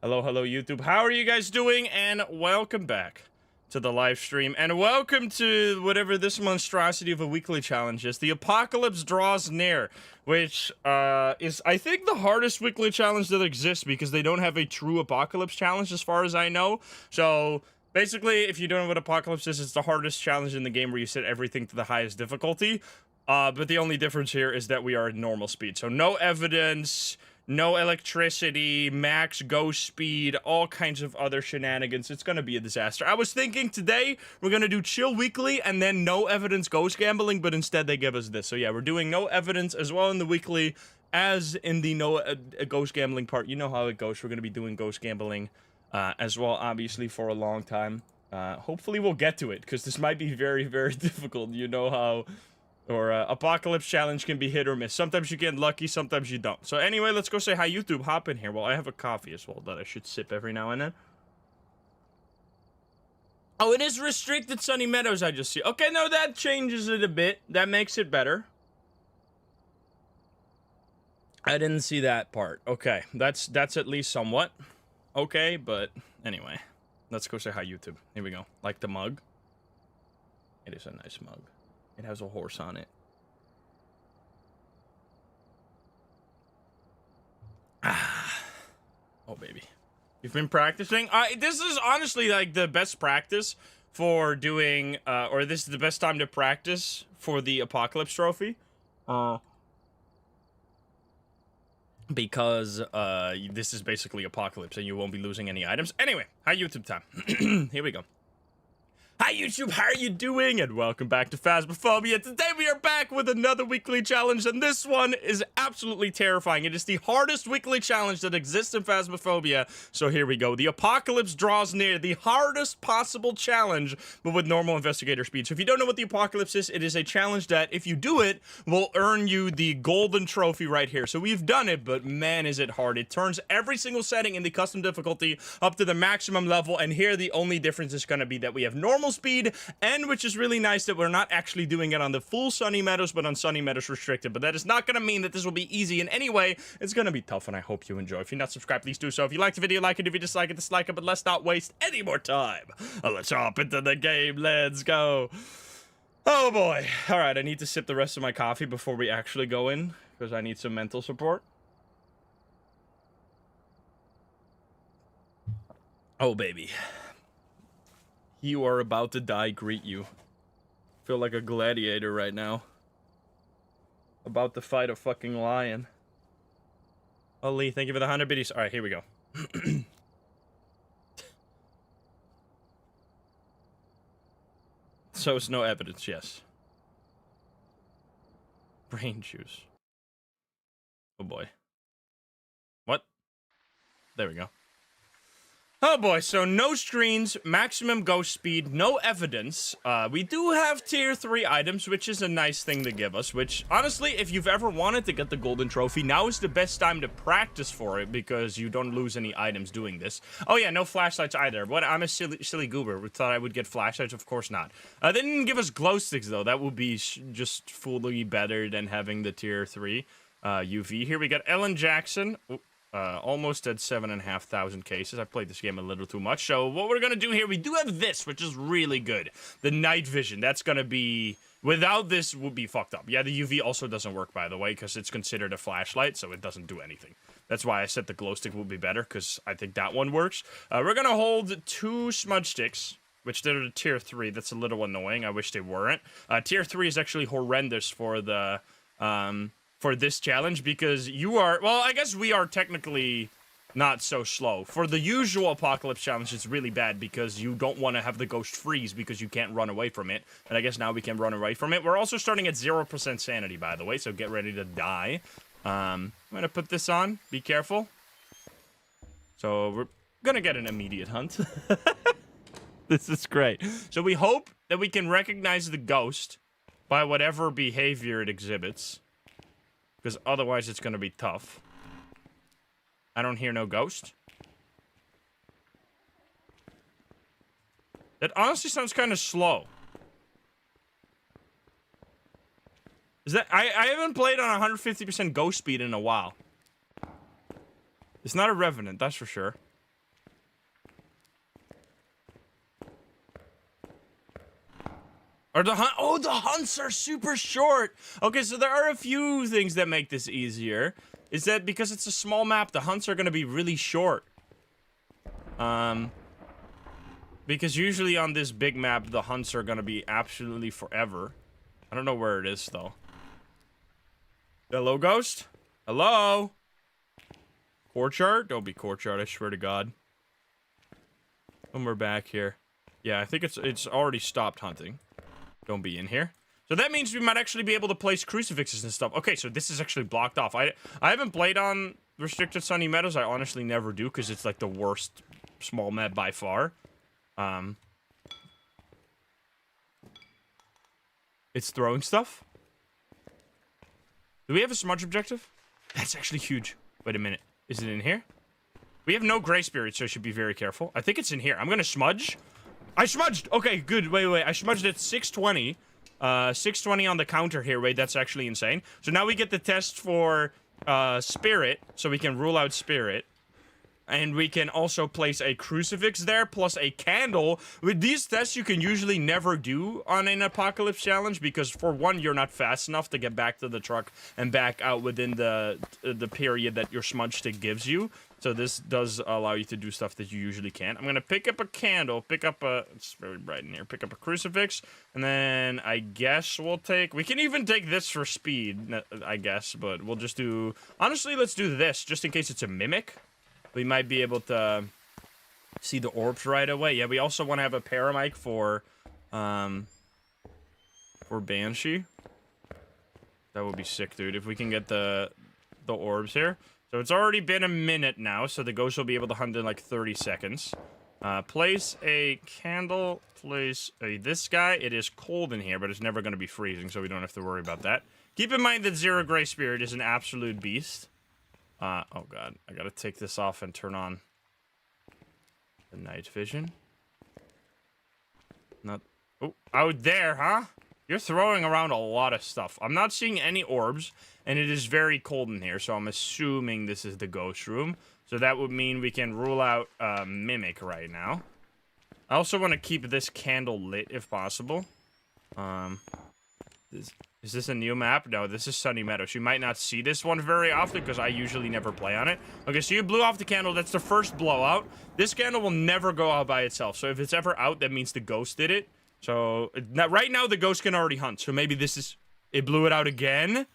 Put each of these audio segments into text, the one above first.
Hello, hello, YouTube. How are you guys doing? And welcome back to the live stream. And welcome to whatever this monstrosity of a weekly challenge is. The apocalypse draws near, which is, I think, the hardest weekly challenge that exists because they don't have a true apocalypse challenge as far as I know. So basically, if you don't know what apocalypse is, it's the hardest challenge in the game where you set everything to the highest difficulty. But the only difference here is that we are at normal speed. So no evidence, no electricity, max ghost speed, all kinds of other shenanigans. It's gonna be a disaster. I was thinking today we're gonna do chill weekly and then no evidence ghost gambling, but instead they give us this. So yeah, we're doing no evidence as well in the weekly as in the no ghost gambling part. You know how it goes. We're gonna be doing ghost gambling as well, obviously, for a long time. Hopefully we'll get to it, because this might be very, very difficult. You know how... Or apocalypse challenge can be hit or miss. Sometimes you get lucky, sometimes you don't. So anyway, let's go say hi, YouTube. Hop in here. Well, I have a coffee as well that I should sip every now and then. Oh, it is restricted Sunny Meadows, I just see. Okay, no, that changes it a bit. That makes it better. I didn't see that part. Okay, that's at least somewhat okay, but anyway. Let's go say hi, YouTube. Here we go. Like the mug. It is a nice mug. It has a horse on it. Ah. Oh, baby. You've been practicing? This is honestly, like, the best practice for doing, or this is the best time to practice for the Apocalypse Trophy. Because, this is basically Apocalypse, and you won't be losing any items. Anyway, hi, YouTube time. Here we go. Hi YouTube, how are you doing? And welcome back to Phasmophobia. Today we are back with another weekly challenge, and this one is absolutely terrifying. It is the hardest weekly challenge that exists in Phasmophobia. So here we go. The apocalypse draws near, the hardest possible challenge, but with normal investigator speed. So if you don't know what the apocalypse is, it is a challenge that, if you do it, will earn you the golden trophy right here. So we've done it, but man, is it hard. It turns every single setting in the custom difficulty up to the maximum level, and here the only difference is going to be that we have normal speed, and which is really nice that we're not actually doing it on the full Sunny Meadows, but on Sunny Meadows restricted. But that is not going to mean that this will be easy in any way. It's going to be tough, and I hope you enjoy. If you're not subscribed, please do so. If you like the video, like it. If you dislike it, dislike it. But let's not waste any more time. Let's hop into the game. Let's go. Oh boy. All right, I need to sip the rest of my coffee before we actually go in, because I need some mental support. Oh baby. You are about to die, greet you. Feel like a gladiator right now. About to fight a fucking lion. Oh, Lee, thank you for the 100 biddies. Alright, here we go. So it's no evidence, yes. Brain juice. Oh boy. What? There we go. Oh boy, so no screens, maximum ghost speed, no evidence. We do have tier 3 items, which is a nice thing to give us, which, honestly, if you've ever wanted to get the golden trophy, now is the best time to practice for it, because you don't lose any items doing this. Oh yeah, no flashlights either. What? I'm a silly goober. We thought I would get flashlights, of course not. They didn't give us glow sticks, though. That would be just fully better than having the tier 3 UV. Here we got Ellen Jackson. Almost at 7,500 cases. I played this game a little too much. So what we're gonna do here, we do have this, which is really good. The night vision. That's gonna be... Without this, would be fucked up. Yeah, the UV also doesn't work, by the way, because it's considered a flashlight, so it doesn't do anything. That's why I said the glow stick would be better, because I think that one works. We're gonna hold 2 smudge sticks, which they're the tier 3. That's a little annoying. I wish they weren't. Tier 3 is actually horrendous for the... for this challenge, because you are, well, I guess we are technically not so slow. For the usual apocalypse challenge, it's really bad because you don't want to have the ghost freeze because you can't run away from it. And I guess now we can run away from it. We're also starting at 0% sanity, by the way, so get ready to die. I'm gonna put this on. Be careful. So we're gonna get an immediate hunt. This is great. So we hope that we can recognize the ghost by whatever behavior it exhibits, because otherwise it's going to be tough. I don't hear no ghost. That honestly sounds kind of slow. Is that... I haven't played on 150% ghost speed in a while. It's not a Revenant, that's for sure. Or the hunt. Oh, the hunts are super short. Okay, so there are a few things that make this easier. Is that because it's a small map, the hunts are going to be really short. Because usually on this big map, the hunts are going to be absolutely forever. I don't know where it is, though. Hello, ghost? Hello? Courtyard? Don't be courtyard, I swear to God. When we're back here. Yeah, I think it's already stopped hunting. Don't be in here. So that means we might actually be able to place crucifixes and stuff. Okay, so this is actually blocked off. I haven't played on Restricted Sunny Meadows. I honestly never do, because it's like the worst small map by far. It's throwing stuff. Do we have a smudge objective? That's actually huge. Wait a minute. Is it in here? We have no gray spirit, so I should be very careful. I think it's in here. I'm gonna smudge. I smudged! Okay, good. Wait. I smudged at 620. 620 on the counter here. Wait, that's actually insane. So now we get the test for spirit, so we can rule out spirit. And we can also place a crucifix there, plus a candle. With these tests, you can usually never do on an apocalypse challenge, because for one, you're not fast enough to get back to the truck and back out within the period that your smudge stick gives you. So this does allow you to do stuff that you usually can't. I'm gonna pick up a candle, it's very bright in here, pick up a crucifix, and then I guess we can even take this for speed, I guess, but we'll just do, honestly, let's do this, just in case it's a mimic. We might be able to see the orbs right away. Yeah, we also want to have a paramic for Banshee. That would be sick, dude, if we can get the orbs here. So it's already been a minute now, so the ghost will be able to hunt in like 30 seconds. Place a candle, place this guy. It is cold in here, but it's never going to be freezing, so we don't have to worry about that. Keep in mind that Zero Gray Spirit is an absolute beast. Oh god, I gotta take this off and turn on the night vision. Oh, out there, huh? You're throwing around a lot of stuff. I'm not seeing any orbs, and it is very cold in here, so I'm assuming this is the ghost room. So that would mean we can rule out Mimic right now. I also want to keep this candle lit if possible. Is this a new map? No, this is Sunny Meadows. You might not see this one very often because I usually never play on it. Okay, so you blew off the candle. That's the first blowout. This candle will never go out by itself. So if it's ever out, that means the ghost did it. So right now the ghost can already hunt. So maybe this is... It blew it out again?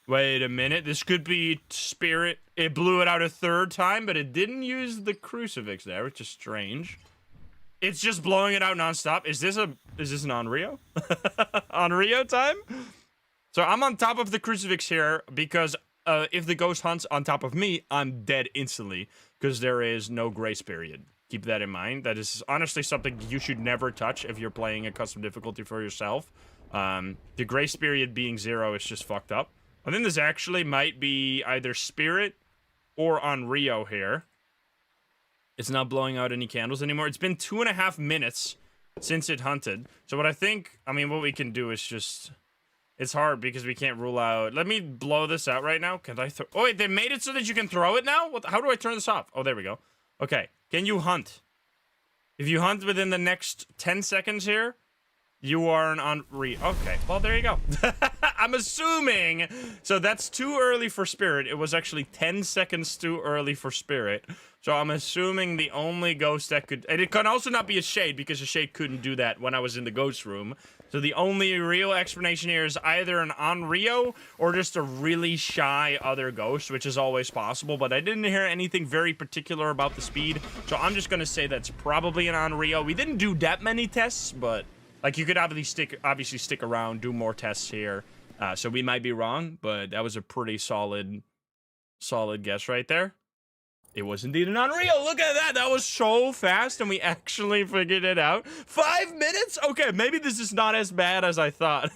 Wait a minute. This could be spirit. It blew it out a third time, but it didn't use the crucifix there, which is strange. It's just blowing it out nonstop. Is this an Onryo? Onryo time? So I'm on top of the crucifix here because if the ghost hunts on top of me, I'm dead instantly because there is no grace period. Keep that in mind. That is honestly something you should never touch if you're playing a custom difficulty for yourself. The grace period being 0 is just fucked up. I think this actually might be either Spirit or Onryo here. It's not blowing out any candles anymore. It's been 2.5 minutes since it hunted. So what what we can do is just... It's hard because we can't rule out... Let me blow this out right now. Can I throw... Oh, wait, they made it so that you can throw it now? How do I turn this off? Oh, there we go. Okay. Can you hunt? If you hunt within the next 10 seconds here, you are an Onryo. Okay, well, there you go. I'm assuming... So that's too early for Spirit. It was actually 10 seconds too early for Spirit. So I'm assuming the only ghost that could... And it can also not be a Shade, because a Shade couldn't do that when I was in the ghost room. So the only real explanation here is either an Onryo or just a really shy other ghost, which is always possible. But I didn't hear anything very particular about the speed. So I'm just going to say that's probably an Onryo. We didn't do that many tests, but... Like, you could obviously stick around, do more tests here. So we might be wrong, but that was a pretty solid guess right there. It was indeed an Onryo. Look at that. That was so fast, and we actually figured it out. 5 minutes? Okay, maybe this is not as bad as I thought.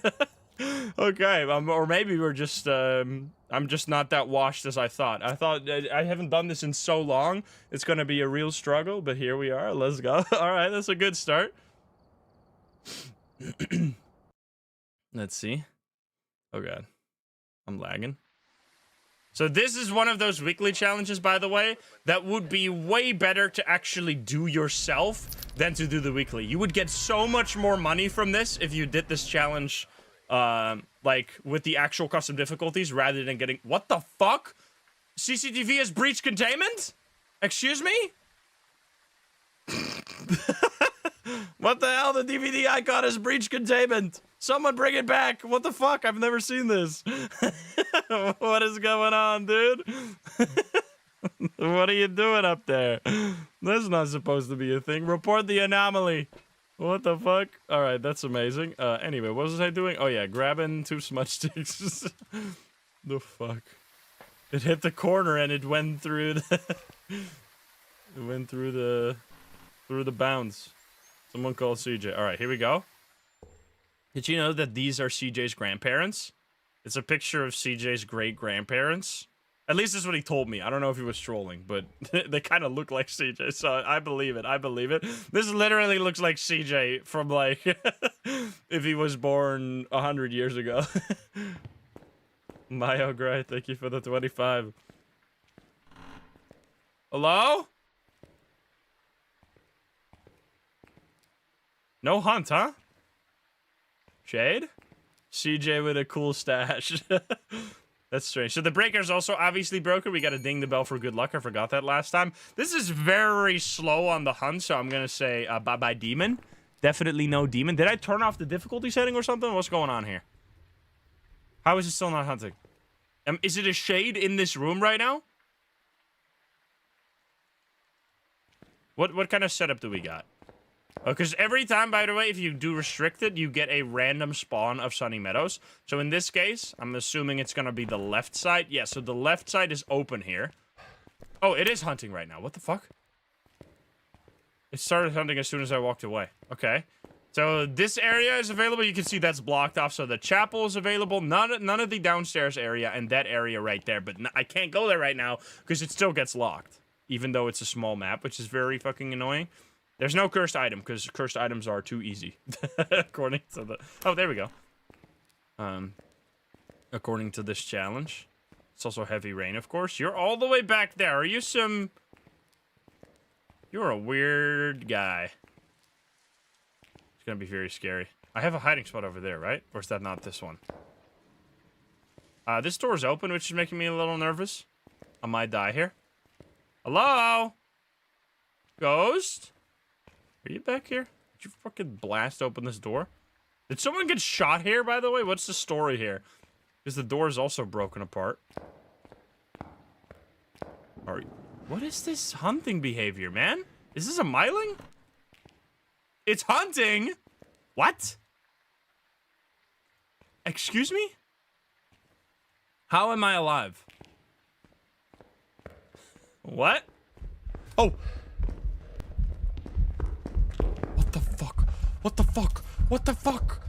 Okay, or maybe we're just, I'm just not that washed as I thought. I haven't done this in so long. It's going to be a real struggle, but here we are. Let's go. All right, that's a good start. Let's see. Oh god, I'm lagging. So this is one of those weekly challenges, by the way, that would be way better to actually do yourself than to do the weekly. You would get so much more money from this if you did this challenge, like, with the actual custom difficulties rather than getting... What the fuck? CCTV has breached containment? Excuse me? What the hell? The DVD icon has breached containment. Someone bring it back. What the fuck? I've never seen this. What is going on, dude? What are you doing up there? That's not supposed to be a thing. Report the anomaly. What the fuck? All right, that's amazing. Anyway, what was I doing? Oh yeah, grabbing 2 smudge sticks. The fuck? It hit the corner and it went through the... It went through the bounds. Someone call CJ. All right, here we go. Did you know that these are CJ's grandparents? It's a picture of CJ's great-grandparents. At least that's what he told me. I don't know if he was trolling, but they kind of look like CJ, so I believe it. I believe it. This literally looks like CJ from, like, if he was born 100 years ago. Mayo Gray, thank you for the 25. Hello? No hunt, huh? Shade? CJ with a cool stash. That's strange. So the breaker's also obviously broken. We gotta ding the bell for good luck. I forgot that last time. This is very slow on the hunt, so I'm gonna say bye-bye demon. Definitely no demon. Did I turn off the difficulty setting or something? What's going on here? How is it still not hunting? Is it a shade in this room right now? What kind of setup do we got? Because every time, by the way, if you do restricted, you get a random spawn of Sunny Meadows. So in this case, I'm assuming it's going to be the left side. Yeah, so the left side is open here. Oh, it is hunting right now. What the fuck? It started hunting as soon as I walked away. Okay. So this area is available. You can see that's blocked off. So the chapel is available. None of the downstairs area and that area right there. But I can't go there right now because it still gets locked. Even though it's a small map, which is very fucking annoying. There's no cursed item, because cursed items are too easy. According to the... Oh, there we go. According to this challenge. It's also heavy rain, of course. You're all the way back there. Are you some... You're a weird guy. It's gonna be very scary. I have a hiding spot over there, right? Or is that not this one? This door is open, which is making me a little nervous. I might die here. Hello? Ghost? Are you back here? Did you fucking blast open this door? Did someone get shot here, by the way? What's the story here? Because the door is also broken apart. What is this hunting behavior, man? Is this a myling? It's hunting? What? Excuse me? How am I alive? What? Oh! What the fuck? What the fuck? What the fuck?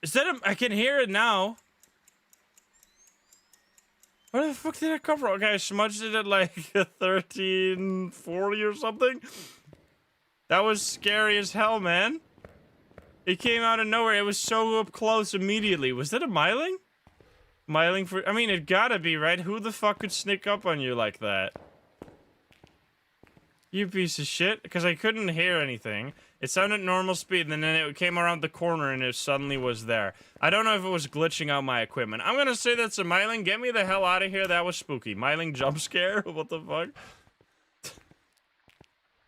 Is that I can hear it now. Where the fuck did it come from? Okay, I smudged it at like 1340 or something. That was scary as hell, man. It came out of nowhere. It was so up close immediately. Was that a myling? Myling for... I mean, it gotta be, right? Who the fuck could sneak up on you like that? You piece of shit. Because I couldn't hear anything. It sounded normal speed, and then it came around the corner, and it suddenly was there. I don't know if it was glitching out my equipment. I'm gonna say that's a myling. Get me the hell out of here. That was spooky. Myling jump scare? What the fuck?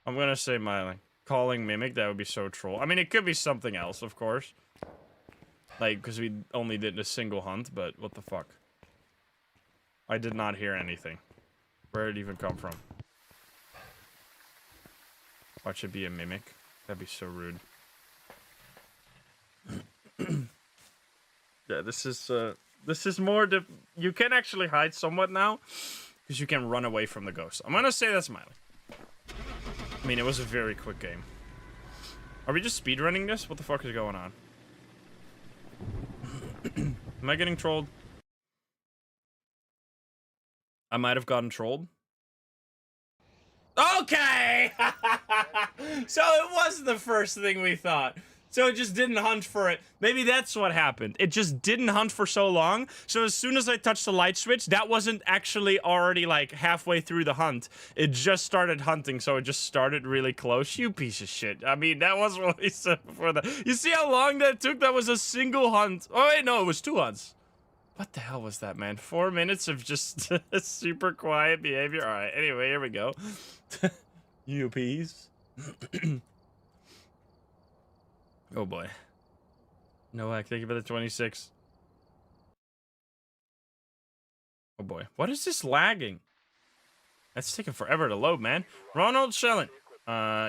I'm gonna say myling. Calling mimic, that would be so troll. I mean, it could be something else, of course. Like, because we only did a single hunt, but what the fuck? I did not hear anything. Where did it even come from? Watch it be a mimic. That'd be so rude. Yeah, this is more... You can actually hide somewhat now, because you can run away from the ghost. I'm gonna say that's myling. I mean, it was a very quick game. Are we just speedrunning this? What the fuck is going on? Am I getting trolled? I might have gotten trolled. Okay! So it was the first thing we thought. So it just didn't hunt for it. Maybe that's what happened. It just didn't hunt for so long. So as soon as I touched the light switch, that wasn't actually already like halfway through the hunt. It just started hunting, so it just started really close. You piece of shit. I mean, that was what we said before that. You see how long that took? That was a single hunt. Oh, wait, no, it was 2 hunts. What the hell was that, man? 4 minutes of just super quiet behavior. All right, anyway, here we go. You piece. Oh boy. Noak, thank you for the 26. Oh boy. What is this lagging? That's taking forever to load, man. Ronald Schellen.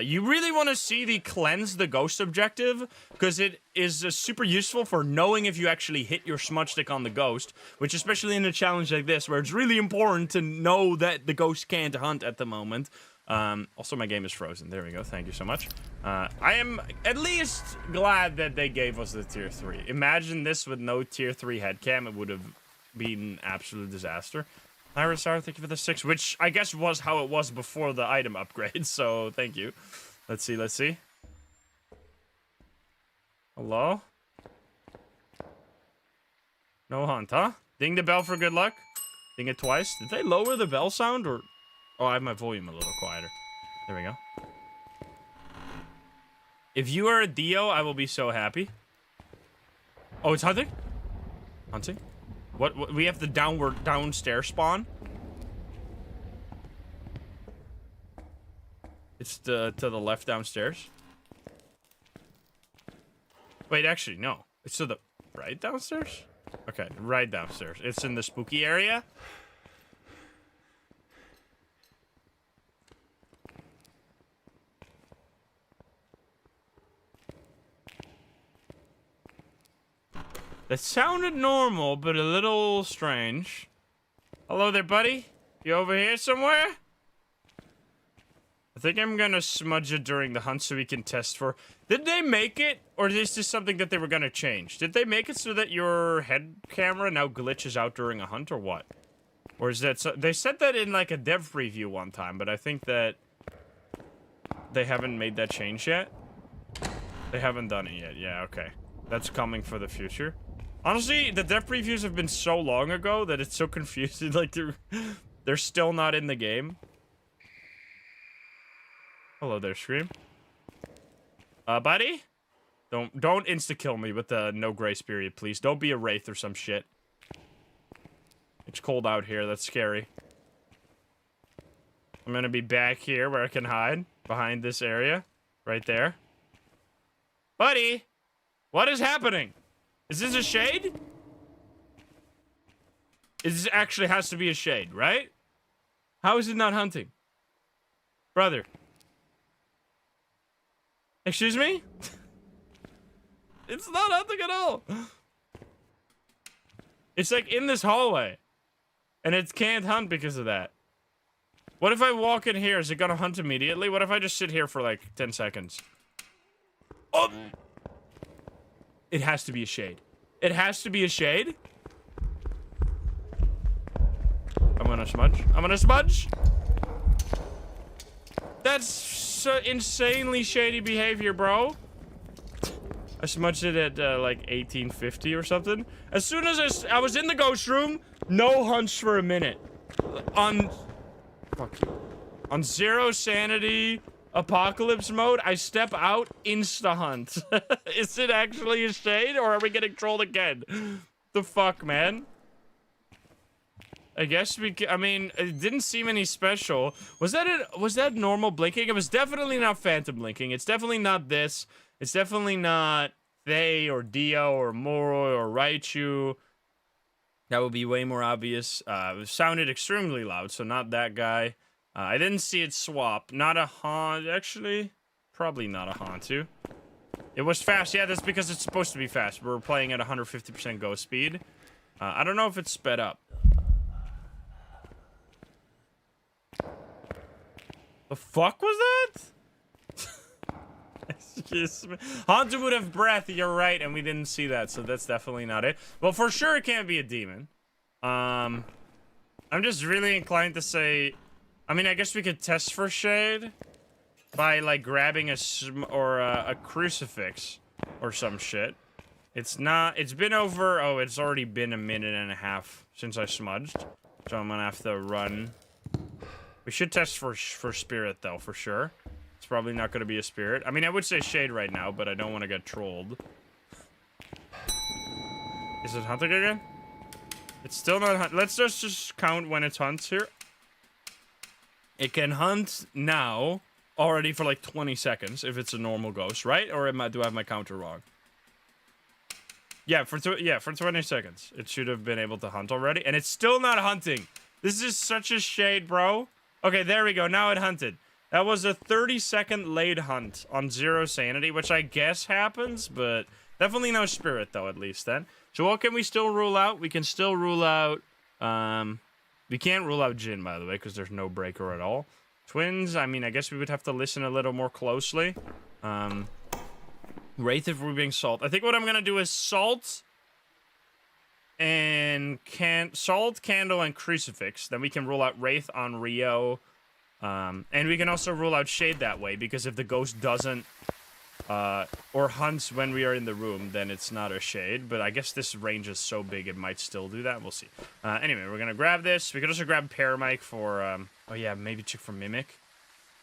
You really want to see the cleanse the ghost objective? Because it is super useful for knowing if you actually hit your smudge stick on the ghost. Which, especially in a challenge like this, where it's really important to know that the ghost can't hunt at the moment. Also, my game is frozen. There we go. Thank you so much. I am at least glad that they gave us the tier 3. Imagine this with no tier 3 headcam. It would have been an absolute disaster. Irisar, thank you for the 6, which I guess was how it was before the item upgrade. So, thank you. Let's see, let's see. Hello? No hunt, huh? Ding the bell for good luck. Ding it twice. Did they lower the bell sound or... Oh, I have my volume a little quieter. There we go. If you are a Dio, I will be so happy. Oh, it's hunting? Hunting? What we have the downstairs spawn? It's to the left downstairs. Wait, actually, no. It's to the right downstairs? Okay, right downstairs. It's in the spooky area. That sounded normal, but a little strange. Hello there, buddy. You over here somewhere? I think I'm gonna smudge it during the hunt so we can test for... Did they make it? Or is this something that they were gonna change? Did they make it so that your head camera now glitches out during a hunt or what? Or is that... So they said that in like a dev preview one time, but I think that... they haven't made that change yet. They haven't done it yet. Yeah, okay. That's coming for the future. Honestly, the dev previews have been so long ago that it's so confusing. Like, they're still not in the game. Hello there, Scream. Buddy? Don't insta-kill me with the no grace period, please. Don't be a wraith or some shit. It's cold out here. That's scary. I'm gonna be back here where I can hide. Behind this area. Right there. Buddy! What is happening? Is this a shade? This actually has to be a shade, right? How is it not hunting? Brother. Excuse me? It's not hunting at all. It's like in this hallway. And it can't hunt because of that. What if I walk in here? Is it gonna hunt immediately? What if I just sit here for like 10 seconds? Oh! It has to be a shade. It has to be a shade. I'm gonna smudge. I'm gonna smudge. That's so insanely shady behavior, bro. I smudged it at like 1850 or something. As soon as I was in the ghost room, no hunts for a minute. On 0 sanity... apocalypse mode, I step out, insta-hunt. Is it actually a shade, or are we getting trolled again? The fuck, man? I guess I mean, it didn't seem any special. Was that normal blinking? It was definitely not phantom blinking. It's definitely not this. It's definitely not Thay, or Dio, or Moroi, or Raichu. That would be way more obvious. It sounded extremely loud, so not that guy. I didn't see it swap. Not a haunt, actually. Probably not a haunt, too. It was fast. Yeah, that's because it's supposed to be fast. We're playing at 150% ghost speed. I don't know if it's sped up. The fuck was that? Excuse me. Haunted would have breath, you're right, and we didn't see that, so that's definitely not it. Well, for sure it can't be a demon. I'm just really inclined to say... I mean, I guess we could test for shade by, like, grabbing a crucifix. or some shit. It's not. It's been over. Oh, it's already been a minute and a half since I smudged. So I'm gonna have to run. We should test for spirit though, for sure. It's probably not gonna be a spirit. I mean, I would say shade right now, but I don't want to get trolled. Is it hunting again? It's still not hunt. Let's just count when it hunts here. It can hunt now already for like 20 seconds if it's a normal ghost, right? Or do I have my counter wrong? Yeah, for 20 seconds. It should have been able to hunt already, and it's still not hunting. This is such a shade, bro. Okay, there we go. Now it hunted. That was a 30-second late hunt on 0 sanity, which I guess happens, but definitely no spirit, though, at least, then. So what can we still rule out? We can still rule out, we can't rule out Jinn, by the way, because there's no breaker at all. Twins, I mean, I guess we would have to listen a little more closely. Wraith if we're being salt. I think what I'm gonna do is salt and salt, candle, and crucifix. Then we can rule out Wraith on Rio. And we can also rule out shade that way, because if the ghost doesn't or hunts when we are in the room, then it's not a shade. But I guess this range is so big it might still do that. We'll see. Anyway, we're gonna grab this. We could also grab Paramike for oh yeah, maybe check for Mimic.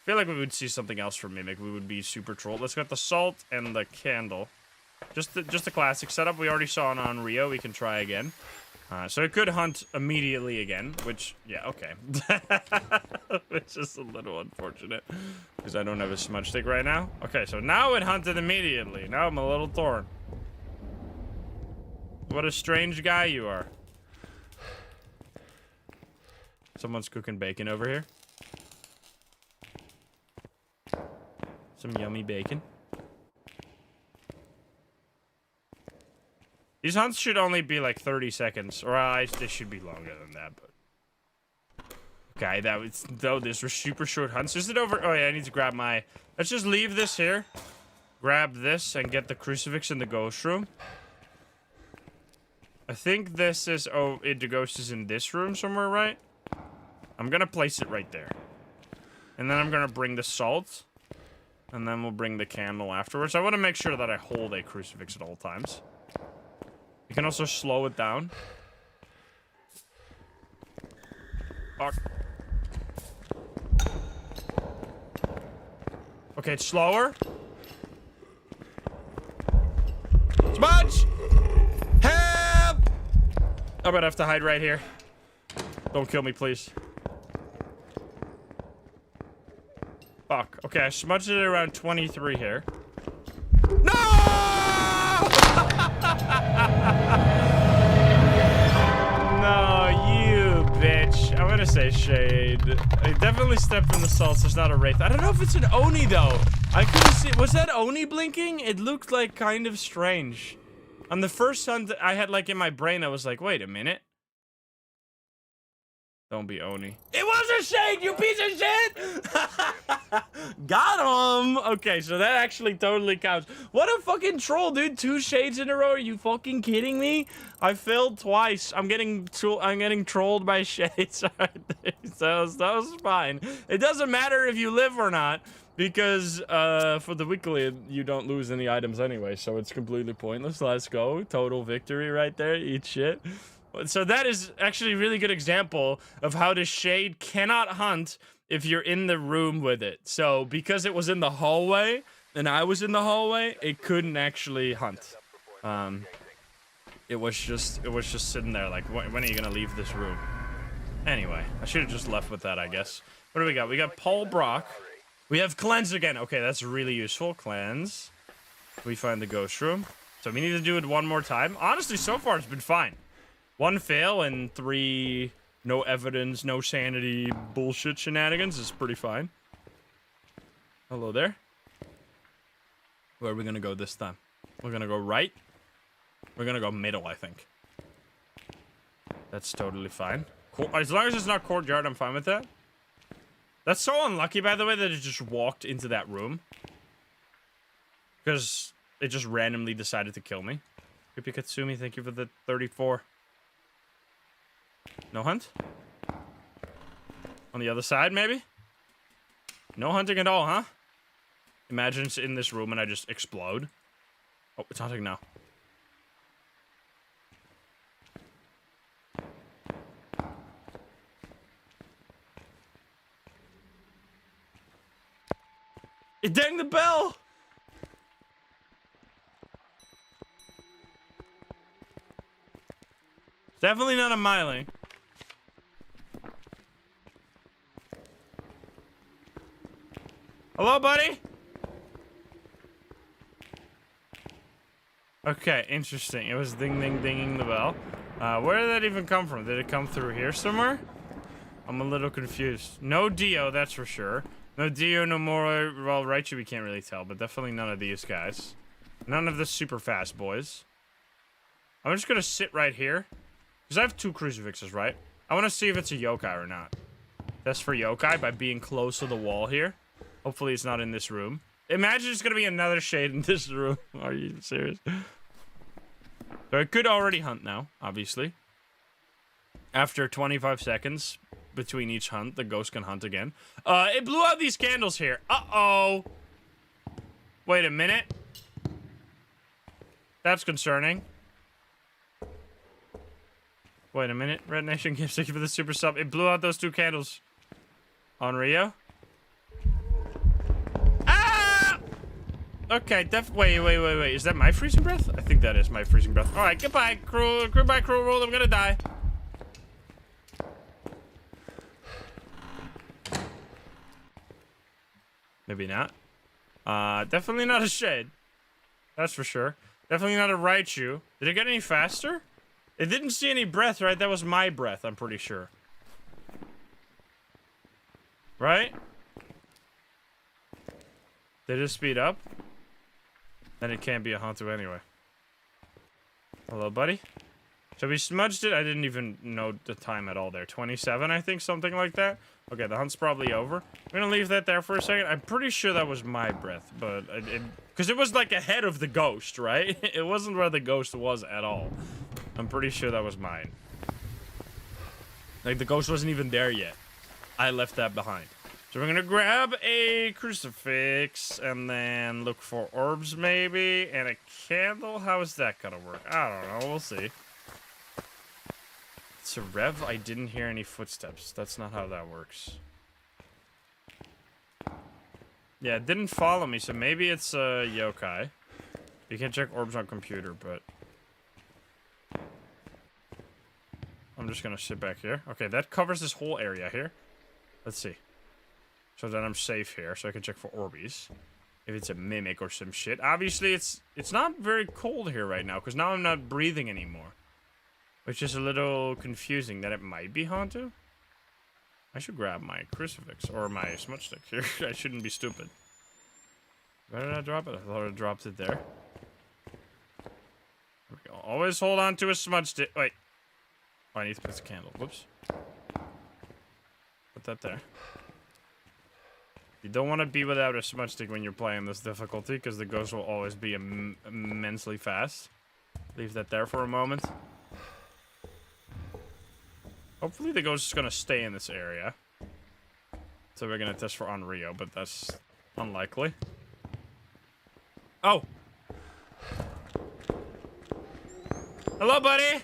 I feel like we would see something else for Mimic. We would be super trolled. Let's get the salt and the candle. Just the classic setup. We already saw it on Rio. We can try again. So it could hunt immediately again, which, yeah, okay. Which is a little unfortunate, because I don't have a smudge stick right now. Okay, so now it hunted immediately. Now I'm a little torn. What a strange guy you are. Someone's cooking bacon over here. Some yummy bacon. These hunts should only be like 30 seconds, or they should be longer than that, but... Okay, those were super short hunts. Is it over? Oh yeah, I need to grab my... Let's just leave this here. Grab this and get the crucifix in the ghost room. I think this is... Oh, the ghost is in this room somewhere, right? I'm gonna place it right there. And then I'm gonna bring the salt. And then we'll bring the candle afterwards. I want to make sure that I hold a crucifix at all times. You can also slow it down. Fuck. Okay, it's slower. Smudge! Help! I'm gonna have to hide right here. Don't kill me, please. Fuck. Okay, I smudged it around 23 here. No! No, you bitch. I'm gonna say shade. I definitely stepped in the salts. There's not a wraith. I don't know if it's an Oni, though. I couldn't see. Was that Oni blinking? It looked like kind of strange. On the first hunt I had, like, in my brain, I was like, wait a minute. Don't be Oni. It was a shade, you piece of shit! Got him! Okay, so that actually totally counts. What a fucking troll, dude. 2 shades in a row. Are you fucking kidding me? I failed twice. I'm getting trolled by shades. So that was fine. It doesn't matter if you live or not, because for the weekly, you don't lose any items anyway, so it's completely pointless. Let's go. Total victory right there. Eat shit. So that is actually a really good example of how the shade cannot hunt if you're in the room with it. So because it was in the hallway and I was in the hallway, it couldn't actually hunt. It was just sitting there like, when are you gonna leave this room? Anyway, I should have just left with that, I guess. What do we got? We got Paul Brock. We have cleanse again. Okay, that's really useful. Cleanse. We find the ghost room. So we need to do it one more time. Honestly, so far it's been fine. 1 fail and 3 no evidence, no sanity bullshit shenanigans is pretty fine. Hello there. Where are we gonna go this time? We're gonna go right. We're gonna go middle, I think. That's totally fine. As long as it's not courtyard, I'm fine with that. That's so unlucky, by the way, that it just walked into that room. Because it just randomly decided to kill me. Creepy Katsumi, thank you for the 34. No hunt? On the other side, maybe? No hunting at all, huh? Imagine it's in this room and I just explode. Oh, it's hunting now. It dang the bell! Definitely not a myling. Hello, buddy? Okay, interesting. It was dinging the bell. Where did that even come from? Did it come through here somewhere? I'm a little confused. No Dio, that's for sure. No Dio, no more. Well, Raichu, we can't really tell, but definitely none of these guys. None of the super fast boys. I'm just gonna sit right here. Because I have 2 crucifixes, right? I want to see if it's a yokai or not. That's for yokai by being close to the wall here. Hopefully it's not in this room. Imagine it's gonna be another shade in this room. Are you serious? So I could already hunt now, obviously. After 25 seconds between each hunt, the ghost can hunt again. It blew out these candles here. Uh-oh. Wait a minute. That's concerning. Wait a minute. Red Nation gives thank you for the super sub. It blew out those 2 candles. On Rio. Ah! Okay, wait. Is that my freezing breath? I think that is my freezing breath. Alright, goodbye, crew. Goodbye, crew world. I'm gonna die. Maybe not. Definitely not a shade. That's for sure. Definitely not a Raichu. Did it get any faster? It didn't see any breath, right? That was my breath, I'm pretty sure. Right? Did it speed up? Then it can't be a Hantu anyway. Hello, buddy? So we smudged it. I didn't even know the time at all there. 27, I think, something like that. Okay, the hunt's probably over. I'm gonna leave that there for a second. I'm pretty sure that was my breath, but because it was like ahead of the ghost, right? It wasn't where the ghost was at all. I'm pretty sure that was mine. Like, the ghost wasn't even there yet. I left that behind. So we're gonna grab a crucifix and then look for orbs maybe and a candle. How is that gonna work? I don't know. We'll see. It's a rev. I didn't hear any footsteps. That's not how that works. Yeah, it didn't follow me, so maybe it's a yokai. You can check orbs on computer, but I'm just gonna sit back here. Okay, that covers this whole area here. Let's see. So then I'm safe here, so I can check for Orbeez. If it's a mimic or some shit. Obviously, it's not very cold here right now, because now I'm not breathing anymore. Which is a little confusing that it might be Hantu. I should grab my crucifix, or my smudge stick here. I shouldn't be stupid. Where did I drop it? I thought I dropped it there. There we go. Always hold on to a smudge stick. Wait. Oh, I need to put the candle. Whoops. Put that there. You don't want to be without a smudge stick when you're playing this difficulty, because the ghost will always be immensely fast. Leave that there for a moment. Hopefully the ghost is going to stay in this area. So we're going to test for Onryo, but that's unlikely. Oh! Hello, buddy!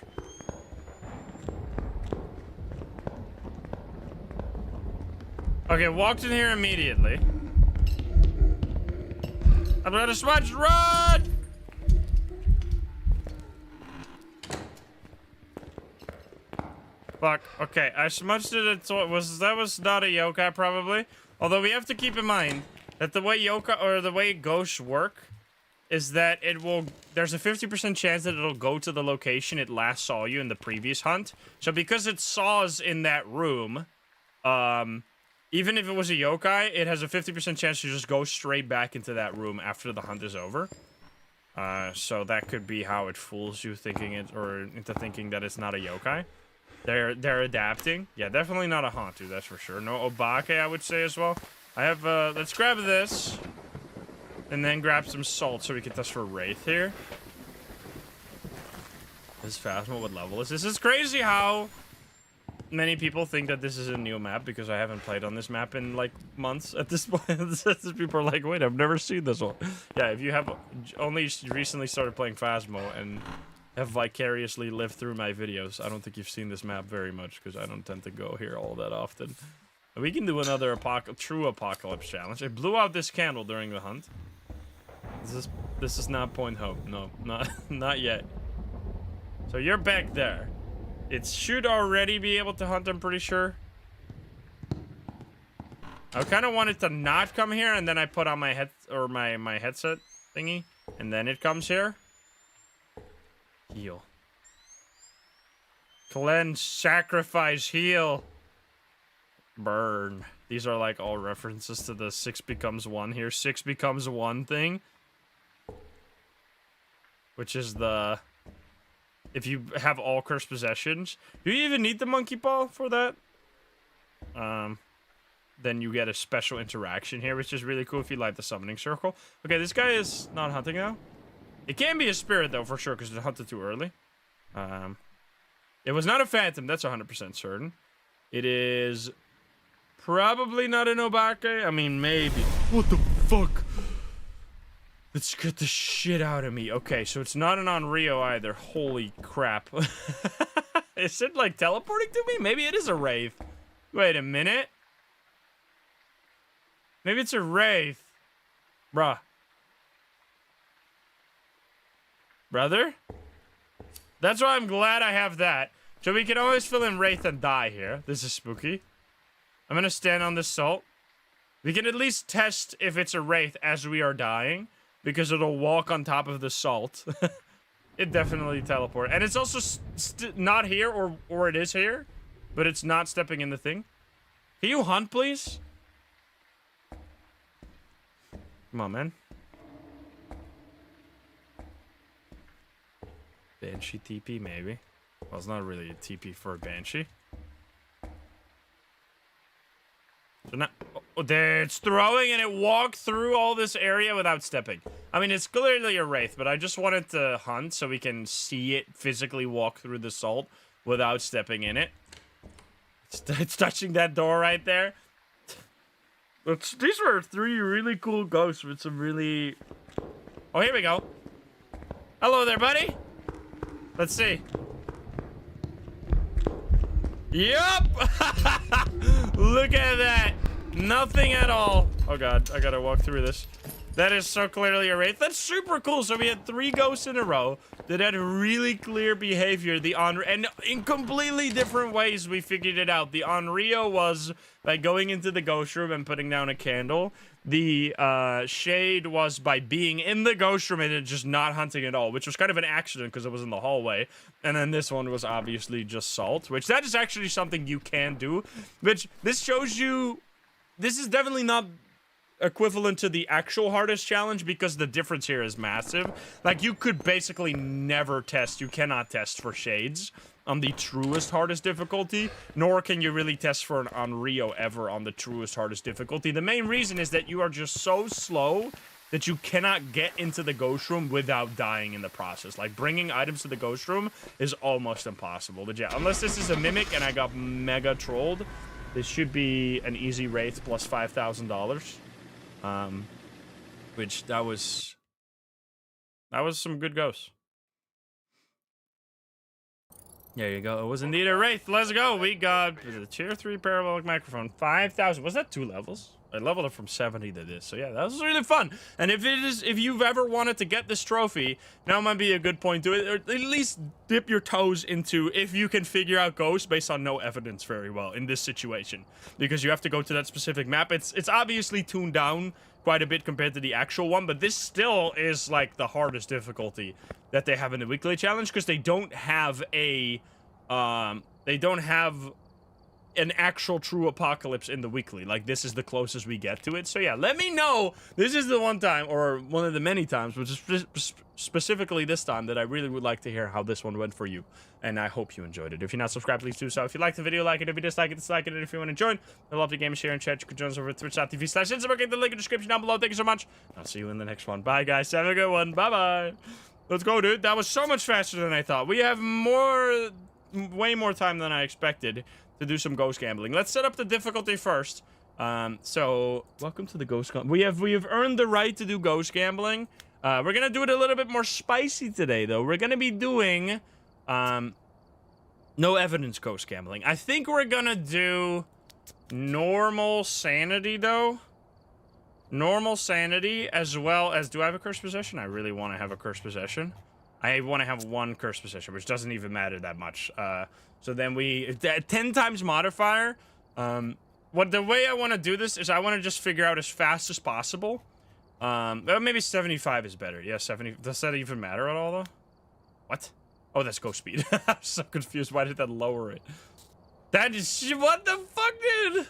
Okay, walked in here immediately. I'm gonna smudge, run! Fuck. Okay, I smudged it. That was not a yokai, probably. Although we have to keep in mind that the way yokai or the way ghosts work is that it will. There's a 50% chance that it'll go to the location it last saw you in the previous hunt. So because it saws in that room, even if it was a yokai, it has a 50% chance to just go straight back into that room after the hunt is over. So that could be how it fools you thinking it or into thinking that it's not a yokai. They're adapting. Yeah, definitely not a Hantu, that's for sure. No Obake, I would say as well. I have, let's grab this. And then grab some salt so we can test for Wraith here. This Phasmo, what level is this? It's crazy how many people think that this is a new map because I haven't played on this map in like months at this point. People are like, wait, I've never seen this one. Yeah, if you have only recently started playing Phasmo and have vicariously lived through my videos, I don't think you've seen this map very much because I don't tend to go here all that often. We can do another true apocalypse challenge. I blew out this candle during the hunt. This is not Point Hope. No, not yet. So you're back there. It should already be able to hunt, I'm pretty sure. I kind of wanted to not come here, and then I put on my my headset thingy, and then it comes here. Heal. Cleanse, sacrifice, heal. Burn. These are like all references to the 6 becomes 1 here. 6 becomes 1 thing. Which is the... if you have all cursed possessions. Do you even need the monkey paw for that? Then you get a special interaction here, which is really cool if you light the summoning circle. Okay, this guy is not hunting now. It can be a spirit, though, for sure, because it hunted too early. It was not a phantom, that's 100% certain. It is probably not an obake. I mean, maybe. What the fuck? That scared the shit out of me. Okay, so it's not an Onryo either. Holy crap. Is it, like, teleporting to me? Maybe it is a wraith. Wait a minute. Maybe it's a wraith. Bruh. Brother? That's why I'm glad I have that. So we can always fill in wraith and die here. This is spooky. I'm gonna stand on this salt. We can at least test if it's a wraith as we are dying, because it'll walk on top of the salt. It definitely teleported. And it's also not here, or it is here, but it's not stepping in the thing. Can you hunt, please? Come on, man. Banshee TP, maybe. Well, it's not really a TP for a Banshee. So now, oh, there, it's throwing and it walked through all this area without stepping. I mean, it's clearly a wraith, but I just wanted to hunt so we can see it physically walk through the salt without stepping in it. It's touching that door right there. These were 3 really cool ghosts with some really... Oh, here we go. Hello there, buddy. Let's see. Yup! Look at that. Nothing at all. Oh god, I gotta walk through this. That is so clearly a wraith. That's super cool. So we had 3 ghosts in a row that had really clear behavior. And in completely different ways we figured it out. The Onryo was by going into the ghost room and putting down a candle. The Shade was by being in the ghost room and just not hunting at all, which was kind of an accident because it was in the hallway. And then this one was obviously just salt, which that is actually something you can do. Which this shows you, this is definitely not equivalent to the actual hardest challenge because the difference here is massive. Like, you could basically never test, you cannot test for shades on the truest hardest difficulty, nor can you really test for an Onryo ever on the truest hardest difficulty. The main reason is that you are just so slow that you cannot get into the ghost room without dying in the process. Like, bringing items to the ghost room is almost impossible. But yeah, unless this is a mimic and I got mega trolled, this should be an easy wraith plus $5,000. Which that was some good ghosts. There you go. It was indeed a wraith. Let's go. We got the tier 3 parabolic microphone. 5,000. Was that 2 levels? I leveled it from 70 to this. So yeah, that was really fun. And if you've ever wanted to get this trophy, now might be a good point to it. Or at least dip your toes into if you can figure out ghosts based on no evidence very well in this situation. Because you have to go to that specific map. It's obviously tuned down quite a bit compared to the actual one, but this still is like the hardest difficulty that they have in the weekly challenge because they don't have a an actual true apocalypse in the weekly. Like, this is the closest we get to it. So yeah, let me know. This is the one time, or one of the many times, which is specifically this time, that I really would like to hear how this one went for you. And I hope you enjoyed it. If you're not subscribed, please do so. If you liked the video, like it. If you dislike it, dislike it. And if you want to join, I love the game, share, and chat. You can join us over at twitch.tv/Instagram. Get the link in the description down below. Thank you so much. I'll see you in the next one. Bye, guys. Have a good one. Bye-bye. Let's go, dude. That was so much faster than I thought. We have way more time than I expected. to do some ghost gambling. Let's set up the difficulty first. So welcome to the ghost we have earned the right to do ghost gambling. We're gonna do it a little bit more spicy today, though. We're gonna be doing no evidence ghost gambling. I think we're gonna do normal sanity, though. Normal sanity, as well as... Do I have a cursed possession? I really want to have a cursed possession. I want to have one cursed possession, which doesn't even matter that much. So then we... 10 times modifier. The way I want to do this is I want to just figure out as fast as possible. Maybe 75 is better. Yeah, 70... Does that even matter at all, though? What? Oh, that's ghost speed. I'm so confused. Why did that lower it? That is... What the fuck, dude?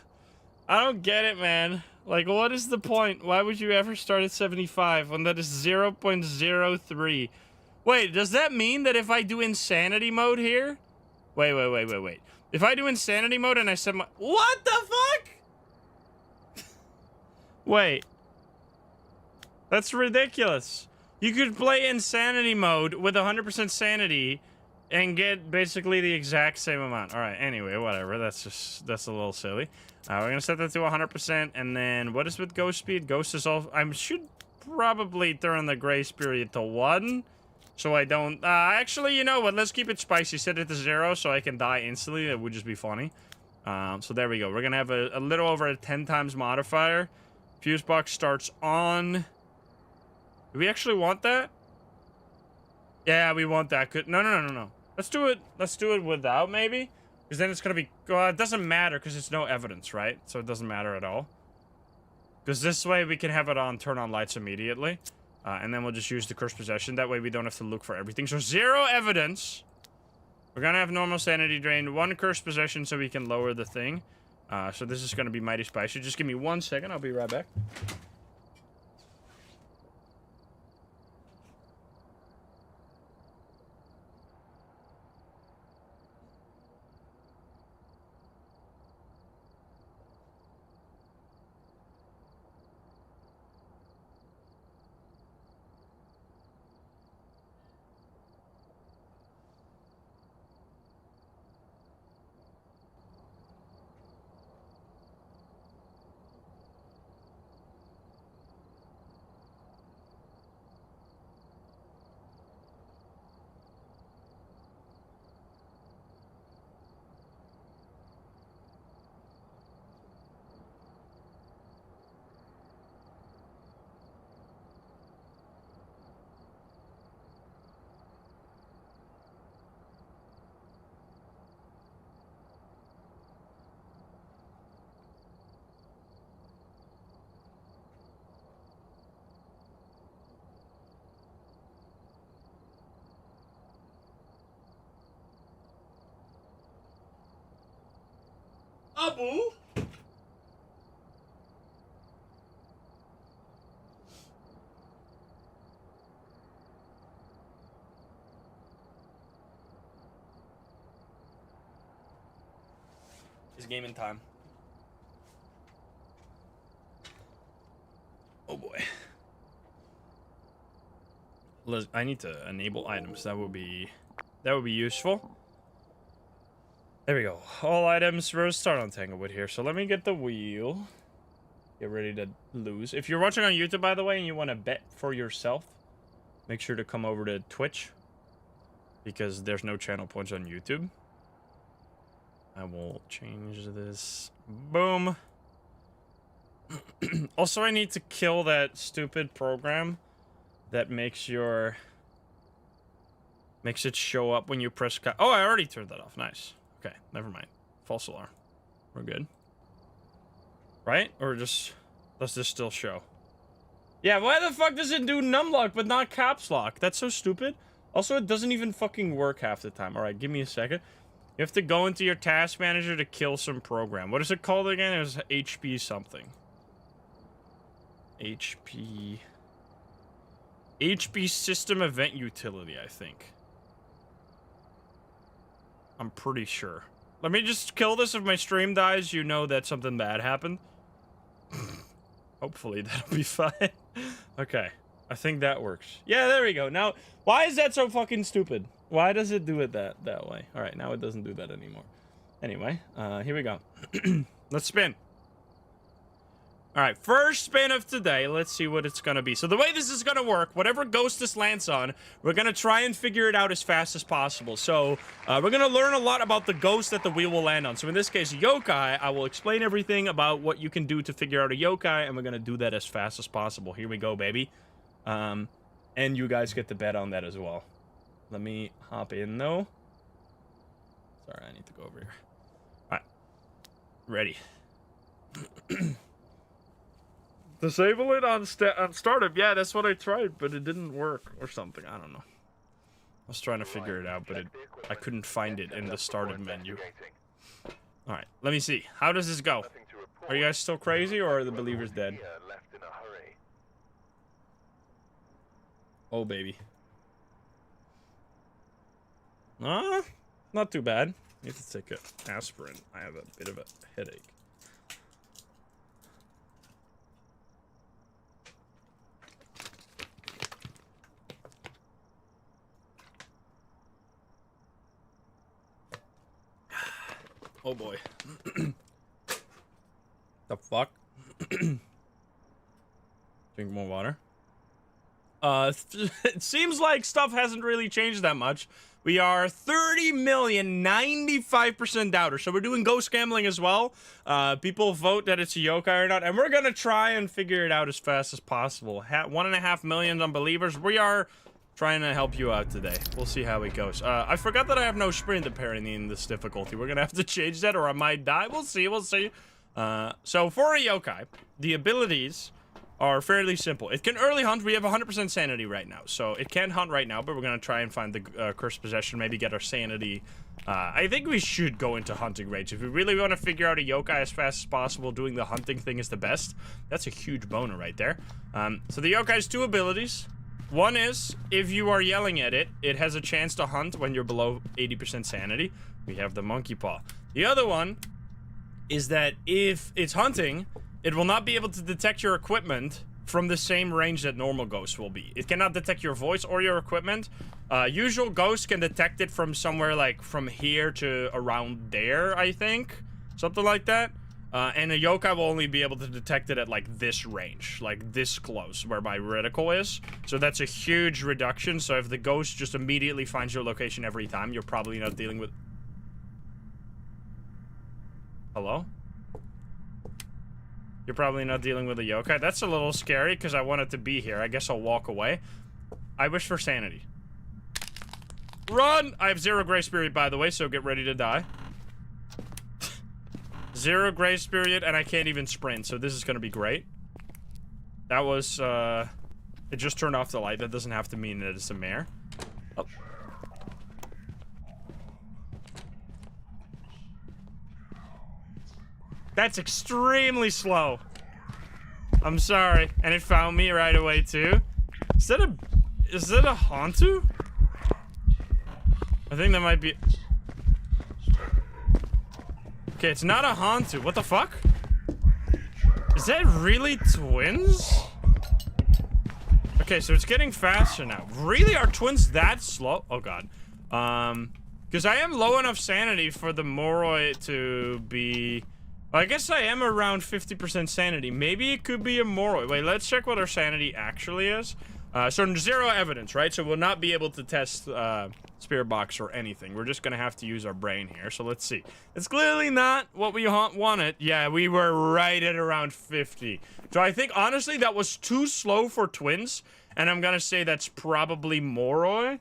I don't get it, man. Like, what is the point? Why would you ever start at 75 when that is 0.03? Wait, does that mean that if I do insanity mode here? Wait. If I do insanity mode and I set my... What the fuck? Wait. That's ridiculous. You could play insanity mode with 100% sanity and get basically the exact same amount. All right, anyway, whatever. That's a little silly. We're going to set that to 100%, and then what is with ghost speed? Ghost is all... I should probably turn the grace period to 1, so I don't... actually, you know what? Let's keep it spicy. Set it to 0 so I can die instantly. That would just be funny. So there we go. We're going to have a little over a 10 times modifier. Fuse box starts on... Do we actually want that? Yeah, we want that. No. Let's do it without, maybe? Because then it's going to be... Well, it doesn't matter because it's no evidence, right? So it doesn't matter at all. Because this way we can have it on, turn on lights immediately. And then we'll just use the cursed possession. That way we don't have to look for everything. So 0 evidence. We're going to have normal sanity drain. 1 cursed possession so we can lower the thing. So this is going to be mighty spicy. Just give me 1 second. I'll be right back. Abu? It's gaming time. Oh boy. I need to enable items. That would be useful. There we go. All items. We'll start on Tanglewood here. So let me get the wheel. Get ready to lose. If you're watching on YouTube, by the way, and you want to bet for yourself, make sure to come over to Twitch, because there's no channel points on YouTube. I will change this. Boom. Also, I need to kill that stupid program that makes it show up when you press oh, I already turned that off. Nice. Okay, never mind. False alarm. We're good. Right? Or just... Does this still show? Yeah, why the fuck does it do numlock but not caps lock? That's so stupid. Also, it doesn't even fucking work half the time. Alright, give me a second. You have to go into your task manager to kill some program. What is it called again? It was HP something. HP System Event Utility, I think. I'm pretty sure. Let me just kill this. If my stream dies, you know that something bad happened. Hopefully that'll be fine. Okay. I think that works. Yeah, there we go. Now, why is that so fucking stupid? Why does it do it that way? Alright, now it doesn't do that anymore. Anyway, here we go. Let's spin. All right, first spin of today. Let's see what it's gonna be. So the way this is gonna work, whatever ghost this lands on, we're gonna try and figure it out as fast as possible. So we're gonna learn a lot about the ghost that the wheel will land on. So in this case, yokai, I will explain everything about what you can do to figure out a yokai, and we're gonna do that as fast as possible. Here we go, baby. And you guys get to bet on that as well. Let me hop in, though. Sorry, I need to go over here. All right, ready. Disable it on startup. Yeah, that's what I tried, but it didn't work or something. I don't know. I was trying to figure it out, but I couldn't find it in the started menu. All right, let me see. How does this go? Are you guys still crazy, or are the believers dead? Oh, baby. Not too bad. I need to take an aspirin. I have a bit of a headache. Oh boy. The fuck? Drink more water. It seems like stuff hasn't really changed that much. We are 30,095% doubters. So we're doing ghost gambling as well. People vote that it's a yokai or not, and we're gonna try and figure it out as fast as possible. 1.5 million unbelievers. We are trying to help you out today. We'll see how it goes. I forgot that I have no sprint apparently in this difficulty. We're gonna have to change that, or I might die. We'll see. We'll see. So for a yokai, the abilities are fairly simple. It can early hunt. We have 100% sanity right now, so it can't hunt right now, but we're gonna try and find the cursed possession, maybe get our sanity. I think we should go into hunting range. If we really want to figure out a yokai as fast as possible, doing the hunting thing is the best. That's a huge boner right there. So the yokai has two abilities. One is, if you are yelling at it, it has a chance to hunt when you're below 80% sanity. We have the monkey paw. The other one is that if it's hunting, it will not be able to detect your equipment from the same range that normal ghosts will be. It cannot detect your voice or your equipment. Usual ghosts can detect it from somewhere like from here to around there, I think. Something like that. And a yokai will only be able to detect it at like this range, like this close, where my reticle is. So that's a huge reduction. So if the ghost just immediately finds your location every time, you're probably not dealing with... Hello? You're probably not dealing with a yokai. That's a little scary because I want it to be here. I guess I'll walk away. I wish for sanity. Run! I have 0 grace period, by the way, so get ready to die. 0 grace period, and I can't even sprint, so this is gonna be great. That was, it just turned off the light. That doesn't have to mean that it's a mare. Oh. That's extremely slow. I'm sorry. And it found me right away, too. Is that a Hantu? I think that might be... Okay, it's not a Hantu. What the fuck? Is that really twins? Okay, so it's getting faster now. Really? Are twins that slow? Oh, God. Because I am low enough sanity for the Moroi to be... Well, I guess I am around 50% sanity. Maybe it could be a Moroi. Wait, let's check what our sanity actually is. So 0 evidence, right? So we'll not be able to test Spirit Box or anything. We're just gonna have to use our brain here. So let's see. It's clearly not what we wanted. Yeah, we were right at around 50. So I think, honestly, that was too slow for twins. And I'm gonna say that's probably Moroi.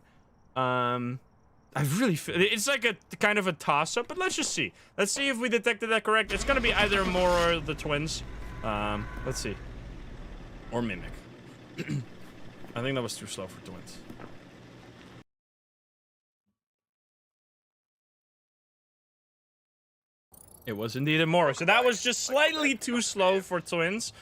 I really feel... It's like a kind of a toss-up, but let's just see. Let's see if we detected that correct. It's gonna be either Moroi or the twins. Let's see. Or Mimic. I think that was too slow for twins. It was indeed a Moroi. So that was just slightly too slow for twins,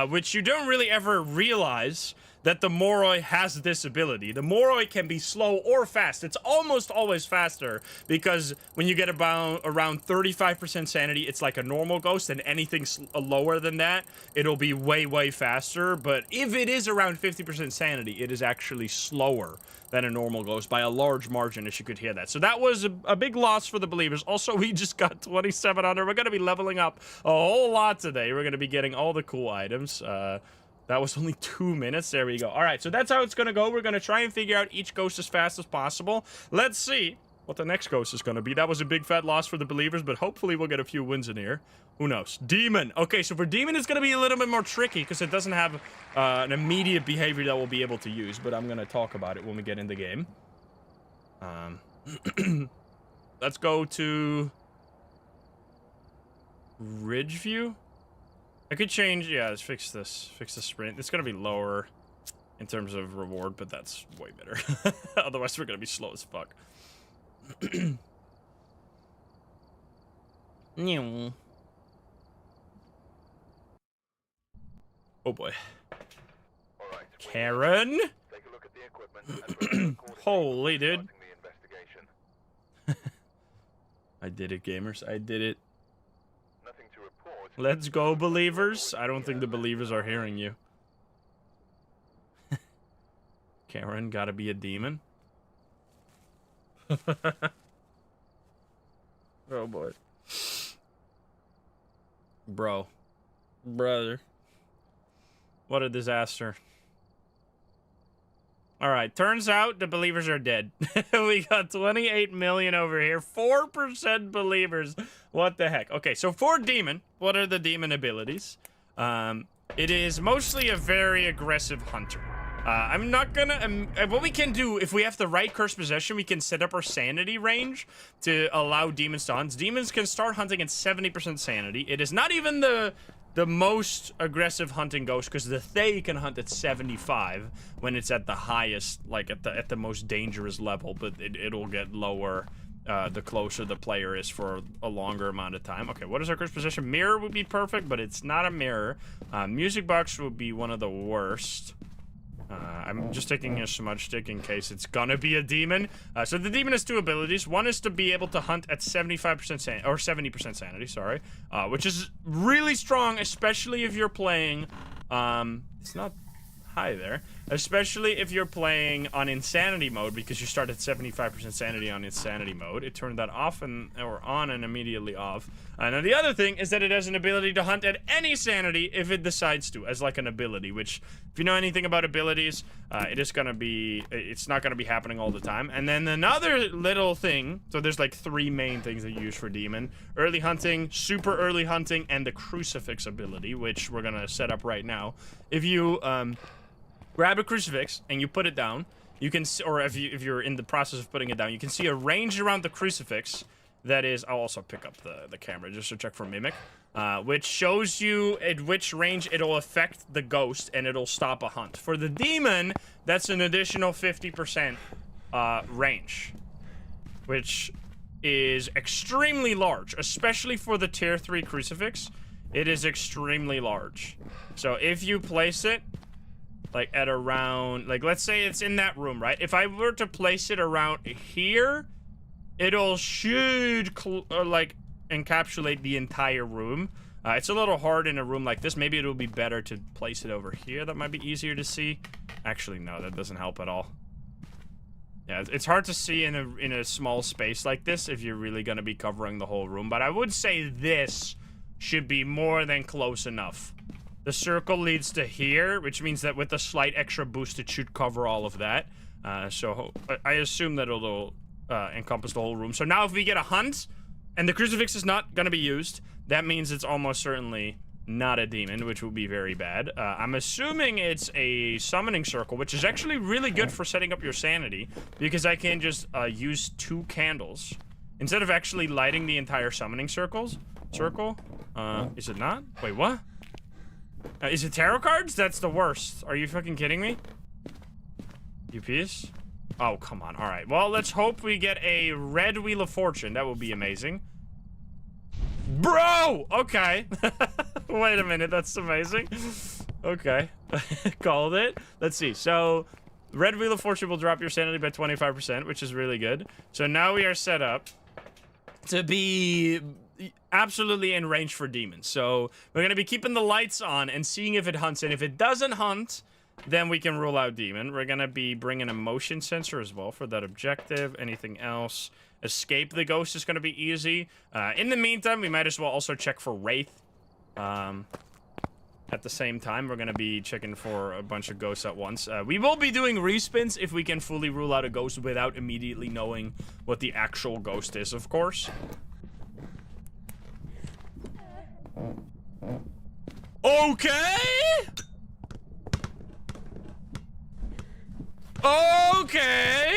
which you don't really ever realize that the Moroi has this ability. The Moroi can be slow or fast. It's almost always faster, because when you get about around 35% sanity, it's like a normal ghost, and anything lower than that, it'll be way, way faster. But if it is around 50% sanity, it is actually slower than a normal ghost by a large margin, as you could hear that. So that was a big loss for the believers. Also, we just got 2700. We're going to be leveling up a whole lot today. We're going to be getting all the cool items. That was only 2 minutes. There we go. All right, so that's how it's going to go. We're going to try and figure out each ghost as fast as possible. Let's see what the next ghost is going to be. That was a big fat loss for the believers, but hopefully we'll get a few wins in here. Who knows? Demon. Okay, so for Demon, it's going to be a little bit more tricky because it doesn't have an immediate behavior that we'll be able to use, but I'm going to talk about it when we get in the game. Let's go to Ridge View. I could change, yeah, let's fix this. Fix the sprint. It's going to be lower in terms of reward, but that's way better. Otherwise, we're going to be slow as fuck. Oh boy. Right, Karen? take a look at the equipment and Holy dude. the I did it, gamers. I did it. Nothing to report. Let's go, believers. I don't think the believers are hearing you. Karen, gotta be a demon. Oh boy. Bro. Brother. What a disaster. Alright, turns out the believers are dead. We got 28 million over here. 4% believers. What the heck? Okay, so for Demon, what are the Demon abilities? It is mostly a very aggressive hunter. I'm not gonna... what we can do, if we have the right curse possession, we can set up our sanity range to allow demons to hunt. Demons can start hunting at 70% sanity. It is not even the most aggressive hunting ghost, because the Thay can hunt at 75 when it's at the highest, like at the most dangerous level, but it'll get lower the closer the player is for a longer amount of time. Okay, what is our curse position? Mirror would be perfect, but it's not a mirror. Music box would be one of the worst. I'm just taking a smudge stick in case it's gonna be a demon. So the demon has two abilities. One is to be able to hunt at 75% sanity, or 70% sanity, sorry. Which is really strong, especially if you're playing, it's not high there. Especially if you're playing on insanity mode, because you start at 75% sanity on insanity mode. It turned that off or on and immediately off. Now the other thing is that it has an ability to hunt at any sanity if it decides to, as like an ability, which if you know anything about abilities, it's not gonna be happening all the time. And then another little thing, so there's like 3 main things that you use for Demon: early hunting, super early hunting, and the crucifix ability, which we're gonna set up right now. If you grab a crucifix and you put it down, you can, or if you're in the process of putting it down, you can see a range around the crucifix that is, I'll also pick up the camera just to check for mimic, which shows you at which range it'll affect the ghost and it'll stop a hunt. For the demon, that's an additional 50% range, which is extremely large, especially for the tier 3 crucifix. It is extremely large. So if you place it like at around, like let's say it's in that room, right? If I were to place it around here, should like encapsulate the entire room. It's a little hard in a room like this. Maybe it'll be better to place it over here. That might be easier to see. Actually, no, that doesn't help at all. Yeah, it's hard to see in a small space like this if you're really gonna be covering the whole room. But I would say this should be more than close enough. The circle leads to here, which means that with a slight extra boost, it should cover all of that. So I assume that it'll encompass the whole room. So now if we get a hunt, and the crucifix is not going to be used, that means it's almost certainly not a demon, which will be very bad. I'm assuming it's a summoning circle, which is actually really good for setting up your sanity, because I can just use 2 candles. Instead of actually lighting the entire summoning circle? Is it not? Wait, what? Is it tarot cards? That's the worst. Are you fucking kidding me? You piece? Oh, come on. All right. Well, let's hope we get a red Wheel of Fortune. That would be amazing. Bro! Okay. Wait a minute. That's amazing. Okay. Called it. Let's see. So, Red Wheel of Fortune will drop your sanity by 25%, which is really good. So now we are set up to be absolutely in range for demons. So we're going to be keeping the lights on and seeing if it hunts. And if it doesn't hunt, then we can rule out demon. We're going to be bringing a motion sensor as well for that objective. Anything else? Escape the ghost is going to be easy. In the meantime, we might as well also check for Wraith. At the same time, we're going to be checking for a bunch of ghosts at once. We will be doing respins if we can fully rule out a ghost without immediately knowing what the actual ghost is, of course. Okay! Okay!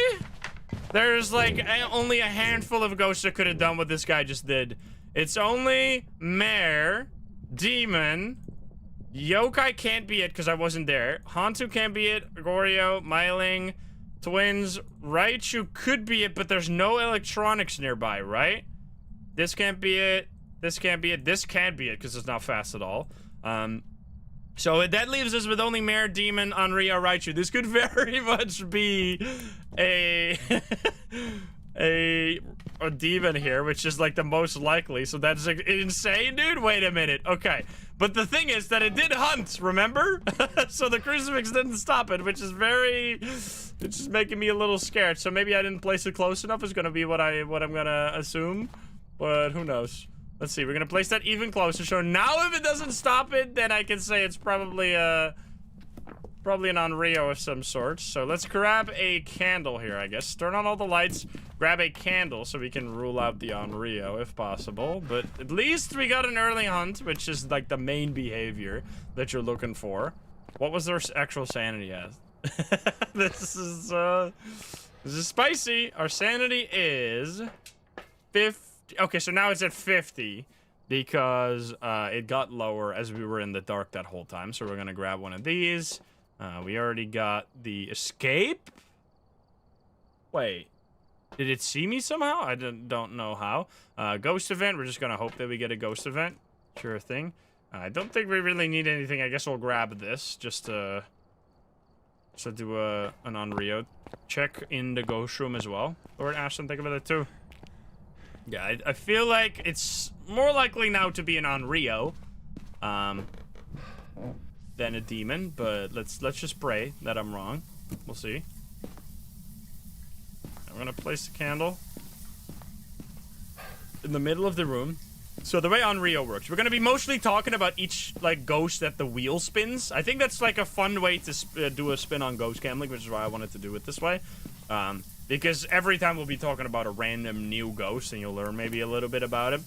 There's like only a handful of ghosts that could have done what this guy just did. It's only Mare, Demon, Yokai can't be it because I wasn't there. Hantu can't be it. Goryeo, Myling, Twins, Raichu could be it, but there's no electronics nearby, right? This can't be it. This can't be it. This can't be it because it's not fast at all. So that leaves us with only Mare, Demon, Onryo, Raichu. This could very much be a a demon here, which is like the most likely. So that's like, insane, dude. Wait a minute. Okay. But the thing is that it did hunt, remember? So the crucifix didn't stop it, which is very... It's just making me a little scared. So maybe I didn't place it close enough is going to be what I'm going to assume. But who knows? Let's see. We're going to place that even closer. So now if it doesn't stop it, then I can say it's probably an Onryo of some sort. So let's grab a candle here, I guess. Turn on all the lights. Grab a candle so we can rule out the Onryo if possible. But at least we got an early hunt, which is like the main behavior that you're looking for. What was their actual sanity as? This is spicy. Our sanity is 50. Okay, so now it's at 50 because it got lower as we were in the dark that whole time. So we're gonna grab one of these. We already got the escape. Wait, did it see me somehow? I don't know how. Ghost event. We're just gonna hope that we get a ghost event. Sure thing. I don't think we really need anything. I guess we'll grab this just to do an Onryo check in the ghost room as well. Lord Ashton, think about it too. Yeah, I feel like it's more likely now to be an Onryo than a demon, but let's just pray that I'm wrong. We'll see. I'm gonna place the candle in the middle of the room. So the way Onryo works, we're gonna be mostly talking about each like ghost that the wheel spins. I think that's like a fun way to do a spin on ghost gambling, which is why I wanted to do it this way. Because every time we'll be talking about a random new ghost, and you'll learn maybe a little bit about it.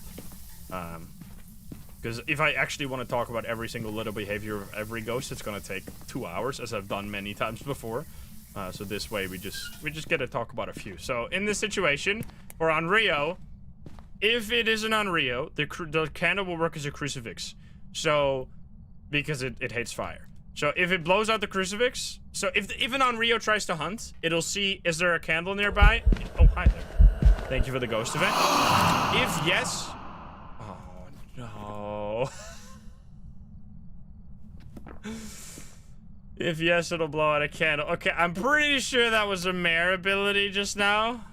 Because if I actually want to talk about every single little behavior of every ghost, it's gonna take 2 hours, as I've done many times before. So this way, we just get to talk about a few. So in this situation, for Onryo, if it is an Onryo, the candle will work as a crucifix. So, because it hates fire. So if it blows out the crucifix, so if an Onryo tries to hunt, it'll see, is there a candle nearby? Oh, hi there. Thank you for the ghost event. If yes... Oh, no. If yes, it'll blow out a candle. Okay, I'm pretty sure that was a Mare ability just now,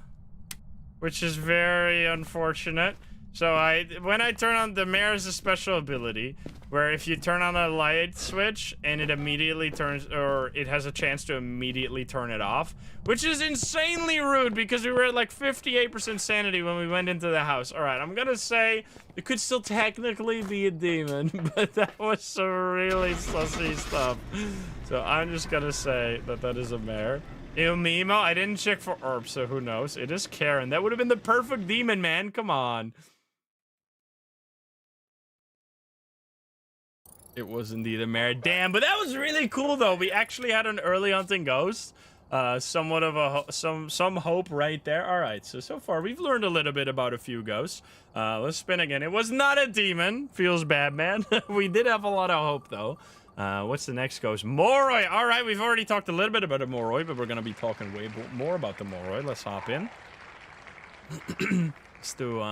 which is very unfortunate. So when I turn on the Mare is a special ability where if you turn on a light switch and it immediately turns, or it has a chance to immediately turn it off, which is insanely rude because we were at like 58% sanity when we went into the house. All right, I'm gonna say it could still technically be a demon, but that was some really sussy stuff. So I'm just gonna say that is a Mare. Ew, Mimo, I didn't check for Herb, so who knows? It is Karen. That would have been the perfect demon, man. Come on. It was indeed a Mare. Damn, but that was really cool, though. We actually had an early hunting ghost. Somewhat of a some hope right there. All right, so far we've learned a little bit about a few ghosts. Let's spin again. It was not a demon. Feels bad, man. We did have a lot of hope, though. What's the next ghost? Moroi. All right, we've already talked a little bit about a Moroi, but we're going to be talking way more about the Moroi. Let's hop in. Let's do,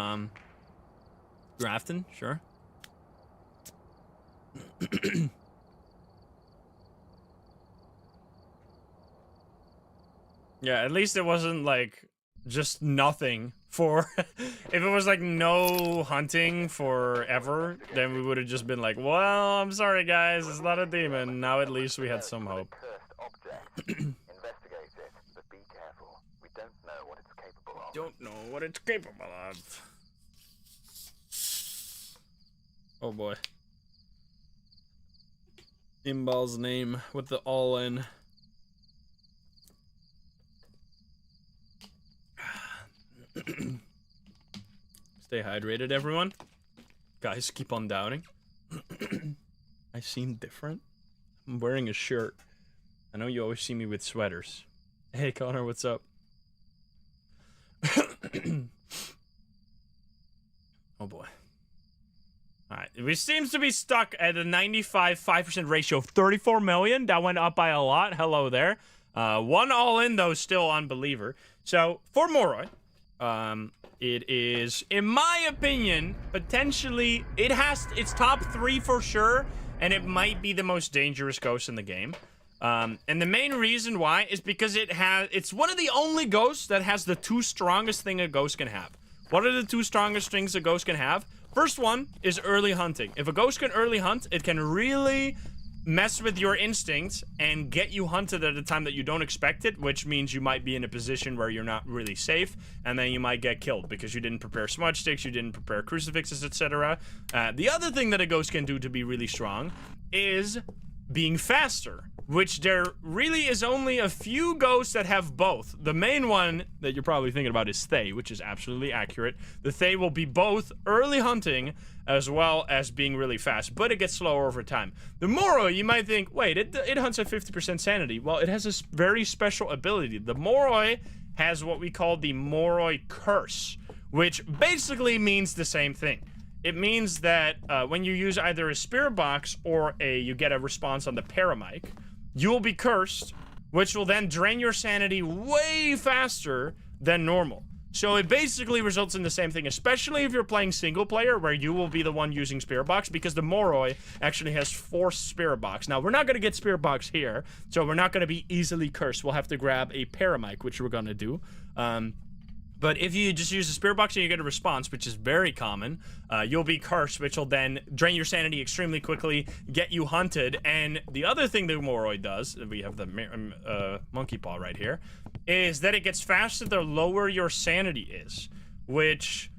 Grafton, sure. Yeah, at least it wasn't like just nothing for. If it was like no hunting forever, then we would have just been like, well, I'm sorry guys, it's not a demon. Now at least we had some hope. Cursed object. Investigate it, but be careful. We don't know what it's capable of. Don't know what it's capable of. Oh boy. Imball's name with the all in. Stay hydrated, everyone. Guys, keep on doubting. I seem different. I'm wearing a shirt. I know you always see me with sweaters. Hey, Connor, what's up? Oh boy. Alright, we seems to be stuck at a 95.5% ratio of 34 million. That went up by a lot. Hello there. One all in, though, still unbeliever. So, for Moroi, it is, in my opinion, potentially, it's top 3 for sure, and it might be the most dangerous ghost in the game. And the main reason why is because it's one of the only ghosts that has the 2 strongest thing a ghost can have. What are the 2 strongest things a ghost can have? First one is early hunting. If a ghost can early hunt, it can really mess with your instincts and get you hunted at a time that you don't expect it, which means you might be in a position where you're not really safe, and then you might get killed because you didn't prepare smudge sticks, you didn't prepare crucifixes, etc. The other thing that a ghost can do to be really strong is being faster, which there really is only a few ghosts that have both. The main one that you're probably thinking about is Thay, which is absolutely accurate. The Thay will be both early hunting as well as being really fast, but it gets slower over time. The Moroi, you might think, wait, it hunts at 50% sanity. Well, it has a very special ability. The Moroi has what we call the Moroi Curse, which basically means the same thing. It means that when you use either a spirit box or you get a response on the paramic, you will be cursed, which will then drain your sanity way faster than normal. So it basically results in the same thing, especially if you're playing single player, where you will be the one using spirit box, because the Moroi actually has forced spirit box. Now, we're not going to get spirit box here, so we're not going to be easily cursed. We'll have to grab a paramic, which we're going to do. But if you just use a spirit box and you get a response, which is very common, you'll be cursed, which will then drain your sanity extremely quickly, get you hunted. And the other thing the Moroi does, we have the monkey paw right here, is that it gets faster the lower your sanity is, which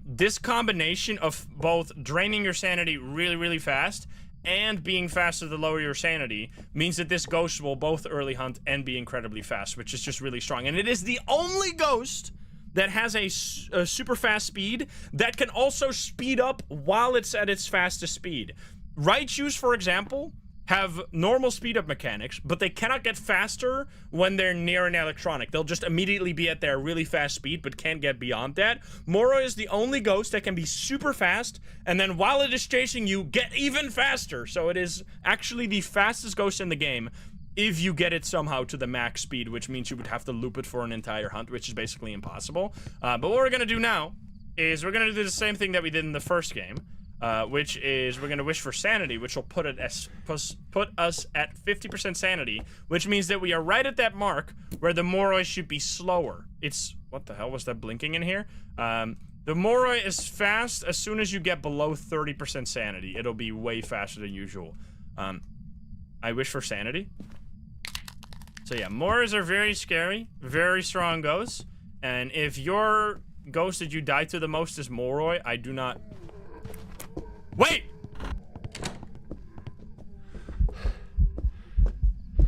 this combination of both draining your sanity really, really fast and being faster the lower your sanity means that this ghost will both early hunt and be incredibly fast, which is just really strong. And it is the only ghost that has a super fast speed that can also speed up while it's at its fastest speed. Raichus, for example, have normal speed up mechanics, but they cannot get faster when they're near an electronic. They'll just immediately be at their really fast speed, but can't get beyond that. Moroi is the only ghost that can be super fast, and then while it is chasing you, get even faster. So it is actually the fastest ghost in the game if you get it somehow to the max speed, which means you would have to loop it for an entire hunt, which is basically impossible. But what we're going to do now is we're going to do the same thing that we did in the first game, which is we're going to wish for sanity, which will put us at 50% sanity, which means that we are right at that mark where the Moroi should be slower. It's... what the hell was that blinking in here? The Moroi is fast as soon as you get below 30% sanity. It'll be way faster than usual. I wish for sanity. So yeah, Morais are very scary, very strong ghosts, and if your ghost that you die to the most is Moroi, I do not... Wait!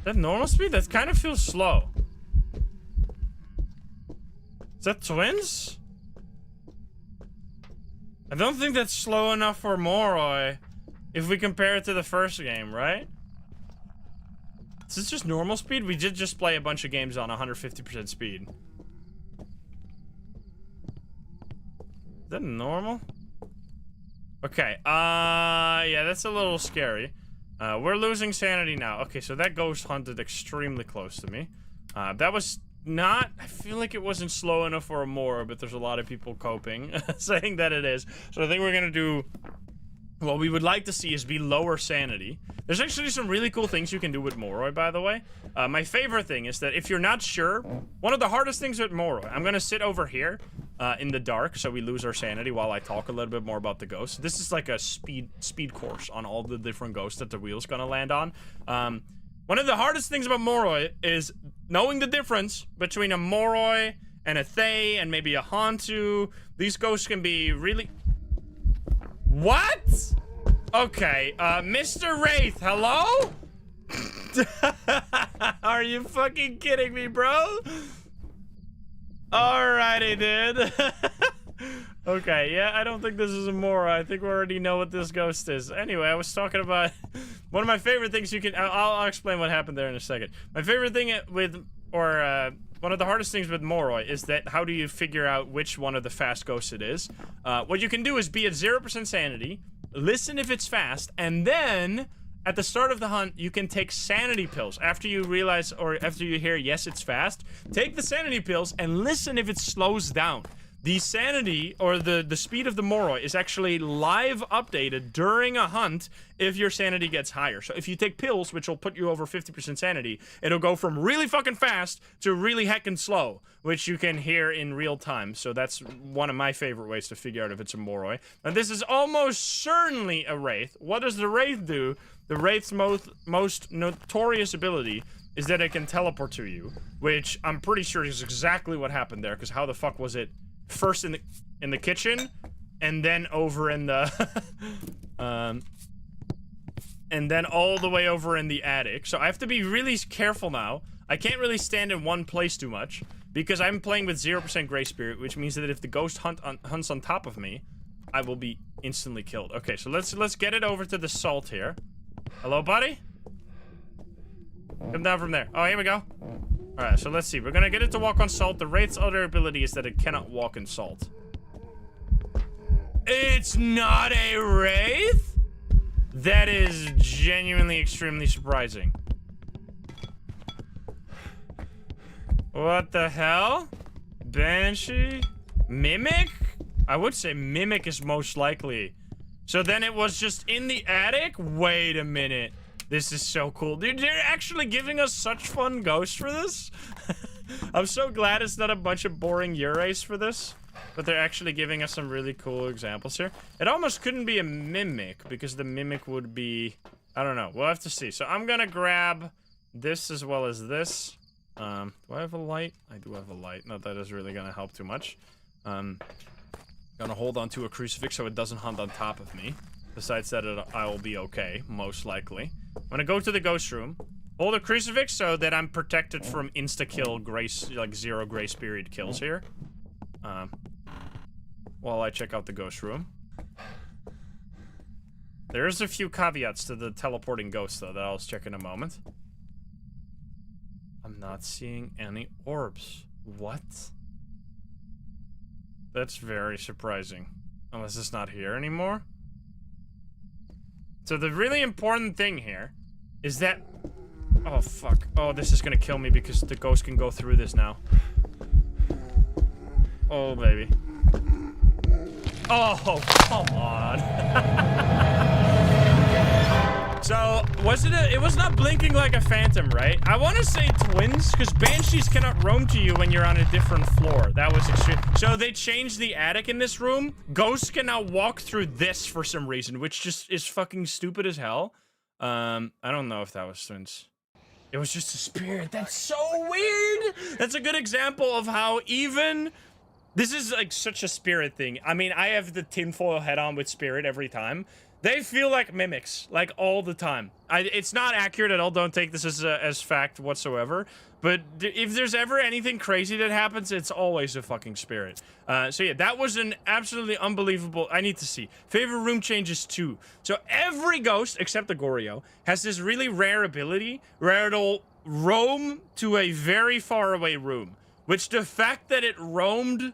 That normal speed? That kind of feels slow. Is that twins? I don't think that's slow enough for Moroi if we compare it to the first game, right? Is this just normal speed? We did just play a bunch of games on 150% speed. Is that normal? Okay, yeah, that's a little scary. We're losing sanity now. Okay, so that ghost hunted extremely close to me. That was not... I feel like it wasn't slow enough for a Moroi, but there's a lot of people coping, saying that it is. So I think we're gonna do what we would like to see is be lower sanity. There's actually some really cool things you can do with Moroi, by the way. My favorite thing is that if you're not sure, one of the hardest things with Moroi, I'm gonna sit over here in the dark so we lose our sanity while I talk a little bit more about the ghosts. This is like a speed course on all the different ghosts that the wheel's gonna land on. One of the hardest things about Moroi is knowing the difference between a Moroi and a Thay and maybe a Hantu. These ghosts can be really... What? Okay, Mr. Wraith, hello? Are you fucking kidding me, bro? Alrighty, dude. Okay, yeah, I don't think this is a Moroi. I think we already know what this ghost is. Anyway, I was talking about one of my favorite things you can... I'll explain what happened there in a second. My favorite thing with... one of the hardest things with Moroi is that how do you figure out which one of the fast ghosts it is? What you can do is be at 0% sanity, listen if it's fast, and then at the start of the hunt, you can take sanity pills. After you realize, or after you hear, yes, it's fast, take the sanity pills and listen if it slows down. The sanity, or the speed of the Moroi, is actually live updated during a hunt if your sanity gets higher. So if you take pills, which will put you over 50% sanity, it'll go from really fucking fast to really heckin' slow, which you can hear in real time. So that's one of my favorite ways to figure out if it's a Moroi. And this is almost certainly a Wraith. What does the Wraith do? The Wraith's most notorious ability is that it can teleport to you, which I'm pretty sure is exactly what happened there, because how the fuck was it first in the kitchen and then over in the and then all the way over in the attic. So I have to be really careful now. I can't really stand in one place too much because I'm playing with 0% Gray Spirit, which means that if the ghost hunts on top of me, I will be instantly killed. Okay, so let's get it over to the salt here. Hello, buddy? Come down from there. Oh, here we go. Alright, so let's see. We're gonna get it to walk on salt. The Wraith's other ability is that it cannot walk in salt. It's not a Wraith? That is genuinely extremely surprising. What the hell? Banshee? Mimic? I would say Mimic is most likely. So then it was just in the attic? Wait a minute. This is so cool. Dude, they're actually giving us such fun ghosts for this. I'm so glad it's not a bunch of boring Urays for this. But they're actually giving us some really cool examples here. It almost couldn't be a Mimic, because the Mimic would be... I don't know. We'll have to see. So I'm gonna grab this as well as this. Do I have a light? I do have a light. Not that is really gonna help too much. Gonna hold on to a crucifix so it doesn't hunt on top of me. Besides that, I will be okay, most likely. I'm gonna go to the ghost room, hold a crucifix so that I'm protected from insta-kill grace, like 0 Gray Spirit kills here. While I check out the ghost room. There's a few caveats to the teleporting ghost, though, that I'll check in a moment. I'm not seeing any orbs. What? That's very surprising. Unless it's not here anymore. So the really important thing here is that... Oh, fuck. Oh, this is gonna kill me because the ghost can go through this now. Oh, baby. Oh, come on. So, it was not blinking like a phantom, right? I want to say twins, because banshees cannot roam to you when you're on a different floor. That was extreme. So they changed the attic in this room. Ghosts can now walk through this for some reason, which just is fucking stupid as hell. I don't know if that was twins. It was just a spirit. That's so weird. That's a good example of how even... This is like such a spirit thing. I mean, I have the tinfoil head on with spirit every time. They feel like mimics, like all the time. It's not accurate at all. Don't take this as fact whatsoever. But if there's ever anything crazy that happens, it's always a fucking spirit. So yeah, that was an absolutely unbelievable... I need to see. Favorite room changes too. So every ghost, except the Goryo, has this really rare ability where it'll roam to a very far away room. Which the fact that it roamed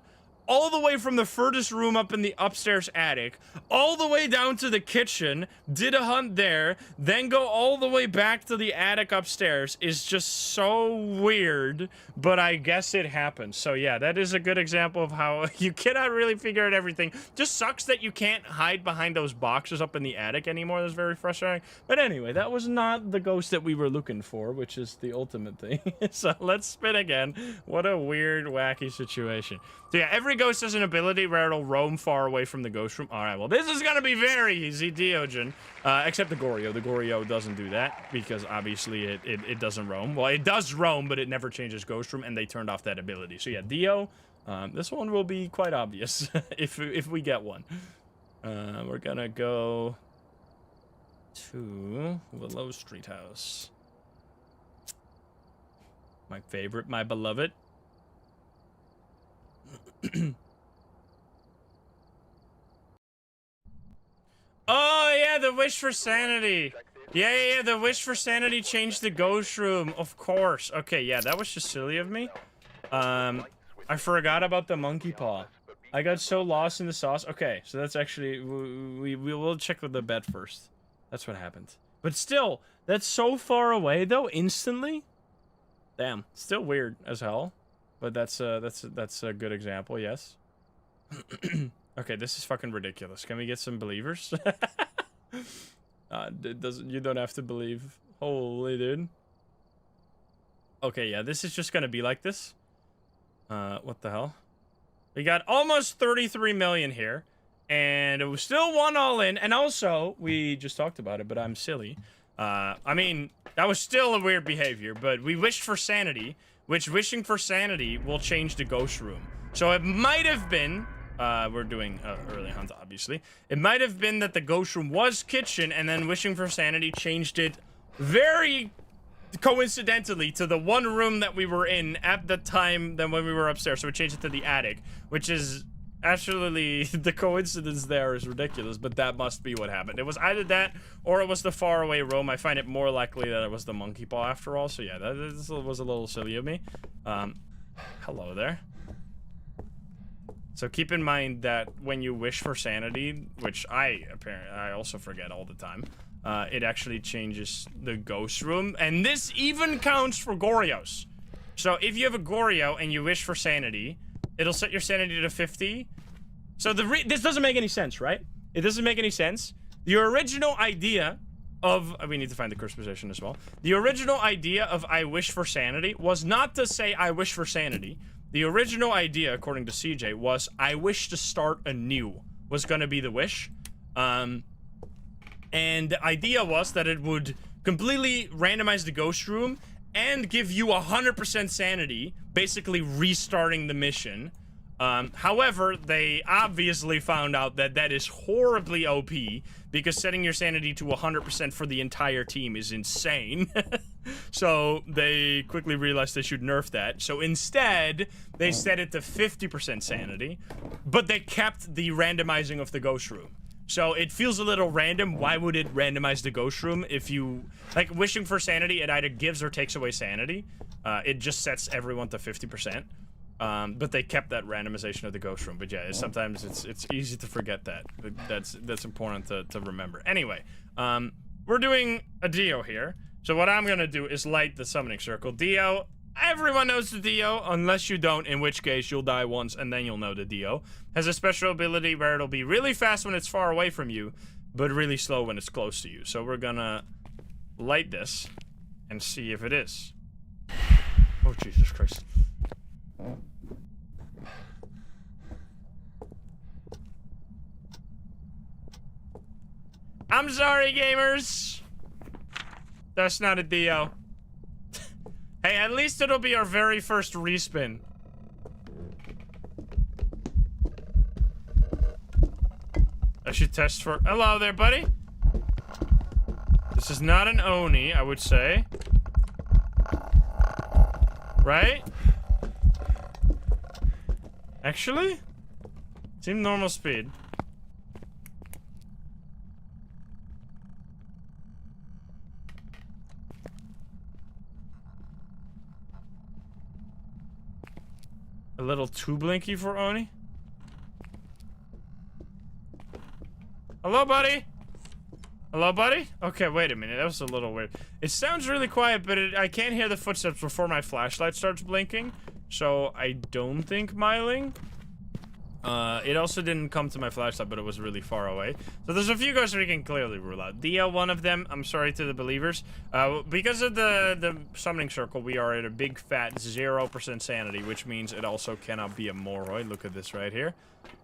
all the way from the furthest room up in the upstairs attic, all the way down to the kitchen, did a hunt there, then go all the way back to the attic upstairs is just so weird, but I guess it happened. So yeah, that is a good example of how you cannot really figure out everything. Just sucks that you can't hide behind those boxes up in the attic anymore. That's very frustrating. But anyway, that was not the ghost that we were looking for, which is the ultimate thing. So let's spin again. What a weird, wacky situation. So yeah, every ghost has an ability where it'll roam far away from the ghost room. All right, well, this is gonna be very easy, Diogen. Except the Goryo. The Goryo doesn't do that because obviously it doesn't roam. Well, it does roam, but it never changes ghost room, and they turned off that ability. So yeah, Dio, this one will be quite obvious if we get one. We're gonna go to Willow Street House. My favorite, my beloved. Oh, yeah, the wish for sanity. Yeah, the wish for sanity changed the ghost room. Of course. Okay, yeah, that was just silly of me. I forgot about the monkey paw. I got so lost in the sauce. Okay, so that's actually... We will check with the bed first. That's what happened. But still, that's so far away, though, instantly. Damn, still weird as hell. But that's a good example, yes. Okay, this is fucking ridiculous. Can we get some believers? You don't have to believe. Holy dude. Okay, yeah, this is just gonna be like this. What the hell? We got almost 33 million here. And it was still one all in. And also, we just talked about it, but I'm silly. I mean, that was still a weird behavior, but we wished for sanity, which wishing for sanity will change the ghost room. So it might have been, we're doing early hunt, obviously. It might have been that the ghost room was kitchen, and then wishing for sanity changed it very coincidentally to the one room that we were in at the time than when we were upstairs. So we changed it to the attic, which is actually, the coincidence there is ridiculous, but that must be what happened. It was either that or it was the faraway room. I find it more likely that it was the monkey paw after all. So yeah, this was a little silly of me. Hello there. So keep in mind that when you wish for sanity, which I also forget all the time, it actually changes the ghost room, and this even counts for Goryos. So if you have a Goryo and you wish for sanity, it'll set your sanity to 50. So this doesn't make any sense, right? It doesn't make any sense. The original idea of... we need to find the curse position as well. The original idea of I wish for sanity was not to say I wish for sanity. The original idea, according to CJ, was I wish to start anew, was going to be the wish. And the idea was that it would completely randomize the ghost room and give you 100% sanity, basically restarting the mission. However, they obviously found out that that is horribly OP, because setting your sanity to 100% for the entire team is insane. So they quickly realized they should nerf that. So instead, they set it to 50% sanity, but they kept the randomizing of the ghost room. So it feels a little random. Why would it randomize the ghost room if you... like, wishing for sanity, it either gives or takes away sanity. It just sets everyone to 50%. But they kept that randomization of the ghost room. But yeah, sometimes it's easy to forget that. That's important to remember. Anyway, we're doing a Dio here. So what I'm gonna do is light the summoning circle. Dio, everyone knows the Dio, unless you don't, in which case you'll die once and then you'll know the Dio. Has a special ability where it'll be really fast when it's far away from you, but really slow when it's close to you. So we're gonna light this and see if it is. Oh, Jesus Christ. I'm sorry, gamers. That's not a Dio. Hey, at least it'll be our very first respin. I should test for... hello there, buddy. This is not an Oni, I would say. Right? Actually? Seemed normal speed. A little too blinky for Oni? Hello, buddy? Hello, buddy? Okay, wait a minute. That was a little weird. It sounds really quiet, but I can't hear the footsteps before my flashlight starts blinking. So I don't think Myling. It also didn't come to my flashlight, but it was really far away. So there's a few ghosts we can clearly rule out. Dia, one of them. I'm sorry to the believers. Because of the summoning circle, we are at a big fat 0% sanity, which means it also cannot be a Moroi. Look at this right here.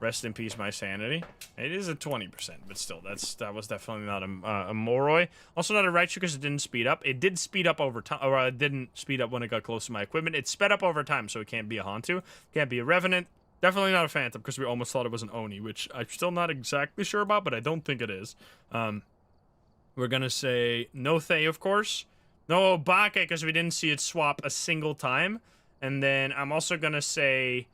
Rest in peace, my sanity. It is a 20%, but still, that was definitely not a Moroi. Also not a Raichu because it didn't speed up. It did speed up over time, or it didn't speed up when it got close to my equipment. It sped up over time, so it can't be a Hantu. Can't be a Revenant. Definitely not a Phantom, because we almost thought it was an Oni, which I'm still not exactly sure about, but I don't think it is. We're gonna say no Thay, of course. No Obake, because we didn't see it swap a single time. And then I'm also gonna say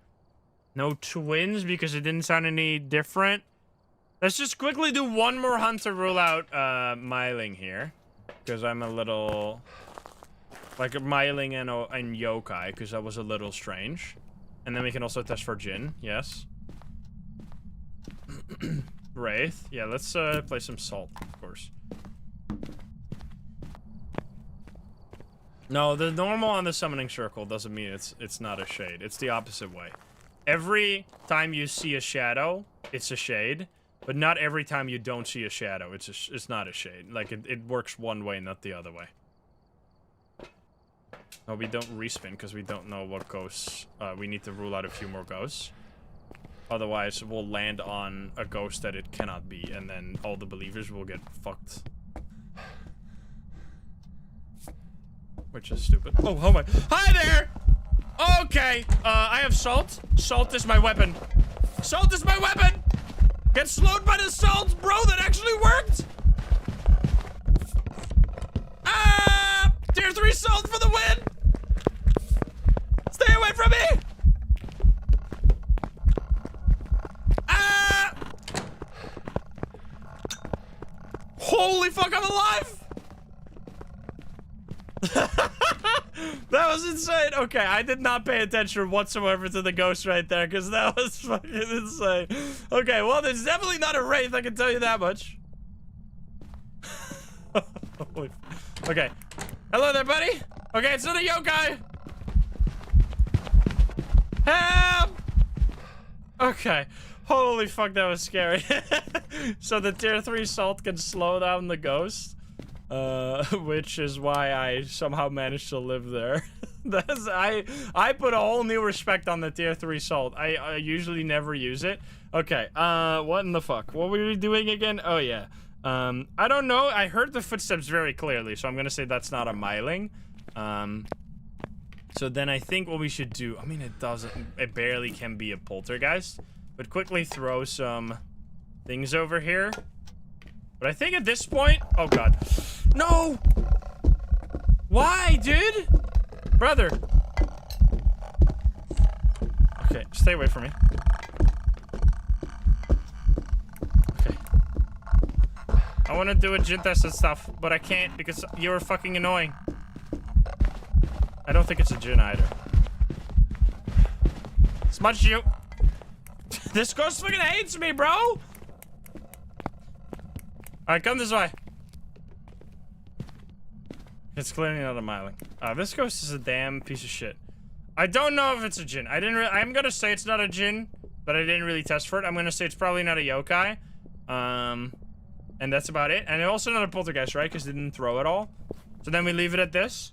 no Twins, because it didn't sound any different. Let's just quickly do one more hunt to rule out Myling here. Because I'm a little... like Myling and Yokai, because that was a little strange. And then we can also test for Jin, yes. Wraith. Yeah, let's play some Salt, of course. No, the normal on the summoning circle doesn't mean it's not a shade. It's the opposite way. Every time you see a shadow, it's a shade. But not every time you don't see a shadow, it's not a shade. Like, it works one way, not the other way. No, we don't respin because we don't know what ghosts. We need to rule out a few more ghosts. Otherwise, we'll land on a ghost that it cannot be, and then all the believers will get fucked. Which is stupid. Oh my. Hi there! Okay, I have Salt. Salt is my weapon. Salt is my weapon! Get slowed by the Salt, bro! That actually worked! Ah! Tier 3 Salt for the win! Stay away from me! Ah! Holy fuck, I'm alive! That was insane. Okay, I did not pay attention whatsoever to the ghost right there, because that was fucking insane. Okay, well, there's definitely not a Wraith, I can tell you that much. Okay. Hello there, buddy. Okay, it's not a Yokai. Help! Okay. Holy fuck, that was scary. So the tier 3 Salt can slow down the ghost. Which is why I somehow managed to live there. I put a whole new respect on the tier 3 Salt. I usually never use it. Okay, what in the fuck? What were we doing again? Oh, yeah. I don't know. I heard the footsteps very clearly, so I'm gonna say that's not a Myling. So then I think what we should do... I mean, it barely can be a Poltergeist. But quickly throw some things over here. But I think at this point... Oh, God. No! Why, dude? Brother. Okay, stay away from me. Okay. I want to do a Jin test and stuff, but I can't because you're fucking annoying. I don't think it's a Jin either. Smudge you. This ghost fucking hates me, bro! Alright, come this way. It's clearly not a Myling. This ghost is a damn piece of shit. I don't know if it's a Jin. I'm gonna say it's not a Jin, but I didn't really test for it. I'm gonna say it's probably not a Yokai. And that's about it. And also not a Poltergeist, right? Because it didn't throw at all. So then we leave it at this.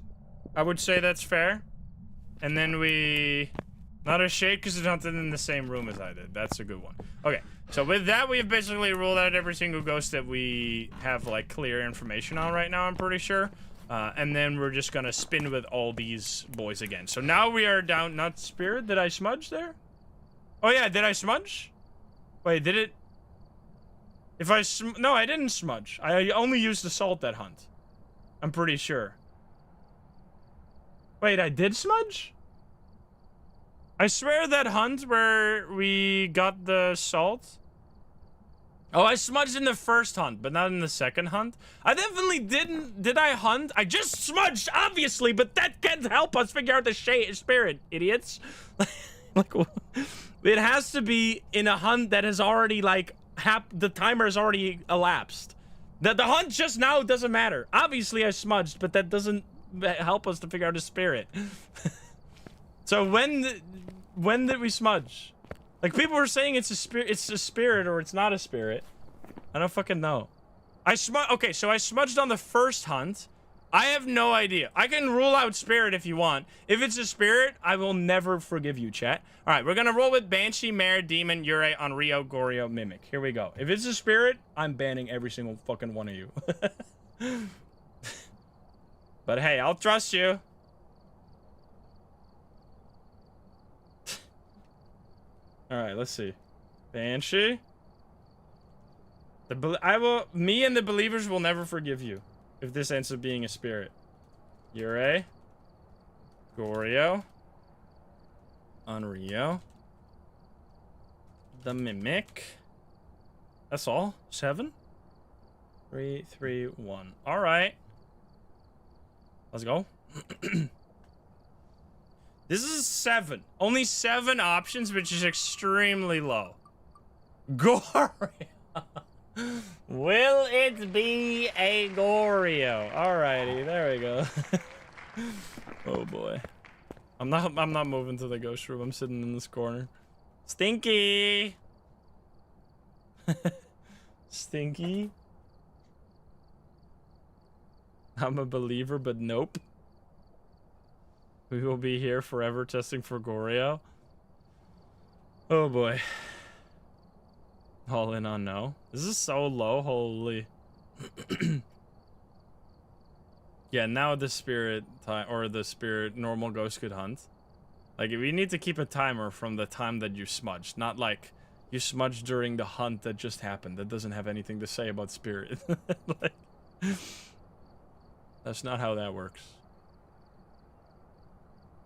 I would say that's fair. And then we... Not a Shade because it's not in the same room as I did. That's a good one. Okay, so with that, we have basically ruled out every single ghost that we have, like, clear information on right now, I'm pretty sure. And then we're just gonna spin with all these boys again. So now we are down... Not Spirit? Did I smudge there? Oh, yeah, did I smudge? Wait, did it... If I No, I didn't smudge. I only used the Salt that hunt. I'm pretty sure. Wait, I did smudge? I swear that hunt where we got the Salt. Oh, I smudged in the first hunt, but not in the second hunt. I definitely didn't. Did I hunt? I just smudged, obviously, but that can't help us figure out the Spirit, idiots. Like, it has to be in a hunt that has already, like, the timer has already elapsed. The hunt just now doesn't matter. Obviously, I smudged, but that doesn't help us to figure out a spirit. So when did we smudge? Like, people were saying it's a spirit or it's not a spirit. I don't fucking know. Okay, so I smudged on the first hunt. I have no idea. I can rule out spirit if you want. If it's a spirit, I will never forgive you, chat. All right, we're gonna roll with Banshee, Mare, Demon, Yurei, Onryo, Goryo, Mimic. Here we go. If it's a spirit, I'm banning every single fucking one of you. But hey, I'll trust you. All right, let's see. Banshee. Me and the believers will never forgive you if this ends up being a spirit. Yurei. Goryo. Onryo. The Mimic. That's all? 7? 3, 3, 1. All right. Let's go. This is 7. Only 7 options, which is extremely low. Goryo. Will it be a Goryo? Alrighty, there we go. Oh boy. I'm not moving to the ghost room. I'm sitting in this corner. Stinky. Stinky. I'm a believer, but nope. We will be here forever testing for Goryo. Oh boy. All in on no. This is so low, holy. Yeah, now the spirit time or the spirit normal ghost could hunt. Like, we need to keep a timer from the time that you smudged, not like you smudged during the hunt that just happened. That doesn't have anything to say about spirit. Like, that's not how that works.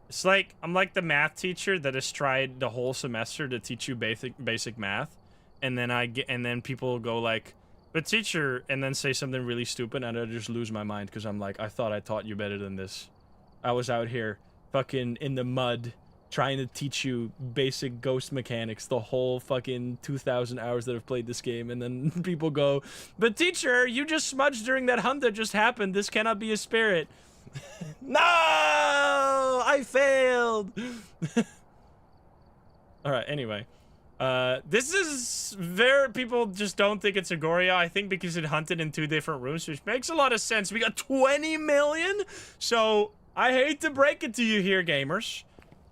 It's like I'm like the math teacher that has tried the whole semester to teach you basic math. And then people go like, but teacher, and then say something really stupid, and I just lose my mind because I'm like, I thought I taught you better than this. I was out here fucking in the mud trying to teach you basic ghost mechanics the whole fucking 2,000 hours that I've played this game, and then people go, but teacher, you just smudged during that hunt that just happened. This cannot be a spirit. No! I failed! Alright, anyway. This is people just don't think it's a Goryo. I think because it hunted in 2 different rooms, which makes a lot of sense. We got 20 million. So I hate to break it to you here, gamers,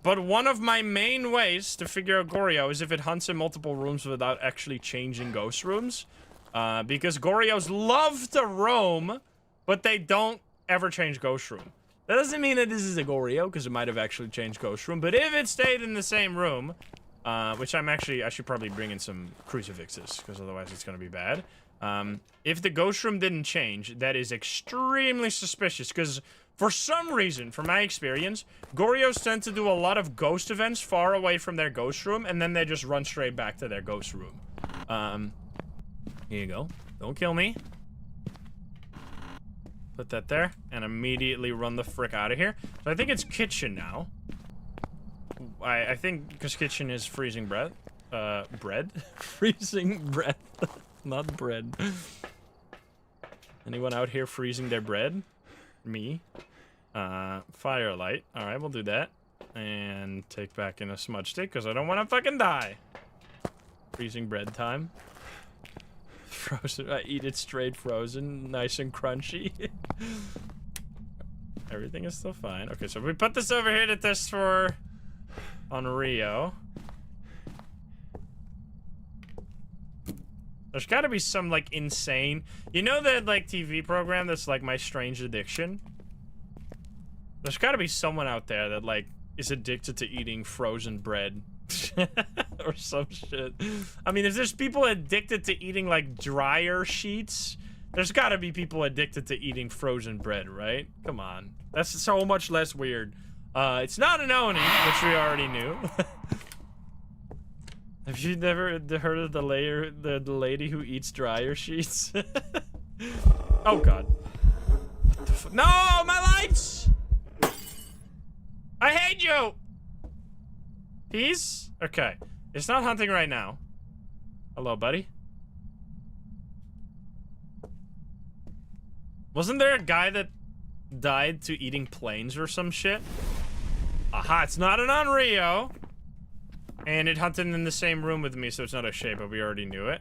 but one of my main ways to figure out Goryo is if it hunts in multiple rooms without actually changing ghost rooms. Because Goryos love to roam, but they don't ever change ghost room. That doesn't mean that this is a Goryo, because it might have actually changed ghost room. But if it stayed in the same room, which I should probably bring in some crucifixes, because otherwise it's going to be bad. If the ghost room didn't change, that is extremely suspicious, because for some reason, from my experience, Goryos tend to do a lot of ghost events far away from their ghost room, and then they just run straight back to their ghost room. Here you go. Don't kill me. Put that there, and immediately run the frick out of here. So I think it's kitchen now. I think because kitchen is freezing breath. Bread? Freezing breath. Not bread. Anyone out here freezing their bread? Me. Firelight. Alright, we'll do that. And take back in a smudge stick, because I don't want to fucking die. Freezing bread time. Frozen. I eat it straight frozen. Nice and crunchy. Everything is still fine. Okay, so we put this over here to test for Onryo. There's gotta be some, like, insane... You know that, like, TV program that's, like, My Strange Addiction? There's gotta be someone out there that, like, is addicted to eating frozen bread. Or some shit. I mean, if there's people addicted to eating, like, dryer sheets, there's gotta be people addicted to eating frozen bread, right? Come on. That's so much less weird. It's not an Oni, which we already knew. Have you never heard of the lady who eats dryer sheets? Oh god. What the no, my lights! I hate you! Peace? Okay. It's not hunting right now. Hello, buddy. Wasn't there a guy that died to eating planes or some shit? Aha, it's not an Onryo. And it hunted in the same room with me, so it's not a shape, but we already knew it.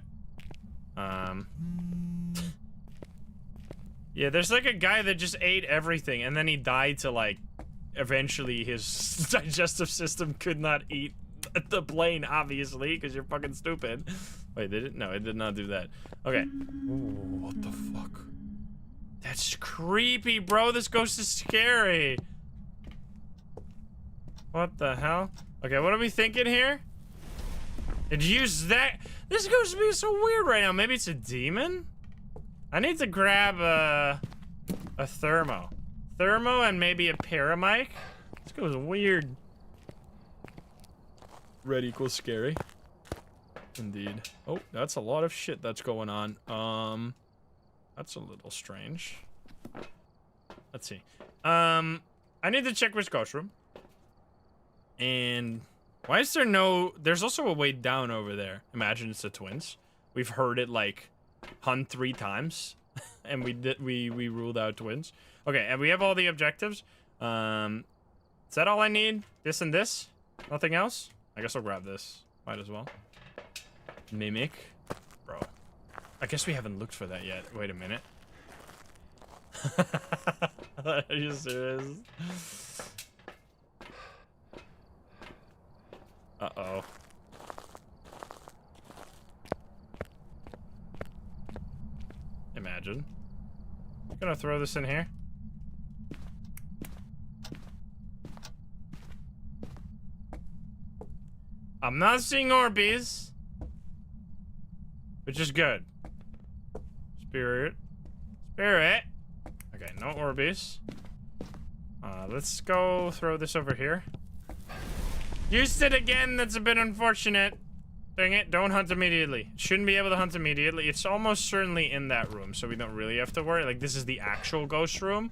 Yeah, there's like a guy that just ate everything, and then he died to like, eventually his digestive system could not eat the plane, obviously, because you're fucking stupid. Wait, did it? No, it did not do that. Okay. Ooh, what the fuck? That's creepy, bro. This ghost is scary. What the hell? Okay, what are we thinking here? Did you use that? This ghost is being so weird right now. Maybe it's a demon? I need to grab a thermo. Thermo and maybe a paramic. This goes weird. Red equals scary. Indeed. Oh, that's a lot of shit that's going on. That's a little strange. Let's see. I need to check which ghost room. And why is there no... There's also a way down over there. Imagine it's the twins. We've heard it like hunt 3 times. And we ruled out twins. Okay, and we have all the objectives. Is that all I need? This and this? Nothing else? I guess I'll grab this. Might as well. Mimic. Bro. I guess we haven't looked for that yet. Wait a minute. Are you serious? Uh-oh. Imagine. I'm gonna throw this in here. I'm not seeing Orbeez, which is good. Spirit. Spirit. Okay, no Orbeez. Let's go throw this over here. Used it again, that's a bit unfortunate. Dang it, don't hunt immediately. Shouldn't be able to hunt immediately. It's almost certainly in that room, so we don't really have to worry. Like, this is the actual ghost room.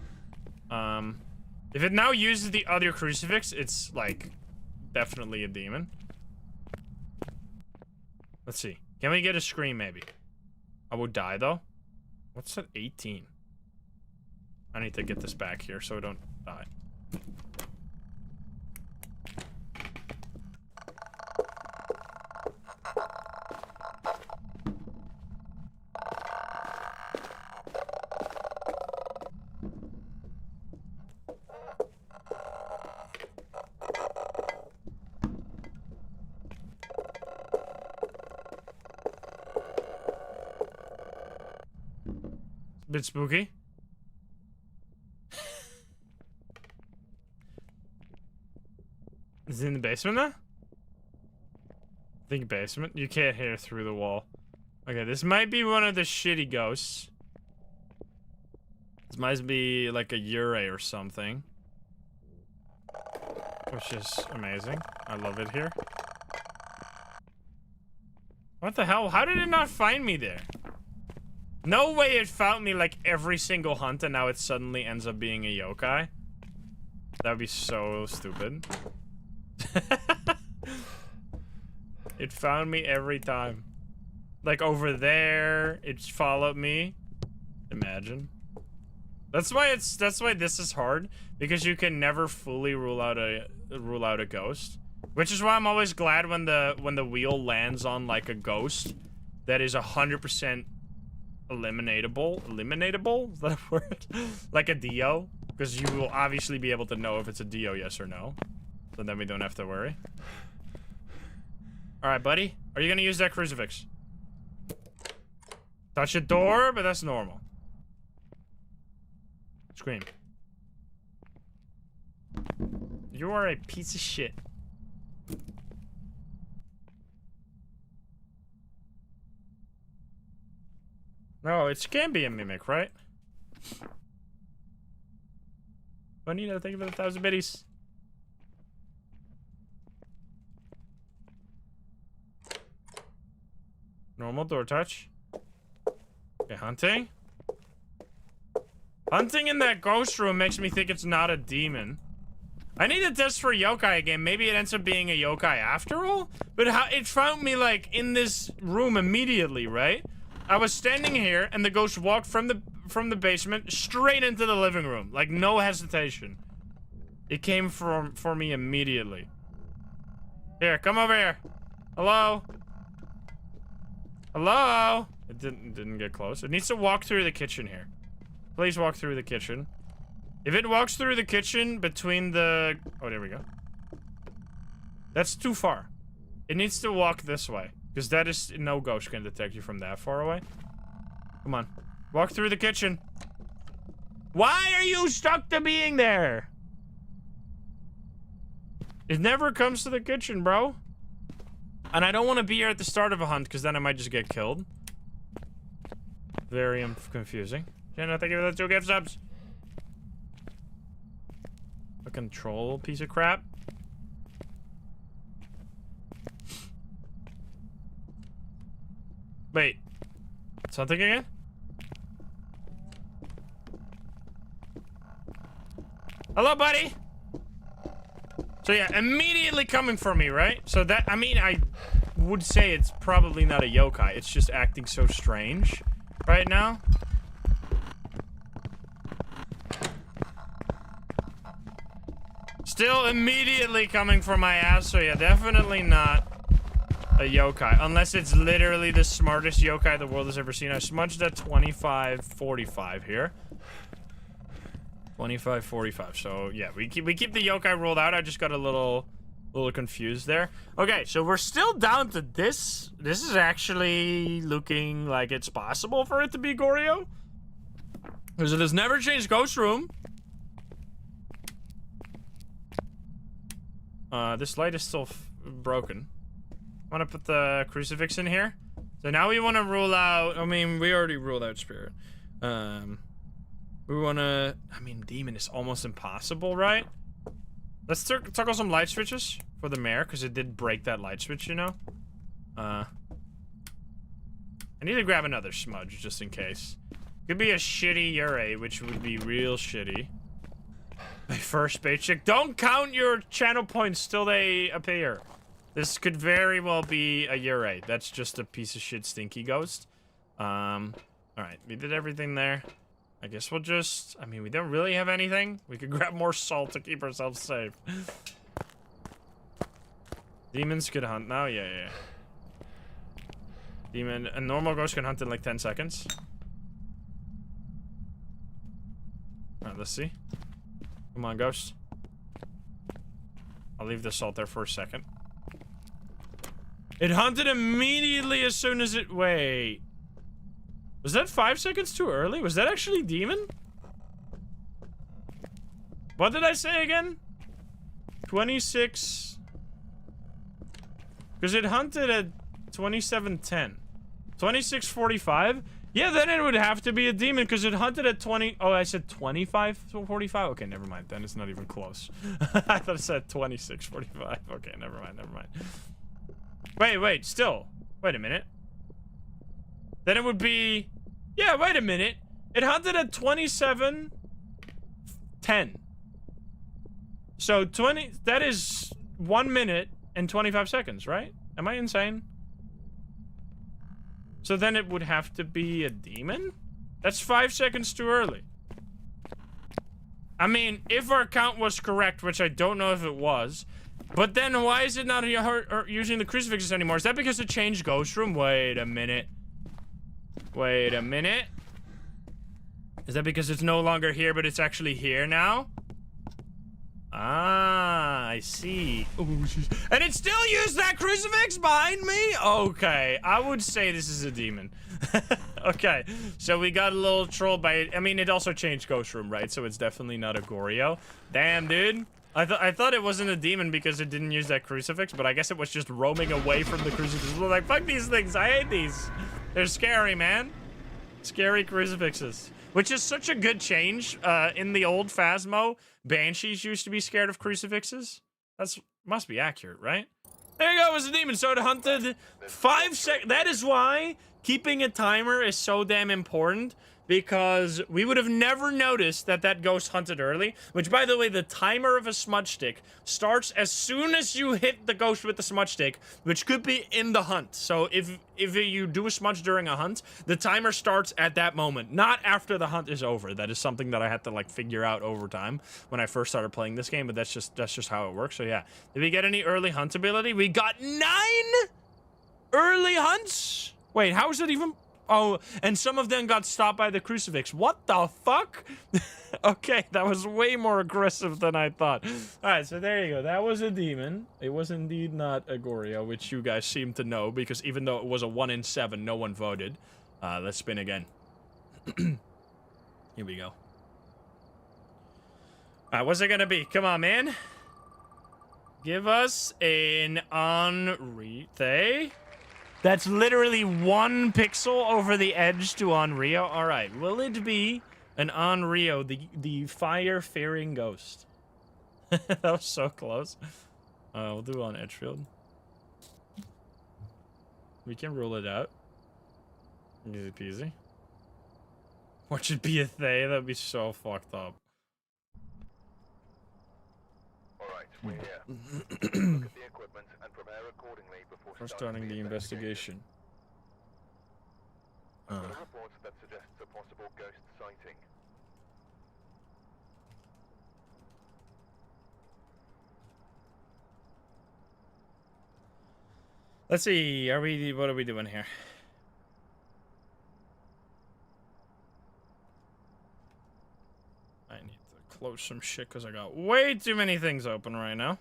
If it now uses the other crucifix, it's, like, definitely a demon. Let's see. Can we get a scream, maybe? I would die, though. What's that? 18. I need to get this back here so I don't die. Bit spooky. Is it in the basement now? I think basement. You can't hear through the wall. Okay, this might be one of the shitty ghosts. This might be like a Ure or something. Which is amazing. I love it here. What the hell? How did it not find me there? No way it found me like every single hunt and now it suddenly ends up being a yokai. That would be so stupid. It found me every time. Like over there, it followed me. Imagine. That's why this is hard, because you can never fully rule out a ghost. Which is why I'm always glad when the wheel lands on like a ghost that is 100% eliminatable? Is that a word? Like a Dio? Because you will obviously be able to know if it's a Dio, yes or no. So then we don't have to worry. Alright, buddy. Are you gonna use that crucifix? Touch a door, but that's normal. Scream. You are a piece of shit. No, it can be a mimic, right? Bonita, thank you for the 1,000 biddies. Normal door touch. Okay, hunting. Hunting in that ghost room makes me think it's not a demon. I need to test for yokai again. Maybe it ends up being a yokai after all? But how it found me, like, in this room immediately, right? I was standing here, and the ghost walked from from the basement straight into the living room. Like, no hesitation. It came for me immediately. Here, come over here. Hello? Hello? It didn't get close. It needs to walk through the kitchen here. Please walk through the kitchen. If it walks through the kitchen between the... Oh, there we go. That's too far. It needs to walk this way. Because that is... No ghost can detect you from that far away. Come on. Walk through the kitchen. Why are you stuck to being there? It never comes to the kitchen, bro. And I don't want to be here at the start of a hunt, because then I might just get killed. Very confusing. Jenna, thank you for the 2 gift subs. A control piece of crap. Wait. Something again? Hello, buddy! So yeah, immediately coming for me, right? So that, I mean, I would say it's probably not a yokai. It's just acting so strange right now. Still immediately coming for my ass, so yeah, definitely not a yokai. Unless it's literally the smartest yokai the world has ever seen. I smudged at 2545 here. 2545. So yeah, we keep the yokai ruled out. I just got a little confused there. Okay, so we're still down to this. This is actually looking like it's possible for it to be Goryo. Because it has never changed ghost room. This light is still broken. I want to put the crucifix in here. So now we want to rule out... I mean, we already ruled out spirit. We want to... I mean, demon is almost impossible, right? Let's toggle some light switches for the mare, because it did break that light switch, you know? I need to grab another smudge, just in case. Could be a shitty Yurei, which would be real shitty. My first bait chick. Don't count your channel points till they appear. This could very well be a Yurei. That's just a piece of shit stinky ghost. Alright, we did everything there. I guess we'll just... I mean, we don't really have anything. We could grab more salt to keep ourselves safe. Demons could hunt now? Yeah. Demon... A normal ghost can hunt in like 10 seconds. Alright, let's see. Come on, ghost. I'll leave the salt there for a second. It hunted immediately as soon as it... Wait... Was that 5 seconds too early? Was that actually demon? What did I say again? 26... Because it hunted at 27:10. 26:45? Yeah, then it would have to be a demon because it hunted at 20... Oh, I said 25:45? Okay, never mind. Then it's not even close. I thought it said 26:45. Okay, never mind. Wait, still. Wait a minute. Then it would be... Yeah, wait a minute. It hunted at 27:10. So 20... That is 1 minute and 25 seconds, right? Am I insane? So then it would have to be a demon? That's 5 seconds too early. I mean, if our count was correct, which I don't know if it was... But then why is it not using the crucifixes anymore? Is that because it changed ghost room? Wait a minute. Is that because it's no longer here, but it's actually here now? Ah, I see. Oh, and it still used that crucifix behind me? Okay, I would say this is a demon. Okay, so we got a little trolled by it. I mean, it also changed ghost room, right? So it's definitely not a Goryo. Damn, dude. I thought it wasn't a demon because it didn't use that crucifix, but I guess it was just roaming away from the crucifix. We're like, fuck these things. I hate these. They're scary, man. Scary crucifixes. Which is such a good change. In the old Phasmo, banshees used to be scared of crucifixes. That's must be accurate, right? There you go. It was a demon. So it hunted 5 seconds. That is why keeping a timer is so damn important. because we would have never noticed that that ghost hunted early, which, by the way, the timer of a smudge stick starts as soon as you hit the ghost with the smudge stick, which could be in the hunt. So if you do a smudge during a hunt, the timer starts at that moment, not after the hunt is over. That is something that I had to, like, figure out over time when I first started playing this game, but that's just how it works. So yeah, did we get any early hunt ability? We got 9 early hunts? Wait, how is it even... Oh, and some of them got stopped by the crucifix. What the fuck? Okay, that was way more aggressive than I thought. Alright, so there you go. That was a demon. It was indeed not a Goryo, which you guys seem to know, because even though it was a 1 in 7, no one voted. Let's spin again. Here we go. Alright, what's it gonna be? Come on, man. Give us an Enrite. That's literally 1 pixel over the edge to Onryo. All right, will it be an Onryo, the fire-faring ghost? That was so close. We'll do on Edgefield. We can rule it out. Easy peasy. Watch it be a Thay. That'd be so fucked up. Alright, we're here. Look at the equipment and prepare accordingly before We're starting the investigation. I've got a report that suggests a possible ghost sighting. Let's see. What are we doing here? I need to close some shit because I got way too many things open right now.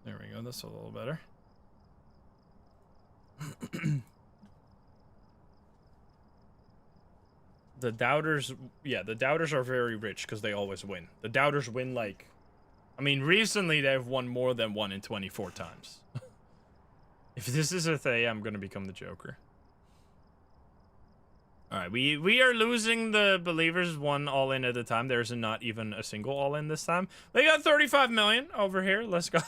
There we go. That's a little better. The doubters, yeah, the doubters are very rich because they always win. The doubters win, like, I mean, recently they've won more than 1 in 24 times. If this is a Thay, I'm gonna become the Joker. All right, we are losing the believers 1 all-in at a time. There's not even a single all-in this time. They got 35 million over here. Let's go.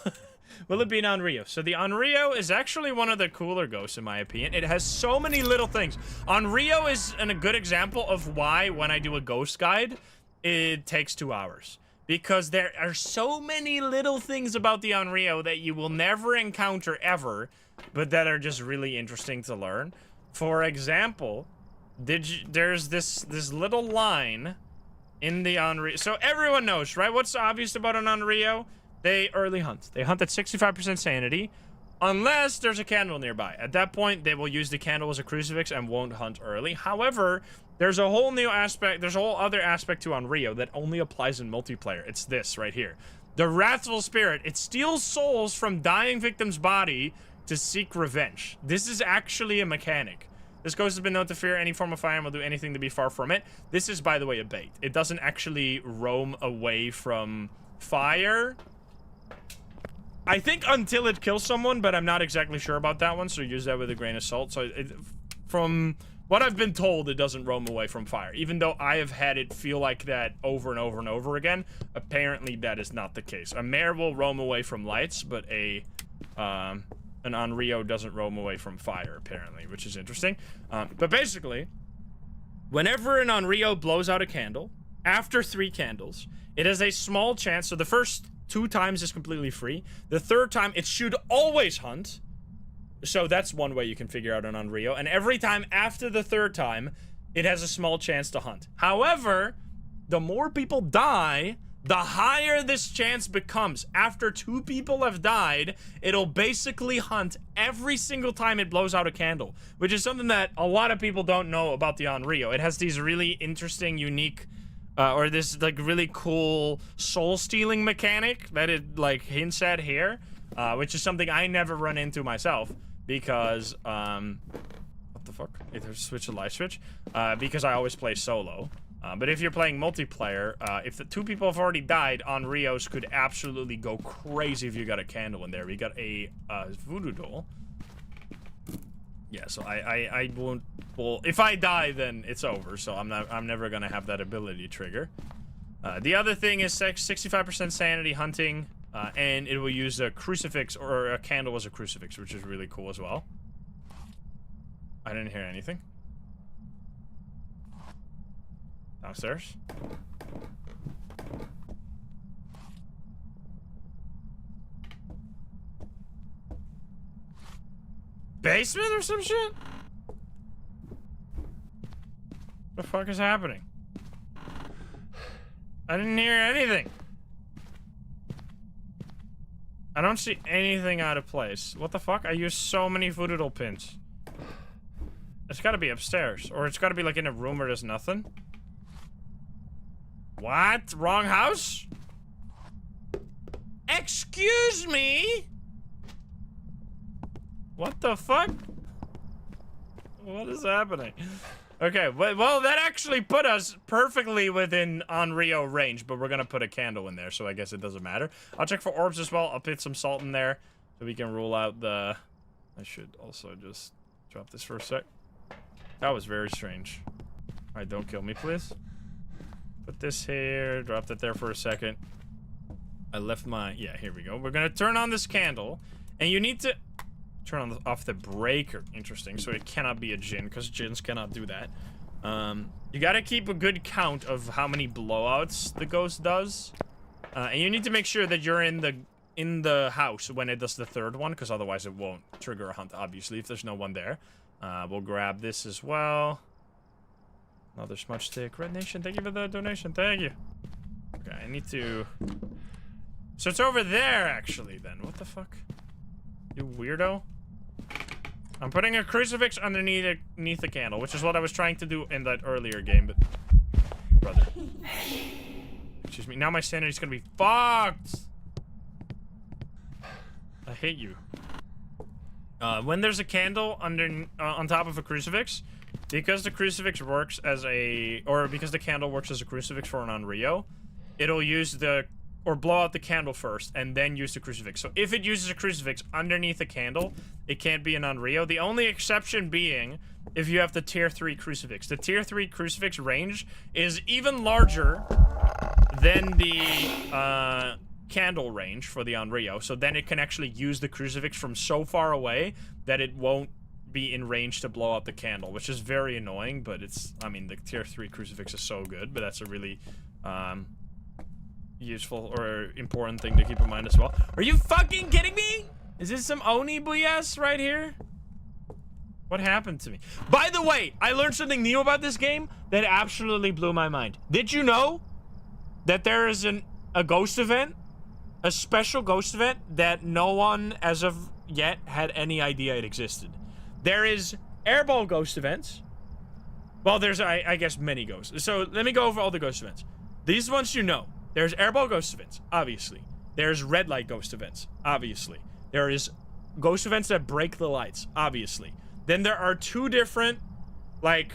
Will it be an Onryo? So the Onryo is actually one of the cooler ghosts, in my opinion. It has so many little things. Onryo is a good example of why, when I do a ghost guide, it takes 2 hours. Because there are so many little things about the Onryo that you will never encounter ever, but that are just really interesting to learn. For example, there's this little line in the Onryo. So everyone knows, right? What's obvious about an Onryo? They early hunt. They hunt at 65% sanity, unless there's a candle nearby. At that point, they will use the candle as a crucifix and won't hunt early. However, there's a whole new aspect, there's a whole other aspect to Onryo that only applies in multiplayer. It's this right here. The Wrathful Spirit. It steals souls from dying victims' body to seek revenge. This is actually a mechanic. This ghost has been known to fear any form of fire and will do anything to be far from it. This is, by the way, a bait. It doesn't actually roam away from fire. I think until it kills someone, but I'm not exactly sure about that one, so use that with a grain of salt. So from what I've been told, it doesn't roam away from fire. Even though I have had it feel like that over and over and over again, apparently that is not the case. A mare will roam away from lights, but an Onryo doesn't roam away from fire, apparently, which is interesting. But basically, whenever an Onryo blows out a candle, after 3 candles, it has a small chance, so the first 2 times is completely free. The 3rd time, it should always hunt. So that's one way you can figure out an Onryo. And every time after the 3rd time, it has a small chance to hunt. However, the more people die, the higher this chance becomes. After 2 people have died, it'll basically hunt every single time it blows out a candle, which is something that a lot of people don't know about the Onryo. It has these really interesting, unique, or this, like, really cool soul-stealing mechanic that it, like, hints at here, which is something I never run into myself, because, what the fuck? Either switch a light switch? Because I always play solo. But if you're playing multiplayer, if the 2 people have already died, Onryos could absolutely go crazy if you got a candle in there. We got a voodoo doll. Yeah, so I won't. Well, if I die, then it's over. So I'm never gonna have that ability trigger. The other thing is 65% sanity hunting, and it will use a crucifix or a candle as a crucifix, which is really cool as well. I didn't hear anything. Downstairs. Basement or some shit? The fuck is happening? I didn't hear anything. I don't see anything out of place. What the fuck? I used so many voodoo pins. It's gotta be upstairs. Or it's gotta be like in a room where there's nothing. What? Wrong house? Excuse me? What the fuck? What is happening? Okay, well, that actually put us perfectly within Onryo range, but we're gonna put a candle in there, so I guess it doesn't matter. I'll check for orbs as well. I'll put some salt in there, so we can rule out the... I should also just drop this for a sec. That was very strange. Alright, don't kill me, please. Put this here, drop that there for a second. I left my... Yeah, here we go. We're gonna turn on this candle, and you need to... Turn on off the breaker. Interesting. So it cannot be a djinn, because djinns cannot do that. You gotta keep a good count of how many blowouts the ghost does. And you need to make sure that you're in the house when it does the third one, because otherwise it won't trigger a hunt, obviously, if there's no one there. We'll grab this as well. Another smudge stick. Red Nation, thank you for the donation. Thank you. Okay, I need to... So it's over there, actually, then. What the fuck? You weirdo. I'm putting a crucifix underneath the candle, which is what I was trying to do in that earlier game, but... Brother. Excuse me. Now my sanity's gonna be fucked! I hate you. When there's a candle on top of a crucifix, because the crucifix works as a... Or because the candle works as a crucifix for an Onryo, it'll use the... Or blow out the candle first, and then use the crucifix. So if it uses a crucifix underneath the candle, it can't be an Onryo. The only exception being if you have the tier 3 crucifix. The tier 3 crucifix range is even larger than the candle range for the Onryo. So then it can actually use the crucifix from so far away that it won't be in range to blow out the candle, which is very annoying, but it's... I mean, the tier 3 crucifix is so good, but that's a really... useful or important thing to keep in mind as well. Are you fucking kidding me? Is this some Oni BS right here? What happened to me? By the way, I learned something new about this game that absolutely blew my mind. Did you know that there is a ghost event? A special ghost event that no one as of yet had any idea it existed. There is airball ghost events. Well, there's, I guess, many ghosts. So let me go over all the ghost events. These ones you know. There's airball ghost events, obviously. There's red light ghost events, obviously. There is ghost events that break the lights, obviously. Then there are two different, like,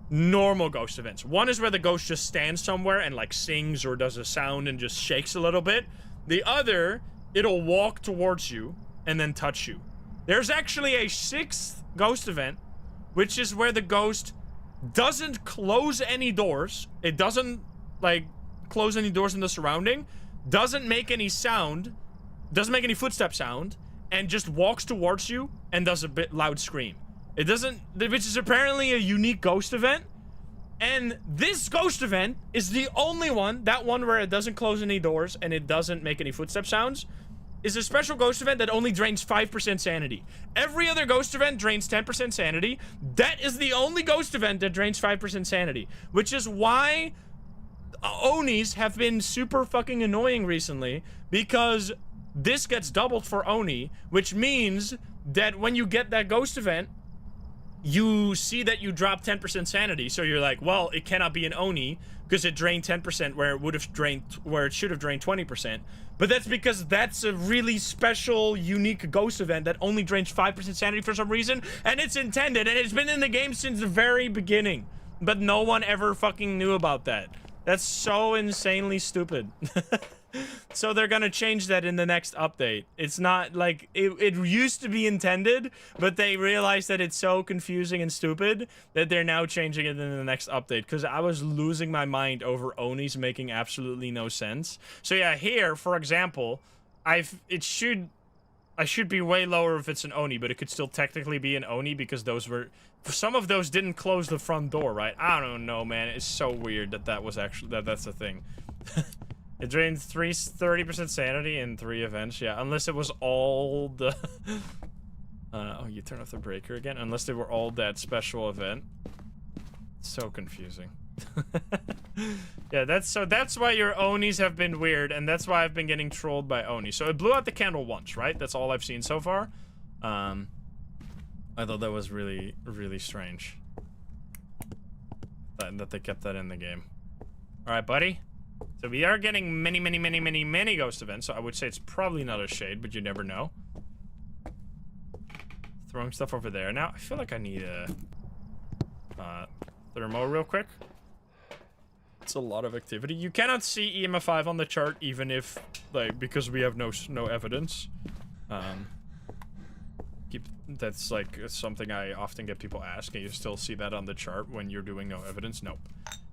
normal ghost events. One is where the ghost just stands somewhere and, like, sings or does a sound and just shakes a little bit. The other, it'll walk towards you and then touch you. There's actually a sixth ghost event, which is where the ghost doesn't close any doors. It doesn't, like... close any doors in the surrounding, doesn't make any sound, doesn't make any footstep sound, and just walks towards you and does a bit loud scream. It doesn't, which is apparently a unique ghost event, and this ghost event is the only one, that one where it doesn't close any doors and it doesn't make any footstep sounds, is a special ghost event that only drains 5% sanity. Every other ghost event drains 10% sanity. That is the only ghost event that drains 5% sanity, which is why Onis have been super fucking annoying recently, because this gets doubled for Oni, which means that when you get that ghost event, you see that you drop 10% sanity, so you're like, well, it cannot be an Oni because it drained 10% where it would have drained, where it should have drained 20%. But that's because that's a really special, unique ghost event that only drains 5% sanity for some reason, and it's intended, and it's been in the game since the very beginning, but no one ever fucking knew about that. That's so insanely stupid. So they're gonna change that in the next update. It's not like it used to be intended, but they realized that it's so confusing and stupid that they're now changing it in the next update, because I was losing my mind over Onis making absolutely no sense. So yeah, here, for example, it should I should be way lower if it's an Oni, but it could still technically be an Oni because those were... Some of those didn't close the front door, right? I don't know, man. It's so weird that that was actually... That's a thing. It drained 30% sanity in 3 events. Yeah, unless it was all the... oh, you turn off the breaker again? Unless they were all that special event. So confusing. Yeah, that's why your Onis have been weird, and that's why I've been getting trolled by Oni. So it blew out the candle once, right? That's all I've seen so far. I thought that was really, really strange. That they kept that in the game. Alright, buddy. So we are getting many ghost events, so I would say it's probably not a shade, but you never know. Throwing stuff over there. Now, I feel like I need a... thermo real quick. It's a lot of activity. You cannot see EMF5 on the chart, even if, like, because we have no evidence. That's, like, something I often get people ask. Can you still see that on the chart when you're doing no evidence? Nope.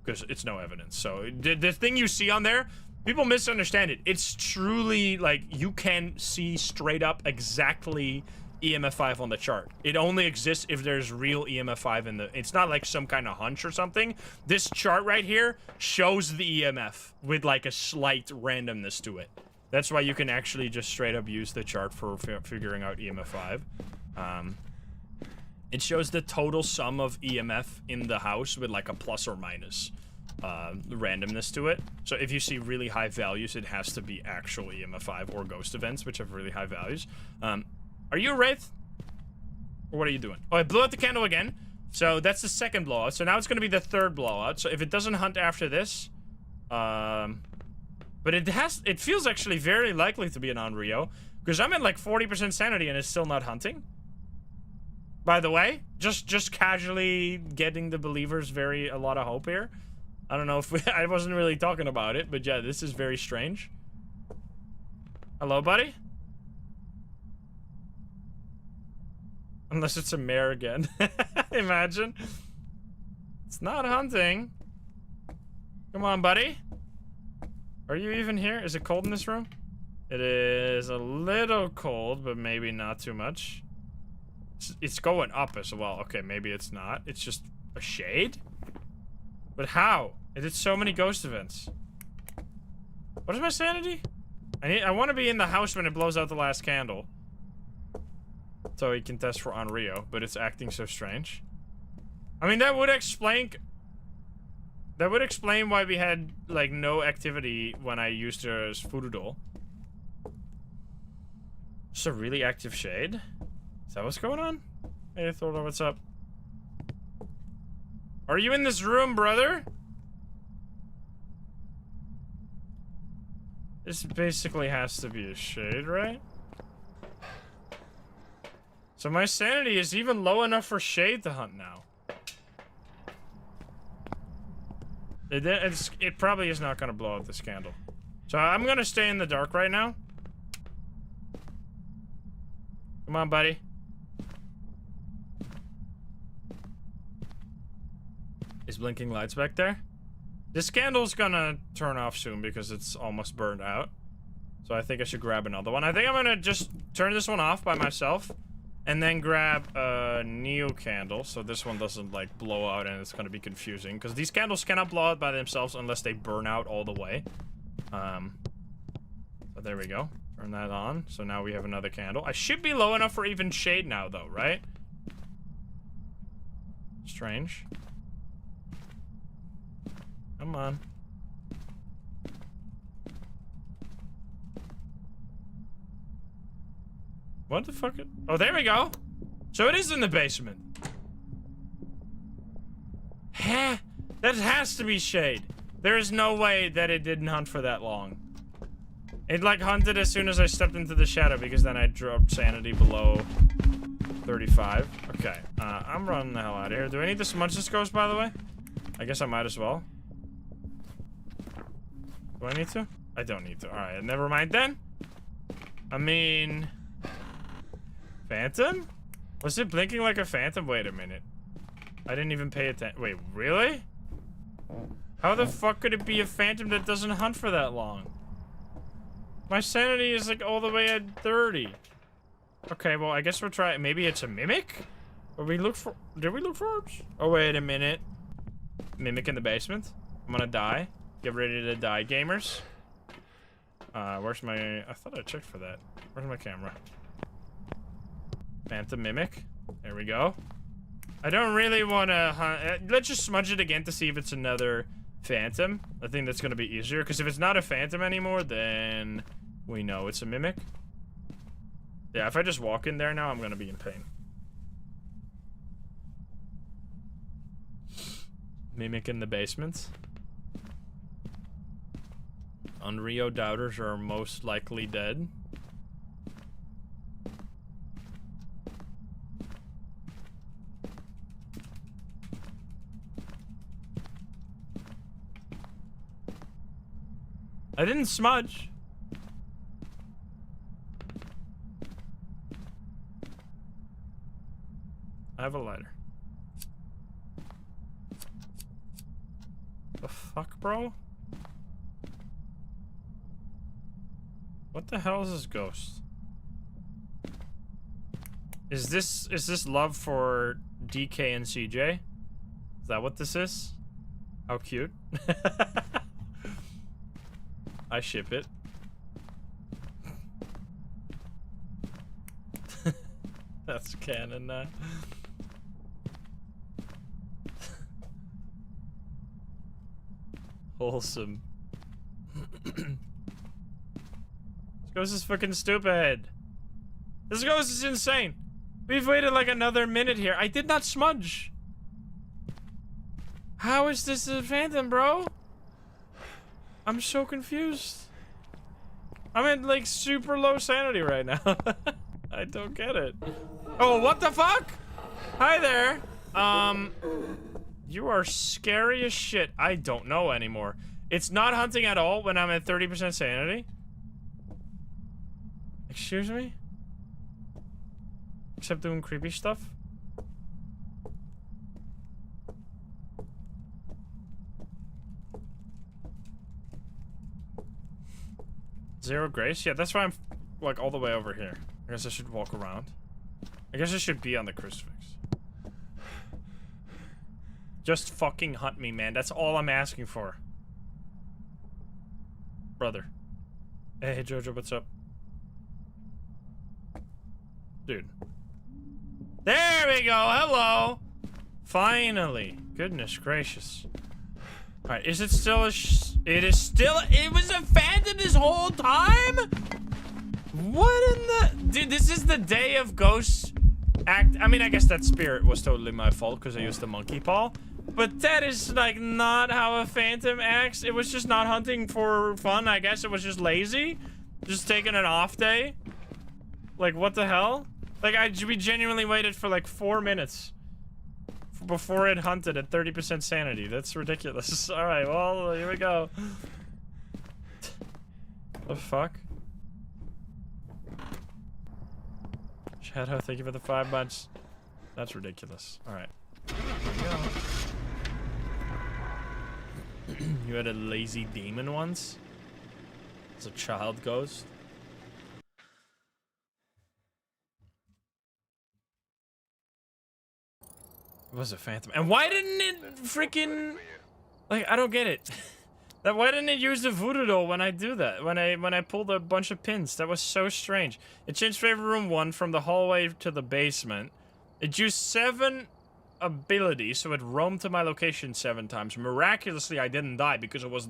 Because it's no evidence. So, the thing you see on there, people misunderstand it. It's truly, like, you can see straight up exactly EMF5 on the chart. It only exists if there's real EMF5 in the... It's not like some kind of hunch or something. This chart right here shows the EMF with, like, a slight randomness to it. That's why you can actually just straight up use the chart for figuring out EMF5. It shows the total sum of EMF in the house with, like, a plus or minus randomness to it. So if you see really high values, it has to be actual EMF5 or ghost events, which have really high values. Are you a wraith? Or what are you doing? Oh, I blew out the candle again. So that's the second blowout. So now it's going to be the third blowout. So if it doesn't hunt after this... but it feels actually very likely to be an Onryo. Because I'm at like 40% sanity and it's still not hunting. By the way, just casually getting the believers a lot of hope here. I don't know if I wasn't really talking about it, but yeah, this is very strange. Hello, buddy? Unless it's a mare again. Imagine. It's not hunting. Come on, buddy. Are you even here? Is it cold in this room? It is a little cold, but maybe not too much. It's going up as well. Okay, maybe it's not. It's just a shade? But how? It did so many ghost events. What is my sanity? I want to be in the house when it blows out the last candle. So he can test for Onryo, but it's acting so strange. I mean, that would explain why we had, like, no activity when I used her as voodoo doll. Just a really active shade? Is that what's going on? Hey, Thor, what's up? Are you in this room, brother? This basically has to be a shade, right? So my sanity is even low enough for shade to hunt now. It probably is not going to blow out this candle. So I'm going to stay in the dark right now. Come on, buddy. Is blinking lights back there? This candle's going to turn off soon because it's almost burned out. So I think I should grab another one. I think I'm going to just turn this one off by myself. And then grab a new candle, so this one doesn't, like, blow out and it's gonna be confusing. Because these candles cannot blow out by themselves unless they burn out all the way. So there we go. Turn that on. So now we have another candle. I should be low enough for even shade now, though, right? Strange. Come on. What the fuck? Oh, there we go. So it is in the basement. Huh? That has to be shade. There is no way that it didn't hunt for that long. It, like, hunted as soon as I stepped into the shadow because then I dropped sanity below 35. Okay, I'm running the hell out of here. Do I need to smudge this ghost, by the way? I guess I might as well. Do I need to? I don't need to. Alright, never mind then. I mean... Phantom? Was it blinking like a phantom? Wait a minute. I didn't even pay attention. Wait, really? How the fuck could it be a phantom that doesn't hunt for that long? My sanity is like all the way at 30. Okay, well, I guess we're trying. Maybe it's a mimic? Or we look for. Did we look for orbs? Oh, wait a minute. Mimic in the basement. I'm gonna die. Get ready to die, gamers. Where's my. I thought I checked for that. Where's my camera? Phantom Mimic. There we go. I don't really want to hunt. Let's just smudge it again to see if it's another phantom. I think that's going to be easier. Because if it's not a phantom anymore, then we know it's a mimic. Yeah, if I just walk in there now, I'm going to be in pain. Mimic in the basement. Unrio doubters are most likely dead. I didn't smudge. I have a lighter. The fuck, bro? What the hell is this ghost? Is this love for DK and CJ? Is that what this is? How cute. I ship it. That's canon now. Wholesome. This ghost is fucking stupid. This ghost is insane. We've waited like another minute here. I did not smudge. How is this a phantom, bro? I'm so confused. I'm at like super low sanity right now. I don't get it. Oh, what the fuck? Hi there. You are scary as shit. I don't know anymore. It's not hunting at all when I'm at 30% sanity. Excuse me? Except doing creepy stuff? Zero grace? Yeah, that's why I'm like all the way over here. I guess I should walk around. I guess I should be on the crucifix. Just fucking hunt me, man. That's all I'm asking for. Brother. Hey, Jojo, what's up? Dude. There we go. Hello. Finally. Goodness gracious. Alright, is it still a it is still- it was a phantom this whole time? What in the- dude, this is the day of ghosts act- I mean, I guess that spirit was totally my fault because I used the monkey paw. But that is, like, not how a phantom acts. It was just not hunting for fun. I guess it was just lazy. Just taking an off day. Like, what the hell? Like, we genuinely waited for, like, 4 minutes before it hunted at 30% sanity. That's ridiculous. Alright, well, here we go. The fuck? Shadow, thank you for the 5 months. That's ridiculous. Alright. Here we go. You had a lazy demon once? As a child ghost? It was a phantom. And why didn't it freaking... Like, I don't get it. That why didn't it use the voodoo doll when I do that? When I pulled a bunch of pins? That was so strange. It changed favorite room 1 from the hallway to the basement. It used 7 abilities, so it roamed to my location 7 times. Miraculously, I didn't die because it was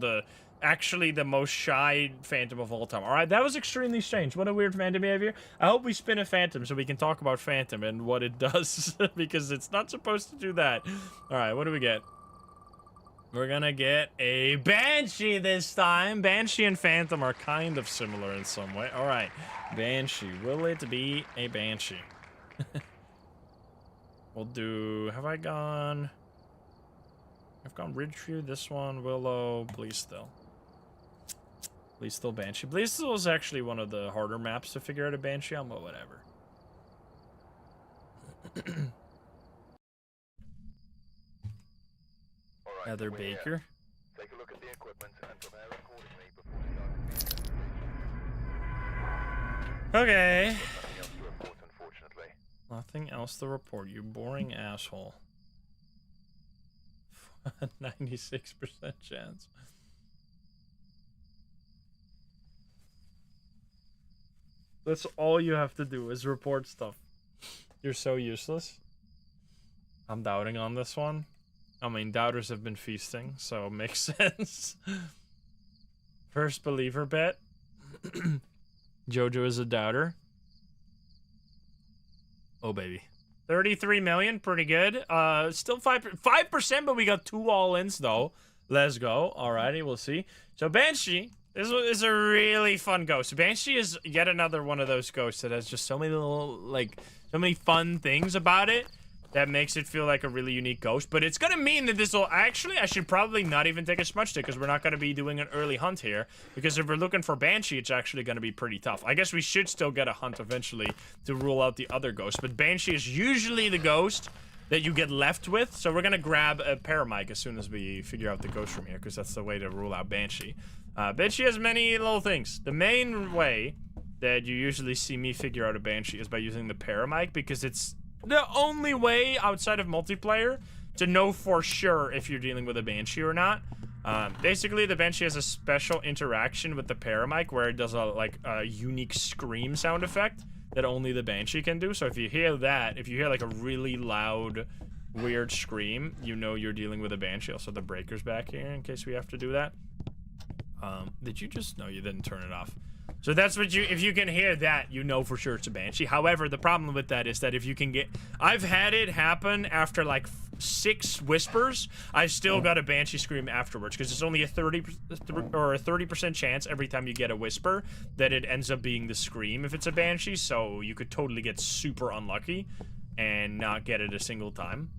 actually the most shy phantom of all time. Alright, that was extremely strange. What a weird phantom behavior. I hope we spin a phantom so we can talk about phantom and what it does. Because it's not supposed to do that. Alright, what do we get? We're gonna get a Banshee this time. Banshee and Phantom are kind of similar in some way. Alright, Banshee. Will it be a Banshee? We'll do... Have I gone... I've gone Ridgeview, this one, Willow, Bleasdale. Bleasdale, Banshee. Bleasdale is actually one of the harder maps to figure out a Banshee on, but whatever. Heather Baker. Take a look at the equipment and prepare accordingly before Okay. starting. Nothing else to report Nothing else to report, you boring asshole. 96% chance. That's all you have to do is report stuff. You're so useless. I'm doubting on this one. I mean, doubters have been feasting, so it makes sense. First believer bet. Jojo is a doubter. Oh, baby. 33 million, pretty good. Still 5%, but we got 2 all-ins, though. Let's go. Alrighty, we'll see. So, Banshee is a really fun ghost. Banshee is yet another one of those ghosts that has just so many little, like, so many fun things about it that makes it feel like a really unique ghost. But it's gonna mean that this will... Actually, I should probably not even take a smudge stick because we're not gonna be doing an early hunt here. Because if we're looking for Banshee, it's actually gonna be pretty tough. I guess we should still get a hunt eventually to rule out the other ghosts. But Banshee is usually the ghost that you get left with. So we're gonna grab a paramic as soon as we figure out the ghost from here, because that's the way to rule out Banshee. Banshee has many little things. The main way that you usually see me figure out a Banshee is by using the paramic, because it's the only way outside of multiplayer to know for sure if you're dealing with a Banshee or not. Basically, the Banshee has a special interaction with the paramic where it does a unique scream sound effect that only the Banshee can do. So if you hear that, if you hear like a really loud, weird scream, you know you're dealing with a Banshee. Also, the breaker's back here in case we have to do that. Did you just... No, you didn't turn it off. So that's what you... If you can hear that, you know for sure it's a Banshee. However, the problem with that is that if you can get... I've had it happen after like 6 whispers. I still got a Banshee scream afterwards because it's only a 30% chance every time you get a whisper that it ends up being the scream if it's a Banshee. So you could totally get super unlucky and not get it a single time.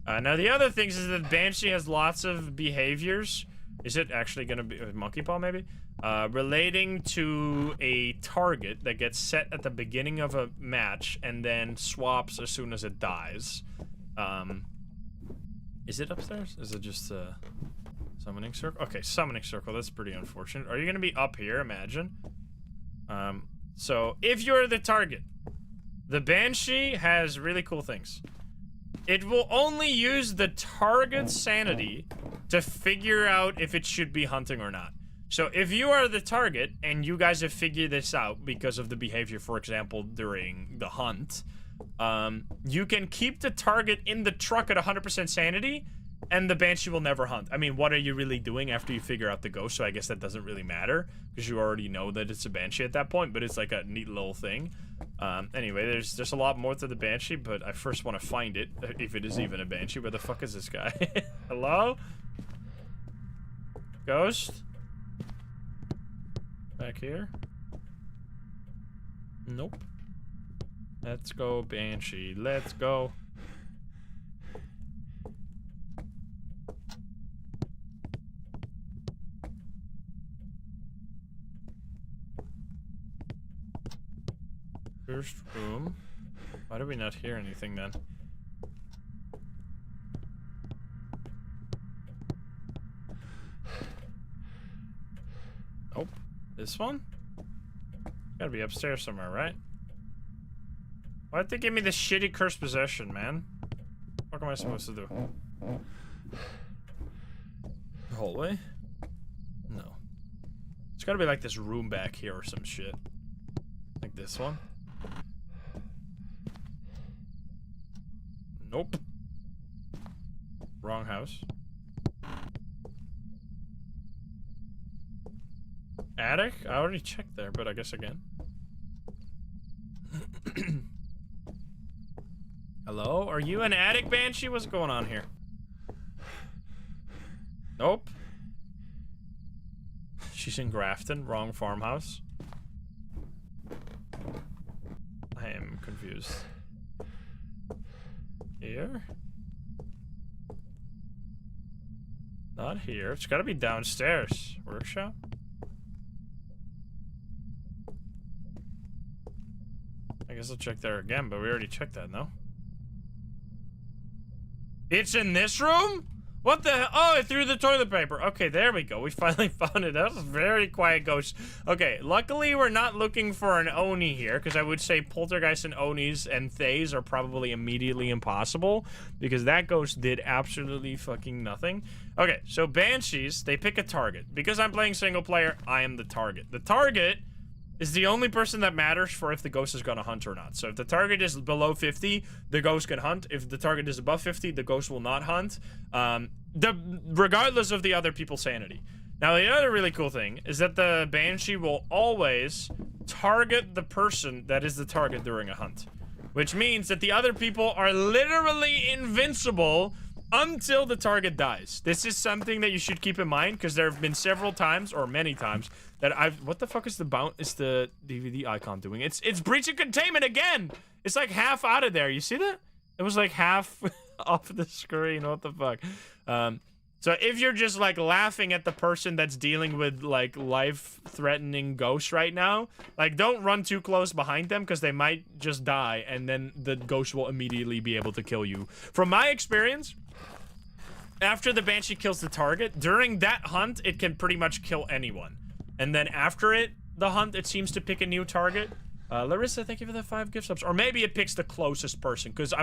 Now the other things is that Banshee has lots of behaviors. Is it actually gonna be a monkey paw maybe? Relating to a target that gets set at the beginning of a match and then swaps as soon as it dies. Is it upstairs? Is it just a summoning circle? Okay, summoning circle, that's pretty unfortunate. Are you gonna be up here, imagine? So if you're the target, the Banshee has really cool things. It will only use the target's sanity to figure out if it should be hunting or not. So if you are the target and you guys have figured this out because of the behavior, for example, during the hunt, you can keep the target in the truck at 100% sanity and the Banshee will never hunt. I mean, what are you really doing after you figure out the ghost? So I guess that doesn't really matter because you already know that it's a Banshee at that point, but it's like a neat little thing. Anyway, there's a lot more to the Banshee, but I first want to find it, if it is even a Banshee. Where the fuck is this guy? Hello? Ghost? Back here? Nope. Let's go, Banshee. Let's go. First room. Why did we not hear anything then? Nope. This one? Gotta be upstairs somewhere, right? Why'd they give me this shitty cursed possession, man? What am I supposed to do? Hallway? No. It's gotta be like this room back here or some shit. Like this one? Nope. Wrong house. Attic? I already checked there, but I guess again. Hello? Are you an attic Banshee? What's going on here? Nope. She's in Grafton. Wrong farmhouse. I am confused. Here? Not here. It's gotta be downstairs. Workshop? I guess I'll check there again, but we already checked that, no? It's in this room? What the? Oh, it threw the toilet paper. Okay, there we go. We finally found it. That was a very quiet ghost. Okay, luckily we're not looking for an Oni here, because I would say Poltergeist and Onis and Thays are probably immediately impossible, because that ghost did absolutely fucking nothing. Okay, so Banshees, they pick a target. Because I'm playing single player, I am the target. The target is the only person that matters for if the ghost is gonna hunt or not. So if the target is below 50, the ghost can hunt. If the target is above 50, the ghost will not hunt. Regardless of the other people's sanity. Now, the other really cool thing is that the Banshee will always target the person that is the target during a hunt. Which means that the other people are literally invincible until the target dies. This is something that you should keep in mind, because there have been several times, or many times, that what the fuck is the DVD icon doing? It's breach of containment again! It's like half out of there. You see that? It was like half off the screen. What the fuck? So if you're just like laughing at the person that's dealing with like life-threatening ghosts right now, like don't run too close behind them, because they might just die, and then the ghost will immediately be able to kill you. From my experience, after the Banshee kills the target, during that hunt, it can pretty much kill anyone. And then after the hunt, it seems to pick a new target. Larissa, thank you for the 5 gift subs. Or maybe it picks the closest person, because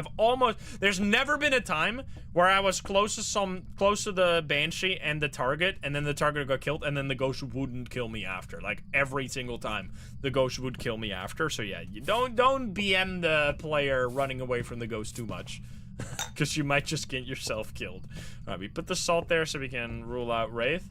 there's never been a time where I was close to the Banshee and the target, and then the target got killed, and then the ghost wouldn't kill me after. Like, every single time, the ghost would kill me after. So yeah, you don't BM the player running away from the ghost too much, because you might just get yourself killed. Alright, we put the salt there so we can rule out Wraith.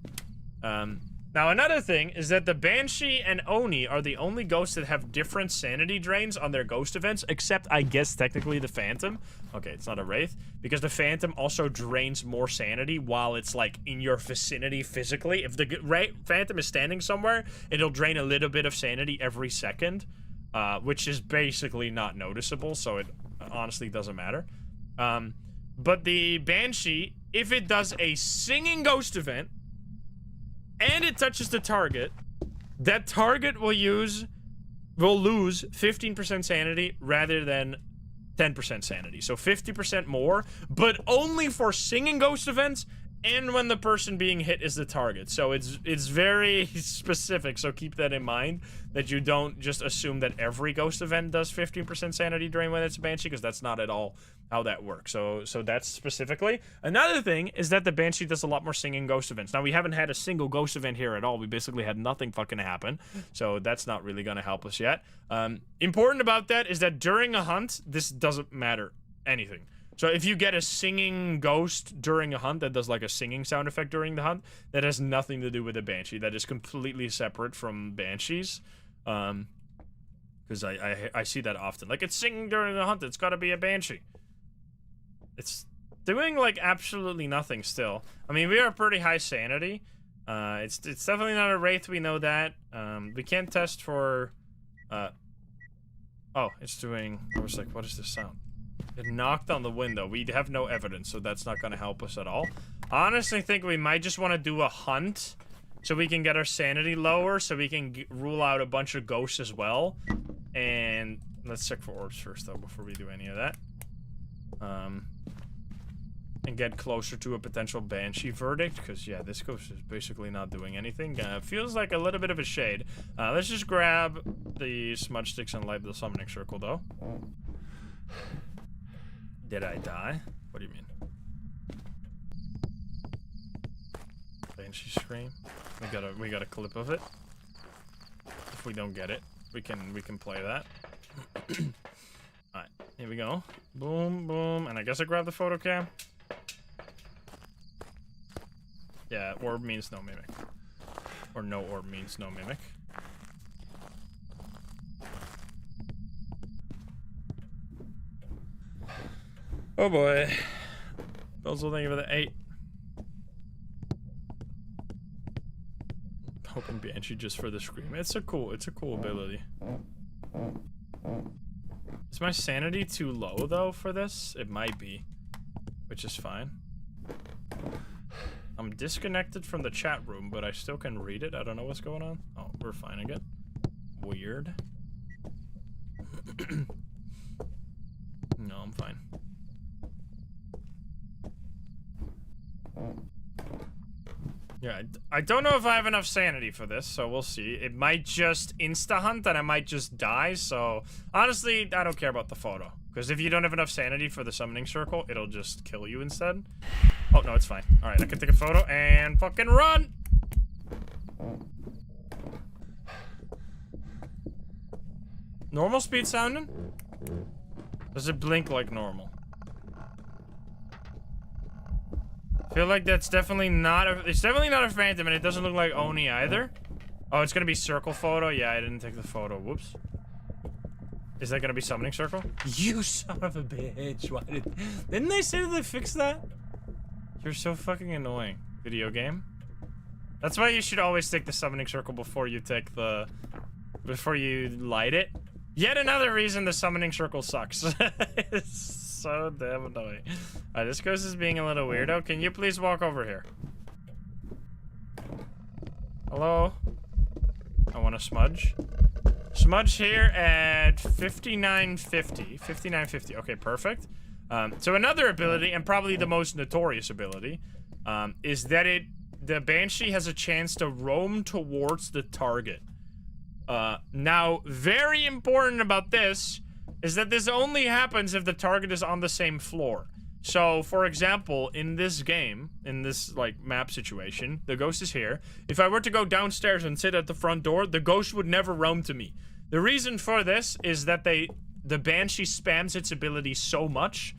Now, another thing is that the Banshee and Oni are the only ghosts that have different sanity drains on their ghost events, except, I guess, technically the Phantom. Okay, it's not a Wraith, because the Phantom also drains more sanity while it's, like, in your vicinity physically. If the Phantom is standing somewhere, it'll drain a little bit of sanity every second, which is basically not noticeable, so it honestly doesn't matter. But the Banshee, if it does a singing ghost event, and it touches the target, that target will lose 15% sanity rather than 10% sanity. So 50% more, but only for singing ghost events and when the person being hit is the target. So it's very specific, so keep that in mind, that you don't just assume that every ghost event does 15% sanity drain when it's a Banshee, because that's not at all how that works. So that's specifically. Another thing is that the Banshee does a lot more singing ghost events. Now, we haven't had a single ghost event here at all. We basically had nothing fucking happen, so that's not really gonna help us yet. Important about that is that during a hunt, this doesn't matter anything. So if you get a singing ghost during a hunt that does like a singing sound effect during the hunt, that has nothing to do with the Banshee. That is completely separate from Banshees. Because I see that often. Like, it's singing during the hunt, it's gotta be a Banshee. It's doing like absolutely nothing still. I mean, we are pretty high sanity. It's definitely not a Wraith, we know that. We can't test for... Oh, it's doing... I was like, what is this sound? It knocked on the window. We have no evidence, so that's not gonna help us at all. I honestly think we might just want to do a hunt so we can get our sanity lower, so we can rule out a bunch of ghosts as well. And let's check for orbs first, though, before we do any of that. And get closer to a potential Banshee verdict, because, yeah, this ghost is basically not doing anything. Feels like a little bit of a shade. Let's just grab the smudge sticks and light the summoning circle, though. Did I die? What do you mean? Banshee scream. We got a clip of it. If we don't get it, we can play that. Alright, here we go. Boom, boom, and I guess I grabbed the photo cam. Yeah, orb means no mimic. Or no orb means no mimic. Oh boy. Also, thank you for the 8. Hoping Banshee just for the scream. It's a cool ability. Is my sanity too low though for this? It might be. Which is fine. I'm disconnected from the chat room, but I still can read it. I don't know what's going on. Oh, we're fine again. Weird. No, I'm fine. Yeah, I don't know if I have enough sanity for this, so we'll see. It might just insta-hunt and I might just die, so... Honestly, I don't care about the photo. Because if you don't have enough sanity for the summoning circle, it'll just kill you instead. Oh, no, it's fine. Alright, I can take a photo and fucking run! Normal speed sounding? Does it blink like normal? Feel like that's definitely not a... It's definitely not a phantom, and it doesn't look like Oni either. Oh, it's gonna be circle photo? Yeah, I didn't take the photo. Whoops. Is that gonna be summoning circle? You son of a bitch. Why didn't they say that they fixed that? You're so fucking annoying. Video game. That's why you should always take the summoning circle before you take the... Before you light it. Yet another reason the summoning circle sucks. It's so damn annoying. Alright, this ghost is being a little weirdo. Can you please walk over here? Hello? I want a smudge. Smudge here at 5950. 5950. Okay, perfect. So another ability, and probably the most notorious ability, is that the Banshee has a chance to roam towards the target. Now, very important about this is that this only happens if the target is on the same floor. So, for example, in this game, in this, like, map situation, the ghost is here. If I were to go downstairs and sit at the front door, the ghost would never roam to me. The reason for this is that the Banshee spams its ability so much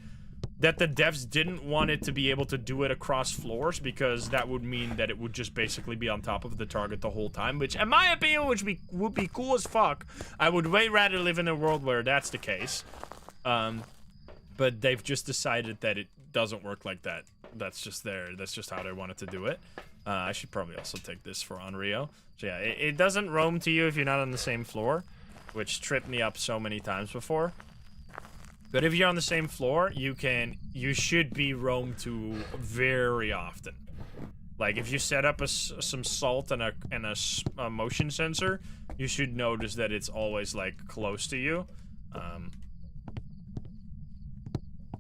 that the devs didn't want it to be able to do it across floors, because that would mean that it would just basically be on top of the target the whole time, which, in my opinion, would be cool as fuck. I would way rather live in a world where that's the case. But they've just decided that it doesn't work like that. That's just that's just how they wanted to do it. I should probably also take this for Onryo. So yeah, it doesn't roam to you if you're not on the same floor, which tripped me up so many times before. But if you're on the same floor, you should be roamed to very often. Like, if you set up some salt and a motion sensor, you should notice that it's always, like, close to you.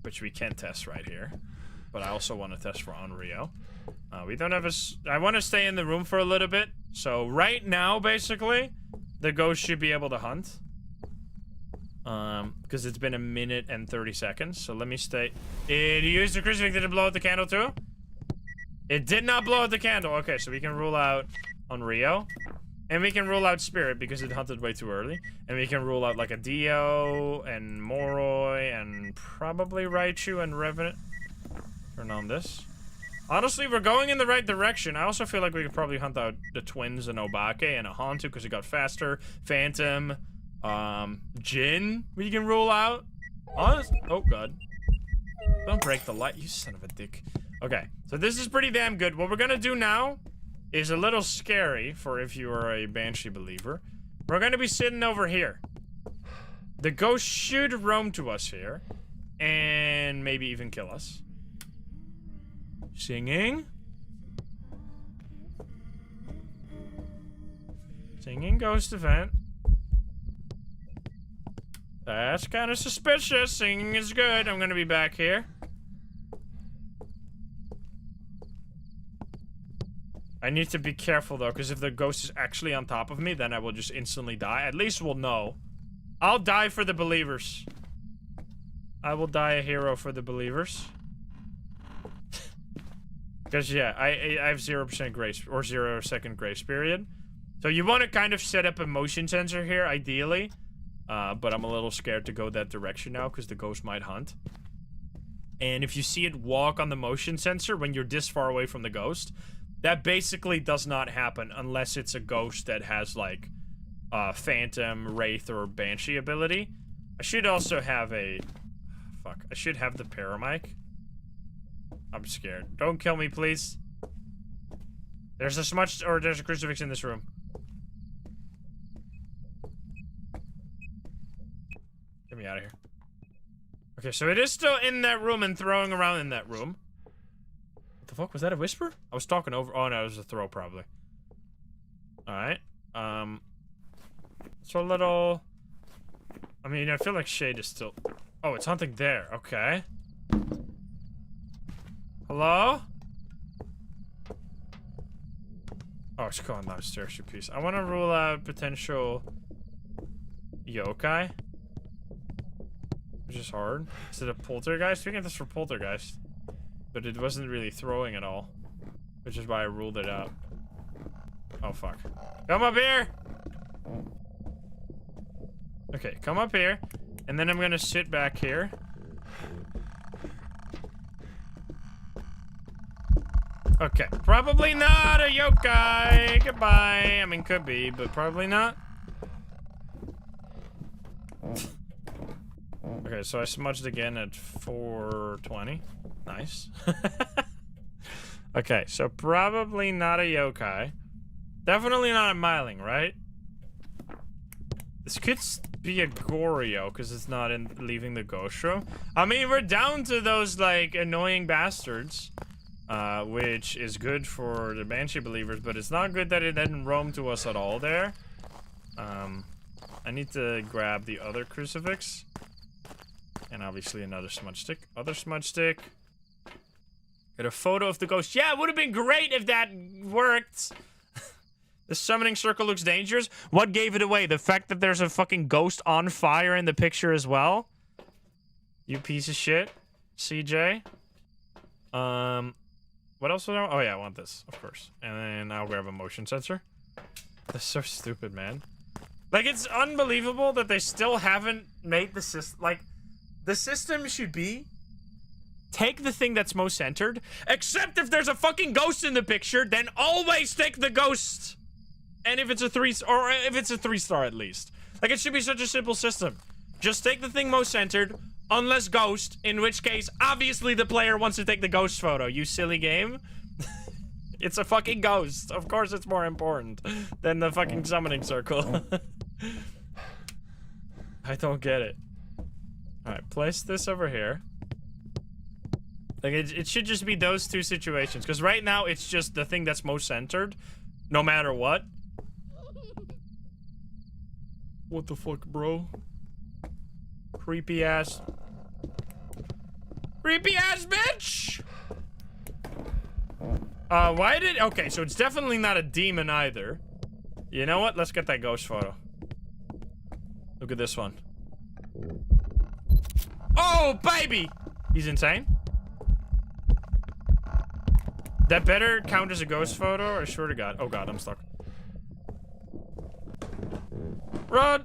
Which we can test right here. But I also want to test for Onryo. We don't have I want to stay in the room for a little bit. So, right now, basically, the ghost should be able to hunt. Because it's been 1 minute and 30 seconds. So let me stay. It used the crucifix. Did it blow out the candle too? It did not blow out the candle. Okay, so we can rule out Onryo. And we can rule out Spirit because it hunted way too early. And we can rule out like a Dio and Moroi and probably Raichu and Revenant. Turn on this. Honestly, we're going in the right direction. I also feel like we could probably hunt out the twins and Obake and a Hantu because it got faster. Phantom. Jin, we can rule out. Oh, God. Don't break the light, you son of a dick. Okay, so this is pretty damn good. What we're gonna do now is a little scary for if you are a Banshee believer. We're gonna be sitting over here. The ghost should roam to us here. And maybe even kill us. Singing. Singing ghost event. That's kind of suspicious. Singing is good. I'm gonna be back here. I need to be careful, though, because if the ghost is actually on top of me, then I will just instantly die. At least we'll know. I'll die for the believers. I will die a hero for the believers. Because, yeah, I have 0% grace, or 0-second grace period. So you want to kind of set up a motion sensor here, ideally. But I'm a little scared to go that direction now because the ghost might hunt. And if you see it walk on the motion sensor when you're this far away from the ghost, that basically does not happen unless it's a ghost that has, like, Phantom, Wraith, or Banshee ability. I should also have a... Fuck. I should have the paramic. I'm scared. Don't kill me, please. There's a smudge, or there's a crucifix in this room. Get me out of here. Okay, so it is still in that room and throwing around in that room. What the fuck? Was that a whisper? I was talking over. Oh, no, it was a throw, probably. Alright. So a little... I mean, I feel like Shade is still... Oh, it's hunting there. Okay. Hello? Oh, it's going downstairs, you piece. I want to rule out potential yokai. Which is hard. Is it a poltergeist? We can get this for poltergeist. But it wasn't really throwing at all. Which is why I ruled it out. Oh, fuck. Come up here! Okay, come up here. And then I'm gonna sit back here. Okay, probably not a yokai. Goodbye. I mean, could be, but probably not. Okay, so I smudged again at 420. Nice. Okay, so probably not a yokai. Definitely not a myling, right? This could be a Goryo, because it's not in leaving the ghost room. I mean, we're down to those, like, annoying bastards. Which is good for the Banshee believers, but it's not good that it didn't roam to us at all there. I need to grab the other crucifix. And obviously another smudge stick. Other smudge stick. Get a photo of the ghost. Yeah, it would have been great if that worked. The summoning circle looks dangerous. What gave it away? The fact that there's a fucking ghost on fire in the picture as well? You piece of shit. CJ. What else would I want? Oh yeah, I want this, of course. And then I'll grab a motion sensor. That's so stupid, man. Like, it's unbelievable that they still haven't made the system. Like, the system should be take the thing that's most centered, except if there's a fucking ghost in the picture, then always take the ghost. And if it's a 3-star, or if it's a 3-star at least. Like, it should be such a simple system. Just take the thing most centered, unless ghost, in which case, obviously the player wants to take the ghost photo, you silly game. It's a fucking ghost. Of course it's more important than the fucking summoning circle. I don't get it. Alright, place this over here. Like, it should just be those two situations. Because right now, it's just the thing that's most centered. No matter what. What the fuck, bro? Creepy ass. Creepy ass bitch! Why did... Okay, so it's definitely not a demon either. You know what? Let's get that ghost photo. Look at this one. Oh, baby! He's insane. That better count as a ghost photo, I swear to God. Oh God, I'm stuck. Run!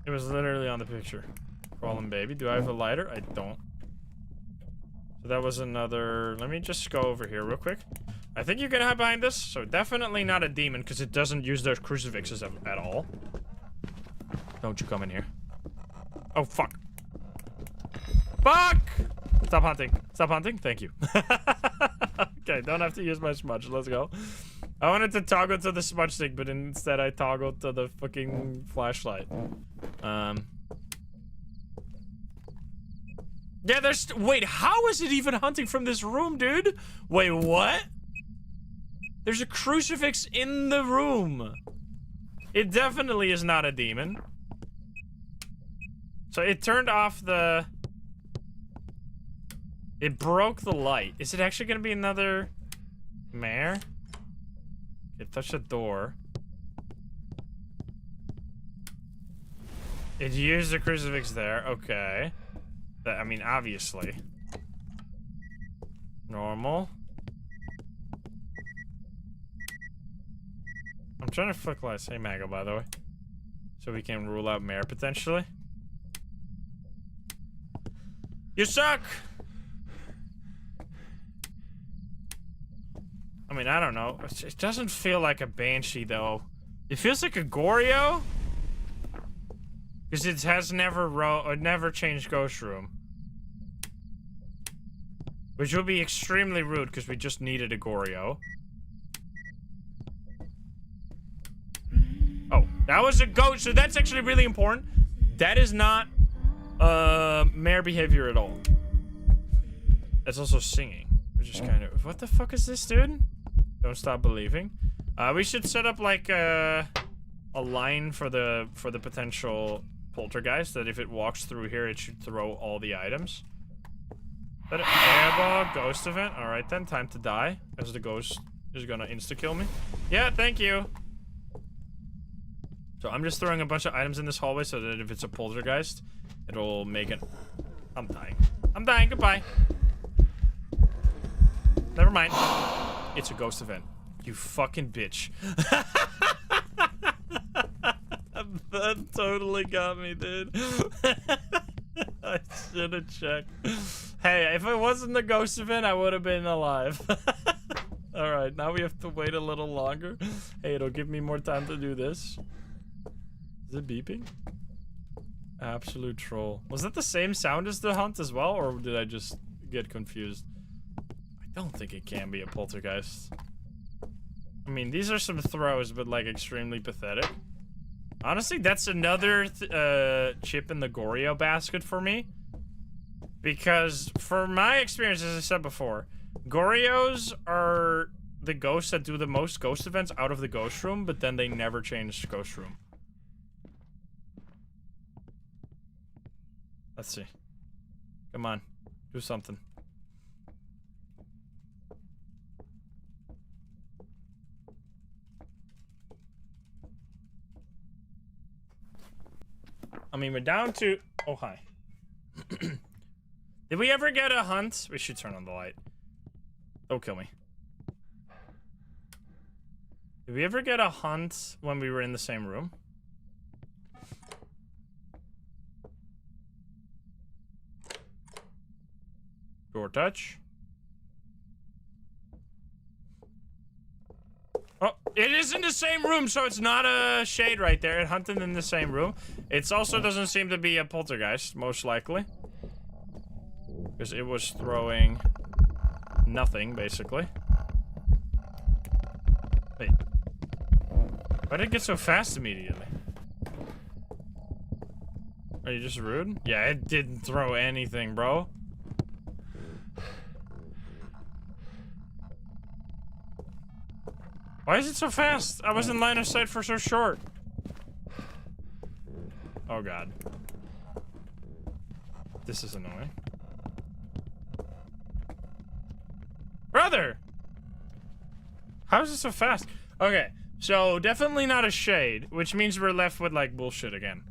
It was literally on the picture. Crawling baby. Do I have a lighter? I don't. So that was another... Let me just go over here real quick. I think you can hide behind this. So definitely not a demon, because it doesn't use those crucifixes at all. Don't you come in here. Oh, fuck. Fuck! Stop hunting. Stop hunting. Thank you. Okay, don't have to use my smudge. Let's go. I wanted to toggle to the smudge stick, but instead I toggled to the fucking flashlight. Yeah, there's... Wait, how is it even hunting from this room, dude? Wait, what? There's a crucifix in the room. It definitely is not a demon. So it turned off the... It broke the light. Is it actually gonna be another mare? It touched the door. It used the crucifix there. Okay. I mean, obviously. Normal. I'm trying to flick lights. Hey, Mago, by the way. So we can rule out mare, potentially. You suck! I mean, I don't know. It doesn't feel like a Banshee, though. It feels like a Goryo. Because it has never changed Ghost Room. Which will be extremely rude, because we just needed a Goryo. Oh, that was a ghost, so that's actually really important. That is not, mare behavior at all. That's also singing, which is kind of... What the fuck is this, dude? Don't stop believing. We should set up, like, a line for the potential poltergeist, that if it walks through here, it should throw all the items. But airball, ghost event. All right then, time to die, as the ghost is gonna insta-kill me. Yeah, thank you. So I'm just throwing a bunch of items in this hallway so that if it's a poltergeist, it'll make it. I'm dying. I'm dying. Goodbye. Never mind. It's a ghost event. You fucking bitch. That totally got me, dude. I should have checked. Hey, if it wasn't the ghost event, I would have been alive. Alright, now we have to wait a little longer. Hey, it'll give me more time to do this. Is it beeping? Absolute troll. Was that the same sound as the hunt as well, or did I just get confused? I don't think it can be a poltergeist. I mean, these are some throws, but like extremely pathetic. Honestly, that's another chip in the Goryo basket for me. Because for my experience, as I said before, Goryos are the ghosts that do the most ghost events out of the ghost room, but then they never change ghost room. Let's see. Come on. Do something. I mean, we're down to... Oh, hi. Did we ever get a hunt? We should turn on the light. Don't kill me. Did we ever get a hunt when we were in the same room? Door touch. Oh, it is in the same room, so it's not a shade right there. It hunted in the same room. It also doesn't seem to be a poltergeist, most likely. Because it was throwing nothing, basically. Wait. Why did it get so fast immediately? Are you just rude? Yeah, it didn't throw anything, bro. Why is it so fast? I was in line of sight for so short. Oh god. This is annoying. Brother! How is it so fast? Okay, so definitely not a shade, which means we're left with like bullshit again.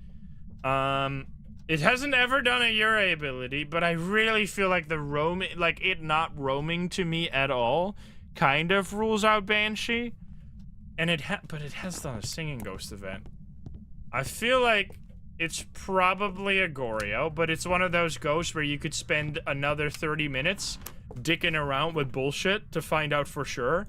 It hasn't ever done a Ure ability, but I really feel like the roaming, like it not roaming to me at all, kind of rules out Banshee. And but it has done a singing ghost event. I feel like it's probably a Goryo, but it's one of those ghosts where you could spend another 30 minutes dicking around with bullshit to find out for sure.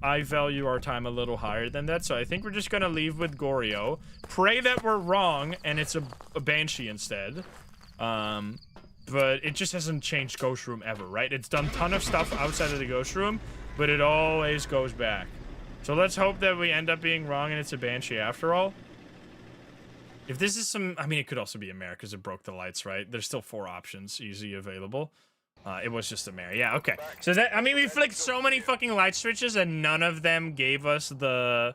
I value our time a little higher than that, so I think we're just gonna leave with Goryo. Pray that we're wrong and it's a Banshee instead. But it just hasn't changed Ghost Room ever, right? It's done a ton of stuff outside of the Ghost Room, but it always goes back. So let's hope that we end up being wrong and it's a Banshee after all. If this is some... I mean, it could also be a mare because it broke the lights, right? There's still 4 options easy available. It was just a mare. Yeah, okay. So that... I mean, we flicked so many fucking light switches and none of them gave us the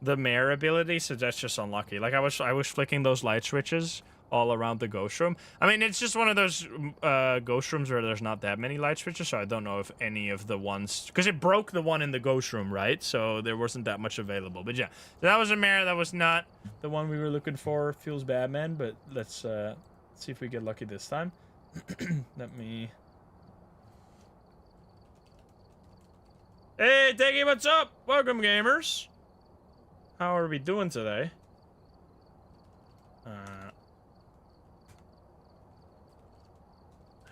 mare ability, so that's just unlucky. Like, I was flicking those light switches all around the ghost room. I mean, it's just one of those ghost rooms where there's not that many light switches, so I don't know if any of the ones... Because it broke the one in the ghost room, right? So there wasn't that much available. But yeah, that was a mare. That was not the one we were looking for. Feels bad, man, but let's see if we get lucky this time. Let me... Hey, Teggy, what's up? Welcome, gamers. How are we doing today?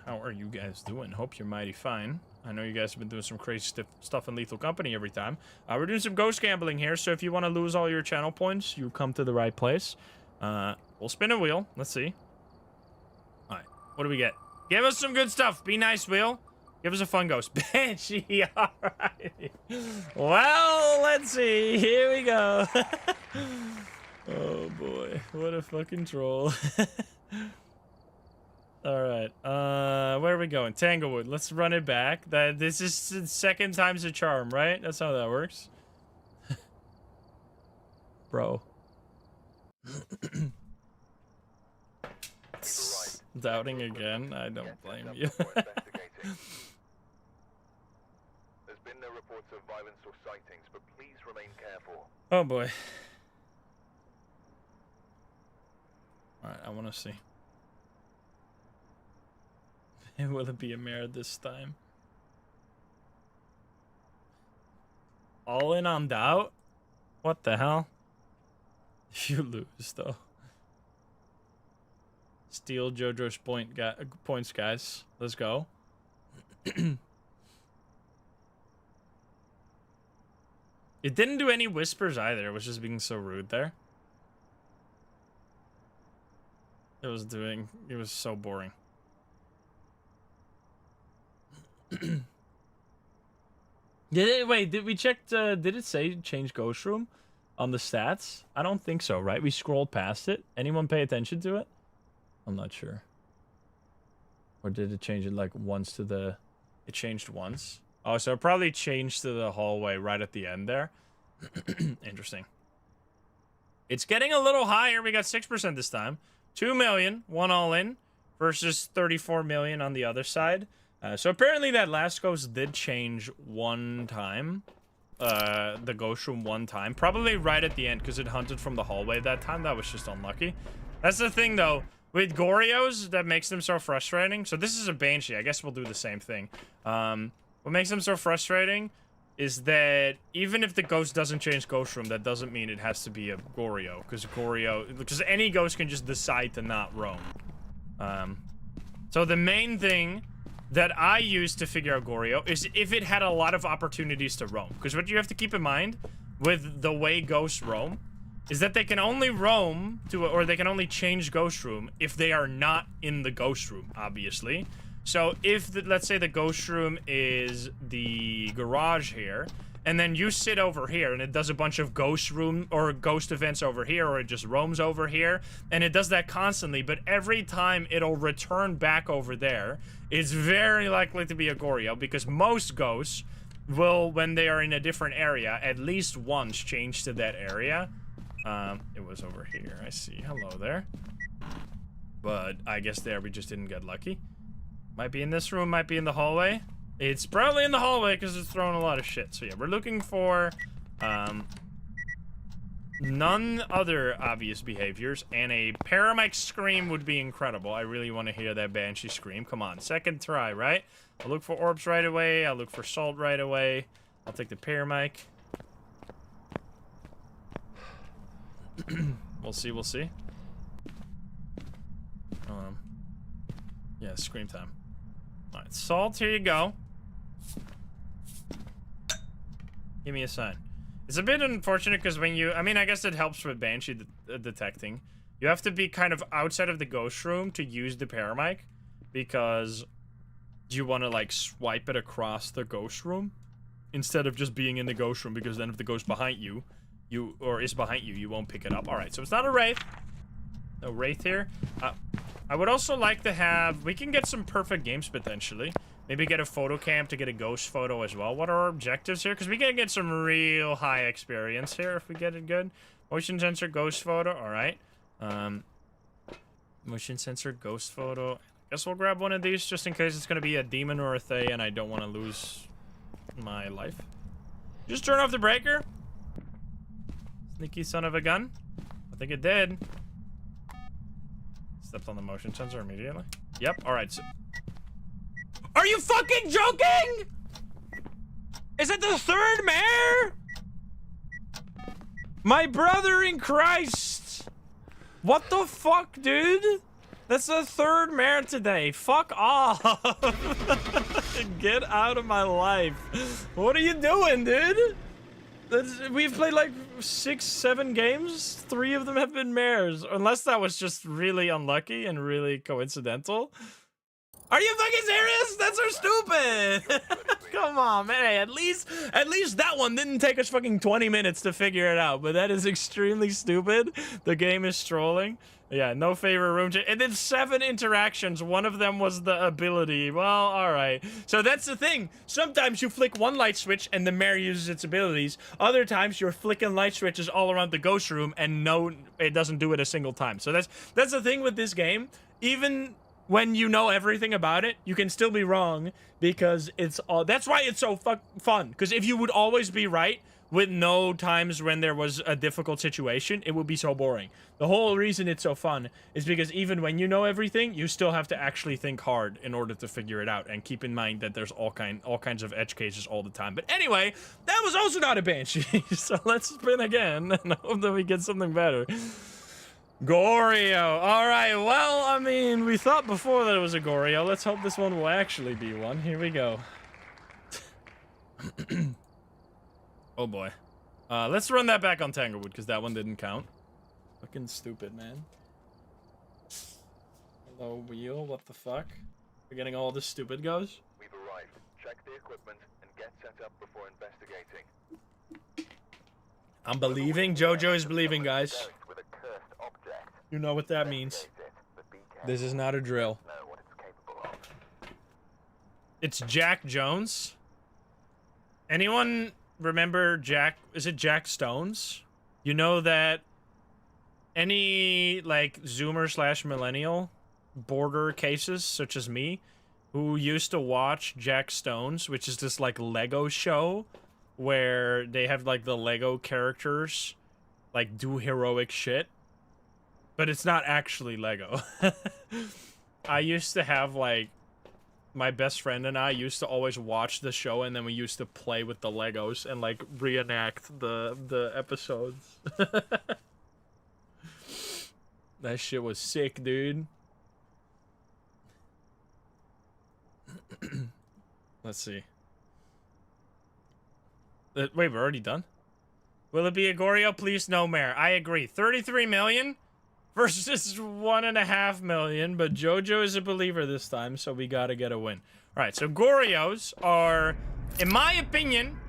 How are you guys doing? Hope you're mighty fine. I know you guys have been doing some crazy stuff in Lethal Company every time. We're doing some ghost gambling here, so if you want to lose all your channel points, you come to the right place. We'll spin a wheel. Let's see. All right, what do we get? Give us some good stuff. Be nice, wheel. Give us a fun ghost. Banshee, all right. Well, let's see. Here we go. Oh, boy. What a fucking troll. All right. Where are we going? Tanglewood. Let's run it back. This is second time's a charm, right? That's how that works. Bro. Right. Doubting again? I don't blame you. There's been no reports of violence or sightings, but please remain careful. Oh boy. Alright, I want to see. Will it be a mare this time? All in on doubt? What the hell? You lose, though. Steal JoJo's points, guys. Let's go. It didn't do any whispers either. It was just being so rude there. It was so boring. Did we check, did it say change ghost room on the stats? I don't think so, right? We scrolled past it. Anyone pay attention to it? I'm not sure. Or did it change it like once to the... It changed once? Oh, so it probably changed to the hallway right at the end there. Interesting. It's getting a little higher. We got 6% this time. 2 million, one all in, versus 34 million on the other side. So apparently that last ghost did change one time. The ghost room one time. Probably right at the end, because it hunted from the hallway that time. That was just unlucky. That's the thing, though. With Gorios, that makes them so frustrating. So this is a Banshee. I guess we'll do the same thing. What makes them so frustrating is that even if the ghost doesn't change ghost room, that doesn't mean it has to be a Gorio. Because any ghost can just decide to not roam. So the main thing that I use to figure out Gorio is if it had a lot of opportunities to roam. Because what you have to keep in mind with the way ghosts roam is that they can only roam to, or they can only change ghost room if they are not in the ghost room, obviously. So if, let's say the ghost room is the garage here, and then you sit over here and it does a bunch of ghost room or ghost events over here, or it just roams over here, and it does that constantly, but every time it'll return back over there, it's very likely to be a Gorio, because most ghosts will, when they are in a different area, at least once change to that area. It was over here, I see. Hello there. But I guess there we just didn't get lucky. Might be in this room, might be in the hallway. It's probably in the hallway because it's throwing a lot of shit. So yeah, we're looking for none other obvious behaviors, and a paramike scream would be incredible. I really want to hear that Banshee scream. Come on, second try, right? I'll look for orbs right away. I'll look for salt right away. I'll take the paramike. We'll see, we'll see. Yeah, scream time. Alright, salt, here you go. Give me a sign. It's a bit unfortunate because when you... I mean, I guess it helps with Banshee detecting. You have to be kind of outside of the ghost room to use the paramike, because you want to, like, swipe it across the ghost room instead of just being in the ghost room, because then if the ghost behind you, is behind you, you won't pick it up. Alright, so it's not a wraith. No wraith here. I would also like to have... We can get some perfect games, potentially. Maybe get a photo cam to get a ghost photo as well. What are our objectives here? Because we can get some real high experience here if we get it good. Motion sensor, ghost photo. Alright. Motion sensor, ghost photo. I guess we'll grab one of these just in case it's going to be a demon or a Thay and I don't want to lose my life. Just turn off the breaker. Sneaky son of a gun. I think it did. Stepped on the motion sensor immediately. Yep, alright, so... Are you fucking joking?! Is it the third mare?! My brother in Christ! What the fuck, dude? That's the third mare today. Fuck off! Get out of my life. What are you doing, dude? We've played like 6, 7 games. 3 of them have been mares. Unless that was just really unlucky and really coincidental. Are you fucking serious? That's so stupid. Come on, man. Hey, at least that one didn't take us fucking 20 minutes to figure it out. But that is extremely stupid. The game is trolling. Yeah, no favorite room change. And then 7 interactions. One of them was the ability. Well, alright. So that's the thing. Sometimes you flick one light switch and the mare uses its abilities. Other times you're flicking light switches all around the ghost room and no, it doesn't do it a single time. So that's the thing with this game. Even when you know everything about it, you can still be wrong because it's all. That's why it's so fun. Because if you would always be right with no times when there was a difficult situation, it would be so boring. The whole reason it's so fun is because even when you know everything, you still have to actually think hard in order to figure it out, and keep in mind that there's all kinds of edge cases all the time. But anyway, that was also not a banshee, so let's spin again and hope that we get something better. Goryo. All right. Well, I mean, we thought before that it was a Goryo. Let's hope this one will actually be one. Here we go. Oh boy. Let's run that back on Tanglewood because that one didn't count. Fucking stupid, man. Hello, wheel. What the fuck? We're getting all this stupid goes. We've arrived. Check the equipment and get set up before investigating. I'm believing. Jojo is believing, guys. With a cursed object. You know what that means. This is not a drill. Know what it's capable of. It's Jack Jones. Anyone remember Jack? Is it Jack Stones? You know that any like Zoomer / millennial border cases such as me who used to watch Jack Stones, which is this like Lego show where they have like the Lego characters like do heroic shit, but it's not actually Lego. I used to have like my best friend and I used to always watch the show, and then we used to play with the Legos and like reenact the episodes. That shit was sick, dude. Let's see. Wait, we're already done? Will it be a Goryo? Please, no, Mayor. I agree. 33 million versus 1.5 million, but Jojo is a believer this time, so we gotta get a win. All right, so Goryos are, in my opinion,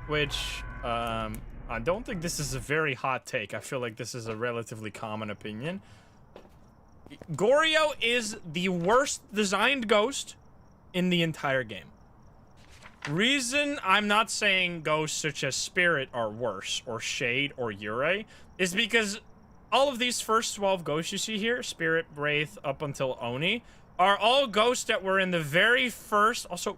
which, I don't think this is a very hot take. I feel like this is a relatively common opinion. Goryo is the worst designed ghost in the entire game. Reason I'm not saying ghosts such as Spirit are worse, or Shade, or Yurei, is because all of these first 12 ghosts you see here, Spirit, Wraith, up until Oni, are all ghosts that were in the very first... Also,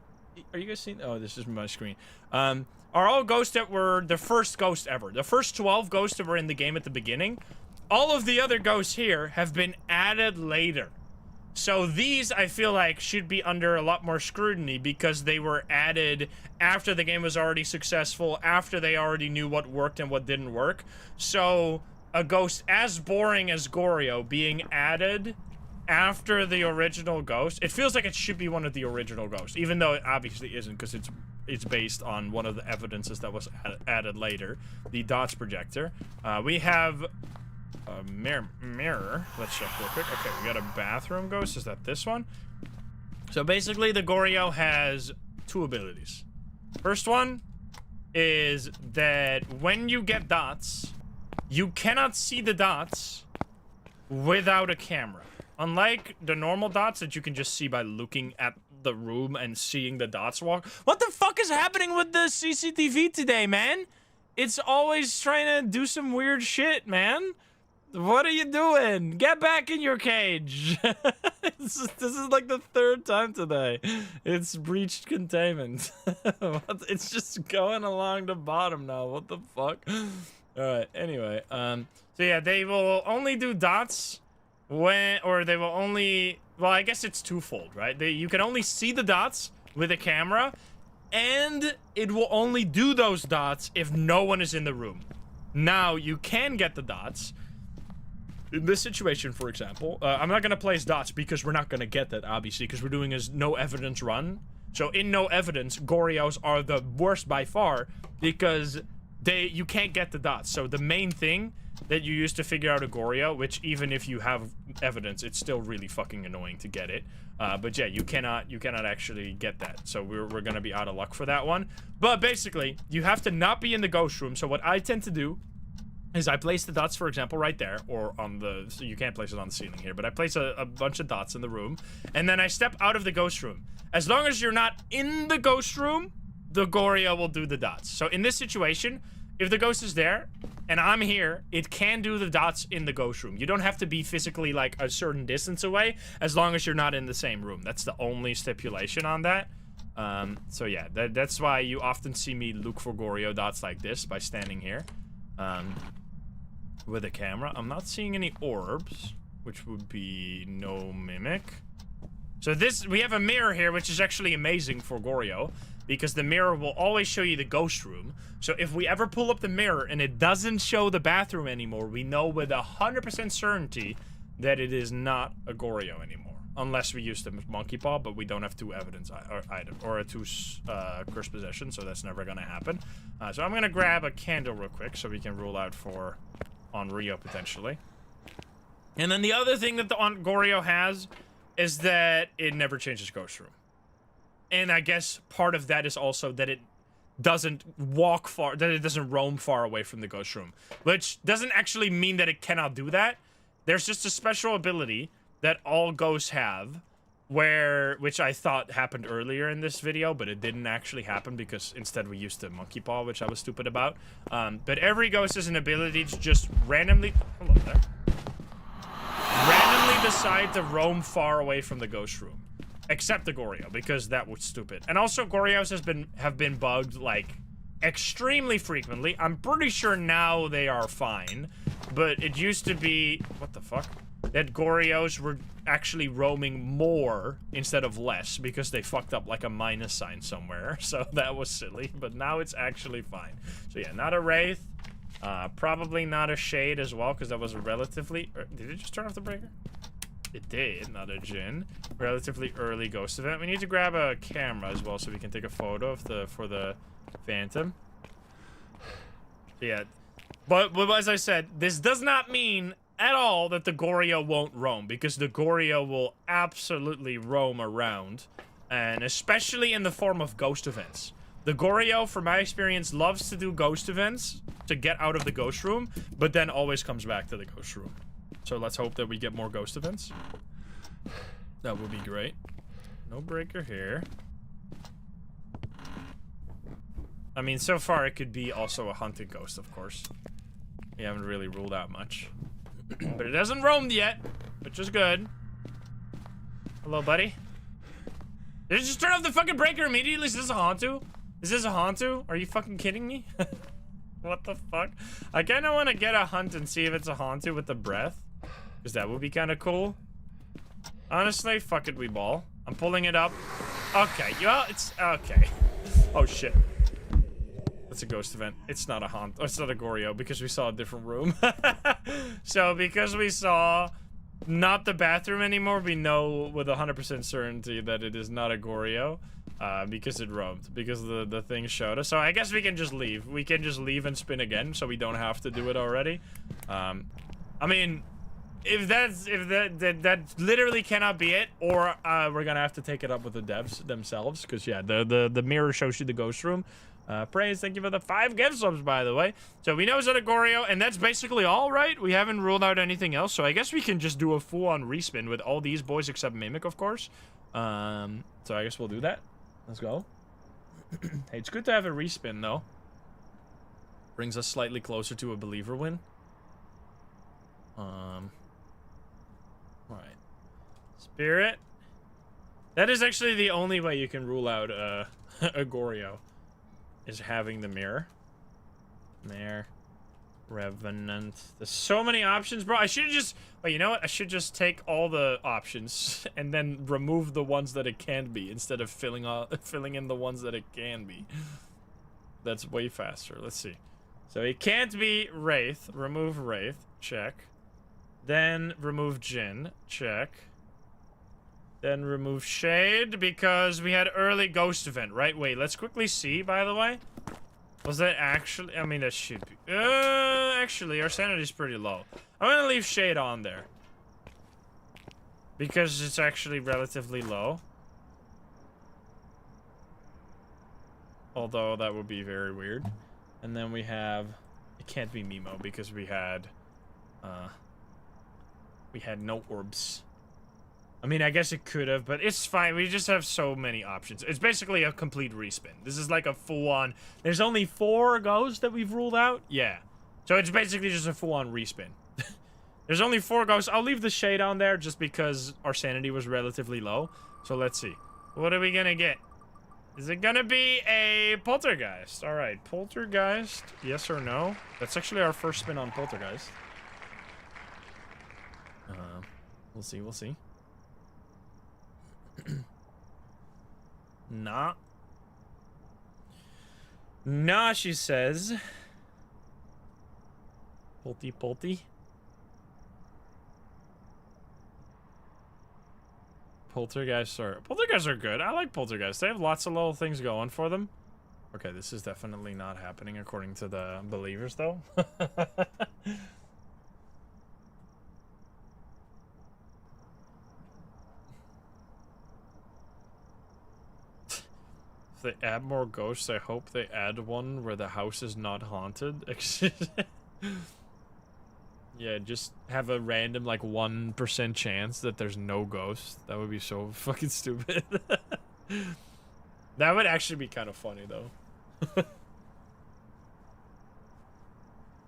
are you guys seeing... Oh, this is my screen. Are all ghosts that were the first ghost ever. The first 12 ghosts that were in the game at the beginning. All of the other ghosts here have been added later. So these, I feel like, should be under a lot more scrutiny because they were added after the game was already successful, after they already knew what worked and what didn't work. So a ghost as boring as Goryo being added after the original ghost, it feels like it should be one of the original ghosts, even though it obviously isn't because it's based on one of the evidences that was added later, the dots projector. We have a mirror. Let's check real quick. Okay, we got a bathroom ghost. Is that this one? So basically, the Goryo has two abilities. First one is that when you get dots, you cannot see the dots without a camera. Unlike the normal dots that you can just see by looking at the room and seeing the dots walk. What the fuck is happening with the CCTV today, man? It's always trying to do some weird shit, man. What are you doing? Get back in your cage. This is like the third time today. It's breached containment. It's just going along the bottom now. What the fuck? Alright, anyway. So yeah, they will only do dots when, or they will only, well, I guess it's twofold, right? You can only see the dots with a camera, and it will only do those dots if no one is in the room. Now, you can get the dots. In this situation, for example, I'm not going to place dots because we're not going to get that, obviously, because we're doing a no evidence run. So in no evidence, Goryos are the worst by far because you can't get the dots. So the main thing that you use to figure out a Goryo, which even if you have evidence, it's still really fucking annoying to get it. But yeah, you cannot actually get that. So we're going to be out of luck for that one. But basically, you have to not be in the ghost room. So what I tend to do is I place the dots, for example, right there, or on the, so you can't place it on the ceiling here, but I place a bunch of dots in the room, and then I step out of the ghost room. As long as you're not in the ghost room, the Goryo will do the dots. So in this situation, if the ghost is there and I'm here, it can do the dots in the ghost room. You don't have to be physically like a certain distance away as long as you're not in the same room. That's the only stipulation on that. So yeah, that's why you often see me look for Goryo dots like this by standing here with a camera. I'm not seeing any orbs, which would be no mimic. So this, we have a mirror here, which is actually amazing for Goryo, because the mirror will always show you the ghost room. So if we ever pull up the mirror and it doesn't show the bathroom anymore, we know with 100% certainty that it is not a Goryo anymore. Unless we use the monkey paw, but we don't have 2 evidence items, or a 2 curse possession, so that's never gonna happen. So I'm gonna grab a candle real quick so we can rule out for Onryo potentially. And then the other thing that the Goryo has is that it never changes ghost room. And I guess part of that is also that it doesn't walk far, that it doesn't roam far away from the ghost room. Which doesn't actually mean that it cannot do that. There's just a special ability that all ghosts have, which I thought happened earlier in this video, but it didn't actually happen because instead we used the monkey paw, which I was stupid about. But every ghost has an ability to just randomly, hello there, randomly decide to roam far away from the ghost room. Except the Goryo, because that was stupid. And also, Goryos have been bugged, like, extremely frequently. I'm pretty sure now they are fine. But it used to be... What the fuck? That Goryos were actually roaming more instead of less, because they fucked up, like, a minus sign somewhere. So that was silly. But now it's actually fine. So yeah, not a Wraith. Probably not a Shade as well, because that was a relatively... Did it just turn off the breaker? It did, not a Jinn. Relatively early ghost event. We need to grab a camera as well so we can take a photo of for the Phantom. Yeah. But as I said, this does not mean at all that the Goryo won't roam, because the Goryo will absolutely roam around, and especially in the form of ghost events. The Goryo, from my experience, loves to do ghost events to get out of the ghost room, but then always comes back to the ghost room. So let's hope that we get more ghost events. That would be great. No breaker here. I mean, so far it could be also a hunted ghost, of course. We haven't really ruled out much. But it hasn't roamed yet, which is good. Hello, buddy. Did it just turn off the fucking breaker immediately? Is this a Hantu? Is this a Hantu? Are you fucking kidding me? What the fuck? I kind of want to get a hunt and see if it's a Hantu with the breath. Because that would be kind of cool. Honestly, fuck it, we ball. I'm pulling it up. Okay, well, it's... Okay. Oh, shit. That's a ghost event. It's not a haunt. Oh, it's not a Goryo, because we saw a different room. So, because we saw not the bathroom anymore, we know with 100% certainty that it is not a Goryo. Because it roamed. Because the thing showed us. So, I guess we can just leave. We can just leave and spin again, so we don't have to do it already. I mean... If that literally cannot be it, or we're gonna have to take it up with the devs themselves, because yeah, the mirror shows you the ghost room. Praise, thank you for the 5 gift subs, by the way. So we know it's at a Goryo, and that's basically all, right? We haven't ruled out anything else, so I guess we can just do a full-on respin with all these boys except Mimic, of course. So I guess we'll do that. Let's go. Hey, it's good to have a respin, though. Brings us slightly closer to a believer win. Alright. Spirit. That is actually the only way you can rule out a Goryo. Is having the mirror. There. Revenant. There's so many options, bro. I should just... Wait, you know what? I should just take all the options and then remove the ones that it can be instead of filling in the ones that it can be. That's way faster. Let's see. So it can't be Wraith. Remove Wraith. Check. Then remove Jinn. Check. Then remove Shade because we had early ghost event, right? Wait, let's quickly see, by the way. Was that actually... I mean, that should be... actually, our sanity's pretty low. I'm gonna leave Shade on there. Because it's actually relatively low. Although, that would be very weird. And then we have... It can't be Mimo because we had no orbs. I mean, I guess it could have, but it's fine. We just have so many options. It's basically a complete respin. This is like a full-on... There's only 4 ghosts that we've ruled out? Yeah. So it's basically just a full-on respin. There's only 4 ghosts. I'll leave the shade on there just because our sanity was relatively low. So let's see. What are we gonna get? Is it gonna be a poltergeist? All right, poltergeist, yes or no? That's actually our first spin on poltergeist. We'll see, we'll see. Nah. Nah, she says. Polty. Poltergeists are good. I like poltergeists. They have lots of little things going for them. Okay, this is definitely not happening according to the believers, though. If they add more ghosts, I hope they add one where the house is not haunted. Yeah, just have a random, like, 1% chance that there's no ghost. That would be so fucking stupid. That would actually be kind of funny, though.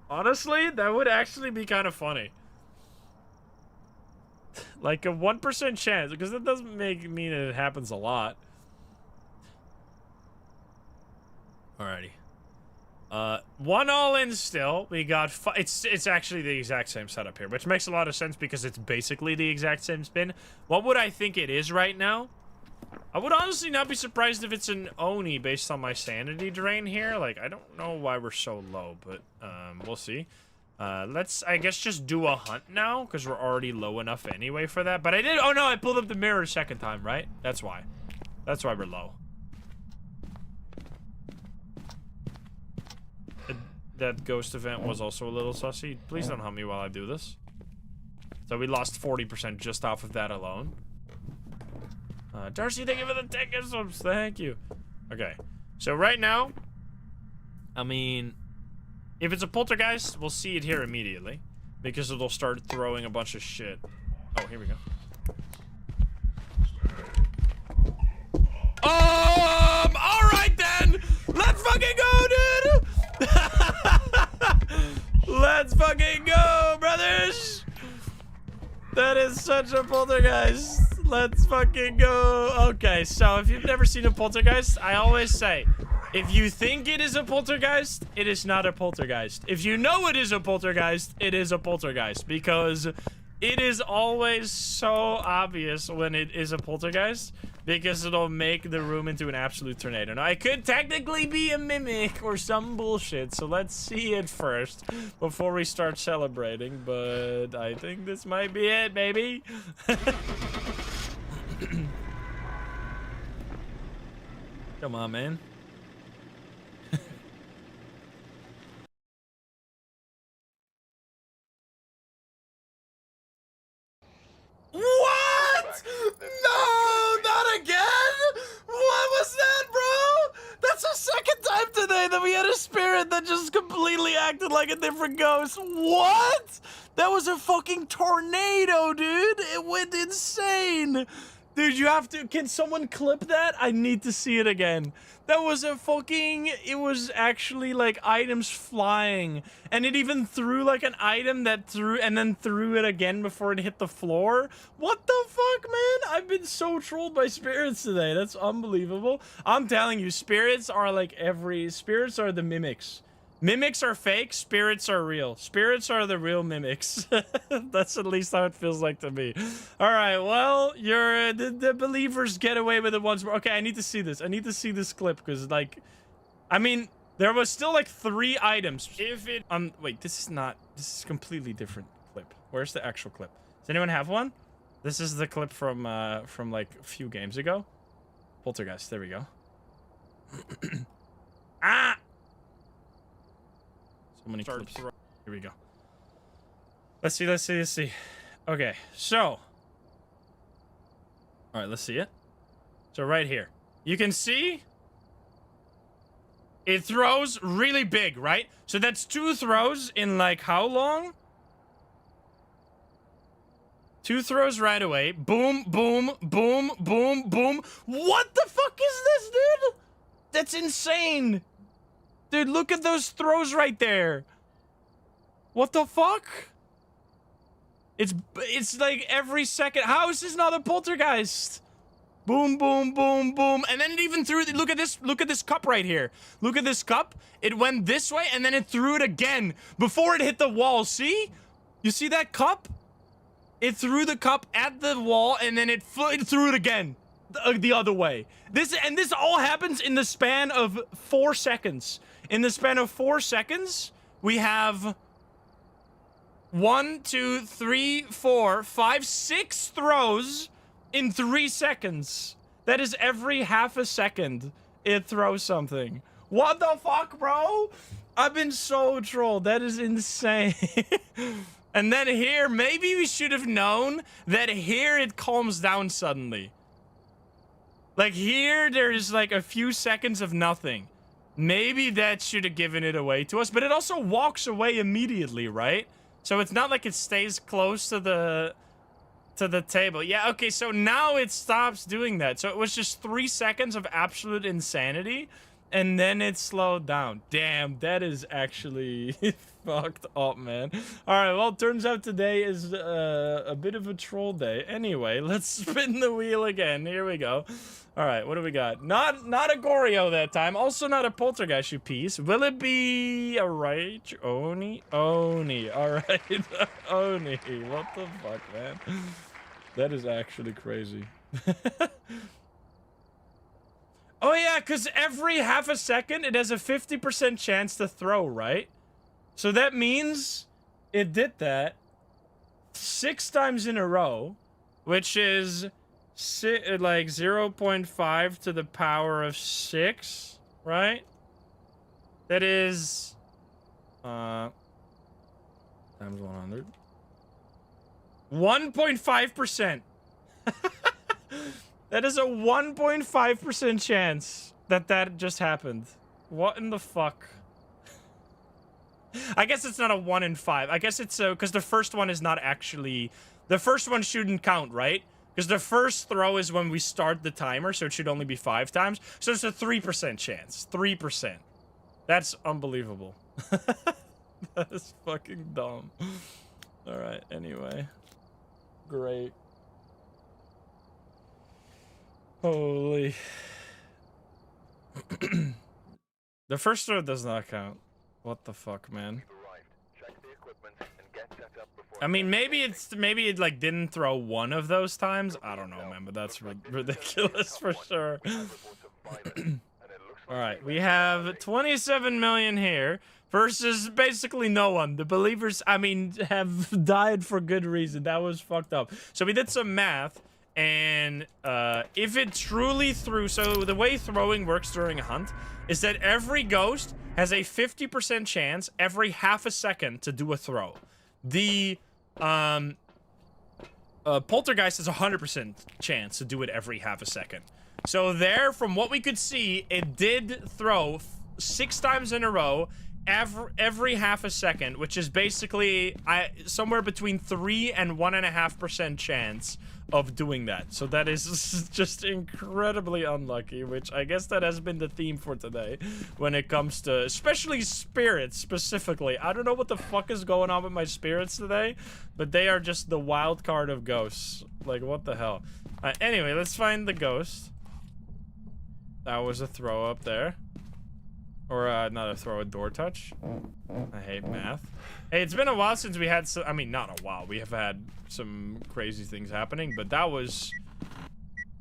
Honestly, that would actually be kind of funny. Like a 1% chance, because that doesn't mean it happens a lot. Alrighty. 1 all-in still. We got it's actually the exact same setup here, which makes a lot of sense because it's basically the exact same spin. What would I think it is right now? I would honestly not be surprised if it's an Oni based on my sanity drain here. Like, I don't know why we're so low, but we'll see. Let's, I guess, just do a hunt now because we're already low enough anyway for that. But I did, oh no, I pulled up the mirror a second time, right? That's why we're low. That ghost event was also a little sussy. Please don't hunt me while I do this. So we lost 40% just off of that alone. Darcy, thank you for the 10 gift subs. Thank you. Okay. So right now, I mean, if it's a poltergeist, we'll see it here immediately. Because it'll start throwing a bunch of shit. Oh, here we go. Alright then! Let's fucking go, dude! Let's fucking go, brothers! That is such a poltergeist. Let's fucking go. Okay, so if you've never seen a poltergeist, I always say, if you think it is a poltergeist, it is not a poltergeist. If you know it is a poltergeist, it is a poltergeist. Because it is always so obvious when it is a poltergeist. Because it'll make the room into an absolute tornado. Now, it could technically be a mimic or some bullshit. So let's see it first before we start celebrating. But I think this might be it, baby. Come on, man. What? No, not again? What was that, bro? That's the second time today that we had a spirit that just completely acted like a different ghost. What? That was a fucking tornado, dude. It went insane. Dude, you have to, can someone clip that? I need to see it again. That was a fucking, it was actually like items flying. And it even threw like an item that threw, and then threw it again before it hit the floor. What the fuck, man? I've been so trolled by spirits today. That's unbelievable. I'm telling you, spirits are like spirits are the mimics. Mimics are fake, spirits are real. Spirits are the real mimics. That's at least how it feels like to me. All right, well, you're the believers get away with it once more. Okay, I need to see this. I need to see this clip because, like, I mean, there was still like 3 items. If it wait, this is completely different clip. Where's the actual clip? Does anyone have one? This is the clip from like a few games ago. Poltergeist. There we go. Ah. So many clips. Here we go. Let's see. Okay, so. All right, let's see it. So right here. You can see it throws really big, right? So that's 2 throws in like how long? 2 throws right away. Boom, boom, boom, boom, boom. What the fuck is this, dude? That's insane. Dude, look at those throws right there. What the fuck? It's like every second. How is this not a poltergeist? Boom, boom, boom, boom. And then it even threw, look at this cup right here. Look at this cup. It went this way and then it threw it again before it hit the wall. See? You see that cup? It threw the cup at the wall and then it threw it again the other way. This all happens in the span of 4 seconds. In the span of 4 seconds, we have 1, 2, 3, 4, 5, 6 throws in 3 seconds. That is every half a second it throws something. What the fuck, bro? I've been so trolled. That is insane. And then here, maybe we should have known that here it calms down suddenly. Like here, there's like a few seconds of nothing. Maybe that should have given it away to us, but it also walks away immediately, right? So it's not like it stays close to the table. Yeah, okay, so now it stops doing that. So it was just 3 seconds of absolute insanity, and then it slowed down. Damn, that is actually fucked up, man. Alright, well, turns out today is a bit of a troll day. Anyway, let's spin the wheel again. Here we go. Alright, what do we got? Not a Goryo that time. Also not a Poltergeist, you piece. Will it be a right? Oni? Oni. Alright. Oni. What the fuck, man? That is actually crazy. Oh yeah, because every half a second it has a 50% chance to throw, right? So that means it did that 6 times in a row, which is like 0.5 to the power of 6, right? That is times 100. 1.5%. That is a 1.5% chance that just happened. What in the fuck? I guess it's not a 1 in 5. I guess it's because the first one is not actually... The first one shouldn't count, right? Because the first throw is when we start the timer, so it should only be 5 times. So it's a 3% chance. 3%. That's unbelievable. That is fucking dumb. Alright, anyway. Great. Holy. The first throw does not count. What the fuck, man? I mean, maybe it like didn't throw one of those times. I don't know, man, but that's ridiculous for sure. All right, we have 27 million here versus basically no one. The believers, I mean, have died for good reason. That was fucked up. So we did some math, and if it truly threw, so the way throwing works during a hunt is that every ghost has a 50% chance every half a second to do a throw. The Poltergeist has a 100% chance to do it every half a second. So there, from what we could see, it did throw 6 times in a row every half a second, which is basically somewhere between 3 and 1.5% chance of doing that. So that is just incredibly unlucky, which I guess that has been the theme for today when it comes to especially spirits specifically. I don't know what the fuck is going on with my spirits today, but they are just the wild card of ghosts. Like, what the hell? Anyway, let's find the ghost. That was a throw up there. Or not a throw, a door touch. I hate math. Hey, it's been a while since we had some, I mean, not a while. We have had some crazy things happening, but that was...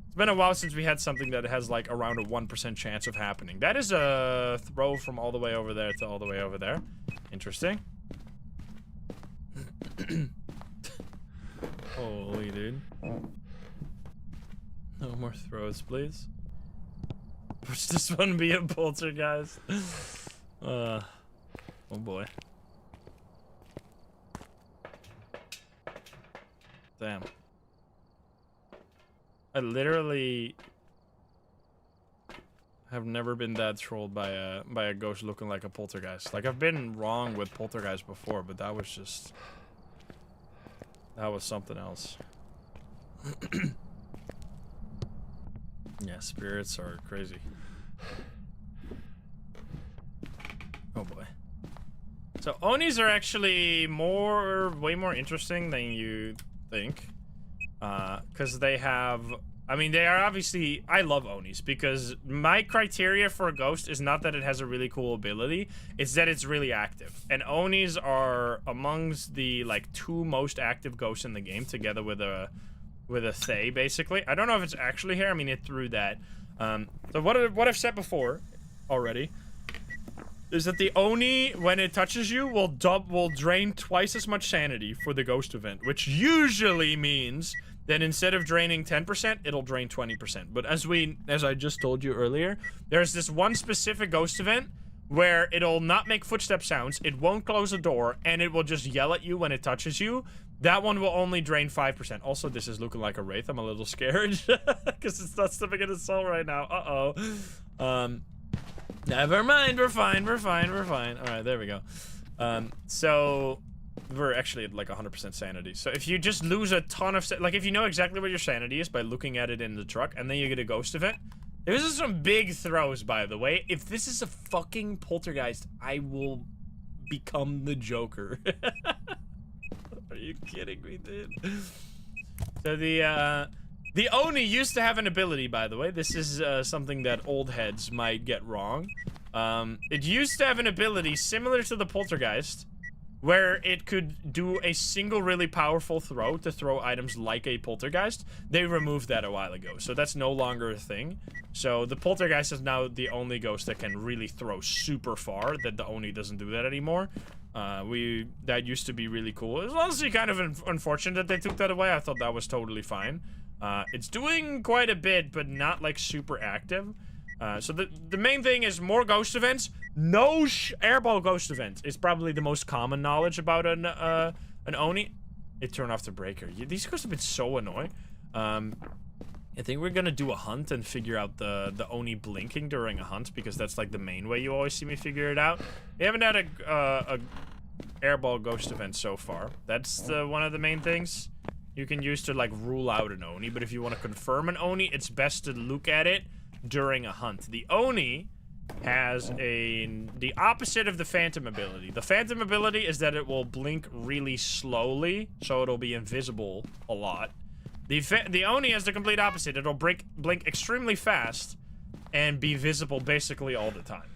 It's been a while since we had something that has like around a 1% chance of happening. That is a throw from all the way over there to all the way over there. Interesting. Holy dude. No more throws, please. Push this one be a poltergeist. Oh boy. Damn. I literally have never been that trolled by a ghost looking like a poltergeist. Like, I've been wrong with poltergeist before, but that was just... That was something else. Yeah, spirits are crazy. Oh boy. So Onis are actually way more interesting than you think. Because they have, I mean, they are obviously, I love Onis because my criteria for a ghost is not that it has a really cool ability, it's that it's really active. And Onis are amongst the, like, 2 most active ghosts in the game together with a Thay, basically. I don't know if it's actually here, I mean, it threw that. So what I've said before already is that the Oni, when it touches you, will drain twice as much sanity for the ghost event, which usually means that instead of draining 10%, it'll drain 20%. But as I just told you earlier, there's this one specific ghost event where it'll not make footstep sounds, it won't close the door, and it will just yell at you when it touches you. That one will only drain 5%. Also, this is looking like a wraith. I'm a little scared because it's not stepping in its soul right now. Uh-oh. Never mind, we're fine. Alright, there we go. So we're actually at like 100% sanity. So if you just lose a ton of, like if you know exactly what your sanity is by looking at it in the truck, and then you get a ghost event. This is some big throws, by the way. If this is a fucking poltergeist, I will become the Joker. Are you kidding me, dude? So the Oni used to have an ability, by the way. This is something that old heads might get wrong. It used to have an ability similar to the Poltergeist, where it could do a single really powerful throw to throw items like a Poltergeist. They removed that a while ago, so that's no longer a thing. So the Poltergeist is now the only ghost that can really throw super far, that the Oni doesn't do that anymore. That used to be really cool. It was honestly kind of unfortunate that they took that away. I thought that was totally fine. It's doing quite a bit, but not like super active. So the main thing is more ghost events. No airball ghost event is probably the most common knowledge about an Oni. It turned off the breaker. These ghosts have been so annoying. I think we're gonna do a hunt and figure out the Oni blinking during a hunt, because that's like the main way you always see me figure it out. We haven't had a airball ghost event so far. That's one of the main things you can use to like rule out an Oni. But if you want to confirm an Oni, it's best to look at it during a hunt. The Oni has the opposite of the Phantom ability. The Phantom ability is that it will blink really slowly, so it'll be invisible a lot. The Oni has the complete opposite. It'll blink extremely fast and be visible basically all the time.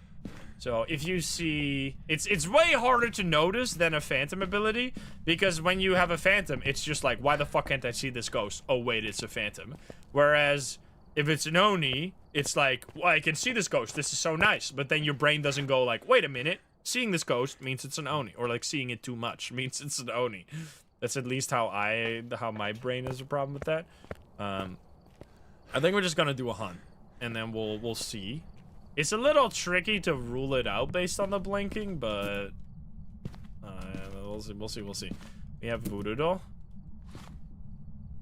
So if you see, it's way harder to notice than a Phantom ability, because when you have a Phantom, it's just like, why the fuck can't I see this ghost? Oh wait, it's a Phantom. Whereas if it's an Oni, it's like, well, I can see this ghost, this is so nice. But then your brain doesn't go like, wait a minute, seeing this ghost means it's an Oni. Or like seeing it too much means it's an Oni. That's at least how my brain has a problem with that. I think we're just gonna do a hunt, and then we'll see. It's a little tricky to rule it out based on the blinking, but we'll see. We have Voodoo Doll.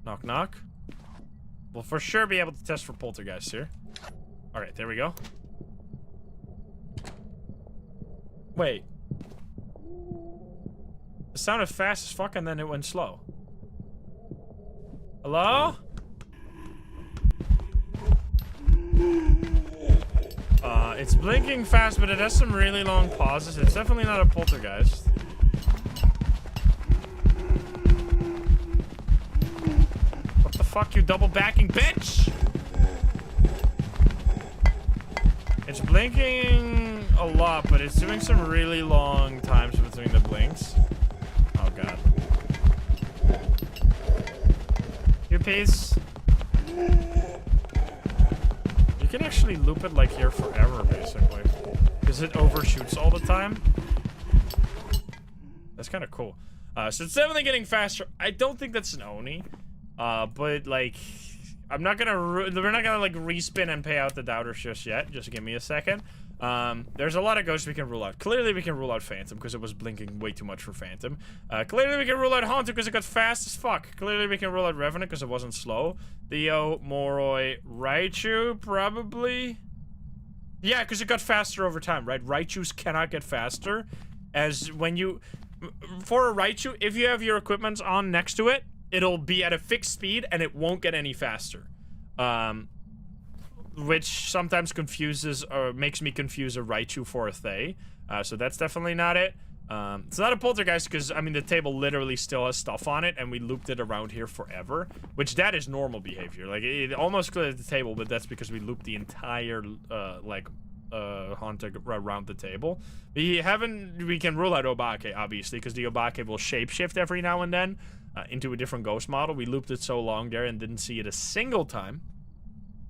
Knock knock. We'll for sure be able to test for Poltergeist here. All right, there we go. Wait. It sounded fast as fuck and then it went slow. Hello? It's blinking fast, but it has some really long pauses. It's definitely not a poltergeist. What the fuck, you double backing bitch? It's blinking a lot, but it's doing some really long times between the blinks. Oh god. Your piece. You can actually loop it like here forever, basically. Because it overshoots all the time. That's kind of cool. So it's definitely getting faster. I don't think that's an Oni. But like, we're not gonna like respin and pay out the doubters just yet. Just give me a second. There's a lot of ghosts we can rule out. Clearly we can rule out Phantom because it was blinking way too much for Phantom. Clearly we can rule out Haunted because it got fast as fuck. Clearly we can rule out Revenant because it wasn't slow. Theo, Moroi, Raichu, probably. Yeah, because it got faster over time, right? Raichus cannot get faster. As when you... For a Raichu, if you have your equipment on next to it, it'll be at a fixed speed and it won't get any faster. Which sometimes confuses or makes me confuse a Raichu for a Thay. So that's definitely not it. It's not a poltergeist because, I mean, the table literally still has stuff on it and we looped it around here forever, which that is normal behavior. Like, it almost cleared the table, but that's because we looped the entire, haunted around the table. We can rule out Obake, obviously, because the Obake will shapeshift every now and then into a different ghost model. We looped it so long there and didn't see it a single time.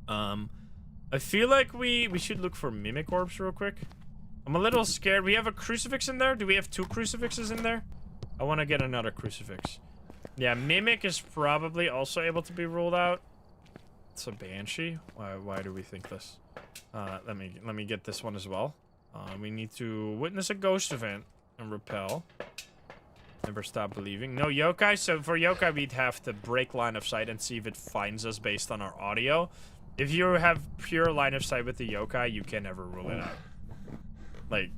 I feel like we should look for mimic orbs real quick. I'm a little scared. We have a crucifix in there? Do we have 2 crucifixes in there? I want to get another crucifix. Yeah, mimic is probably also able to be ruled out. It's a banshee. Why do we think this? Let me get this one as well. We need to witness a ghost event and repel. Never stop believing. No yokai. So for yokai, we'd have to break line of sight and see if it finds us based on our audio. If you have pure line of sight with the yokai, you can never rule it out. Like,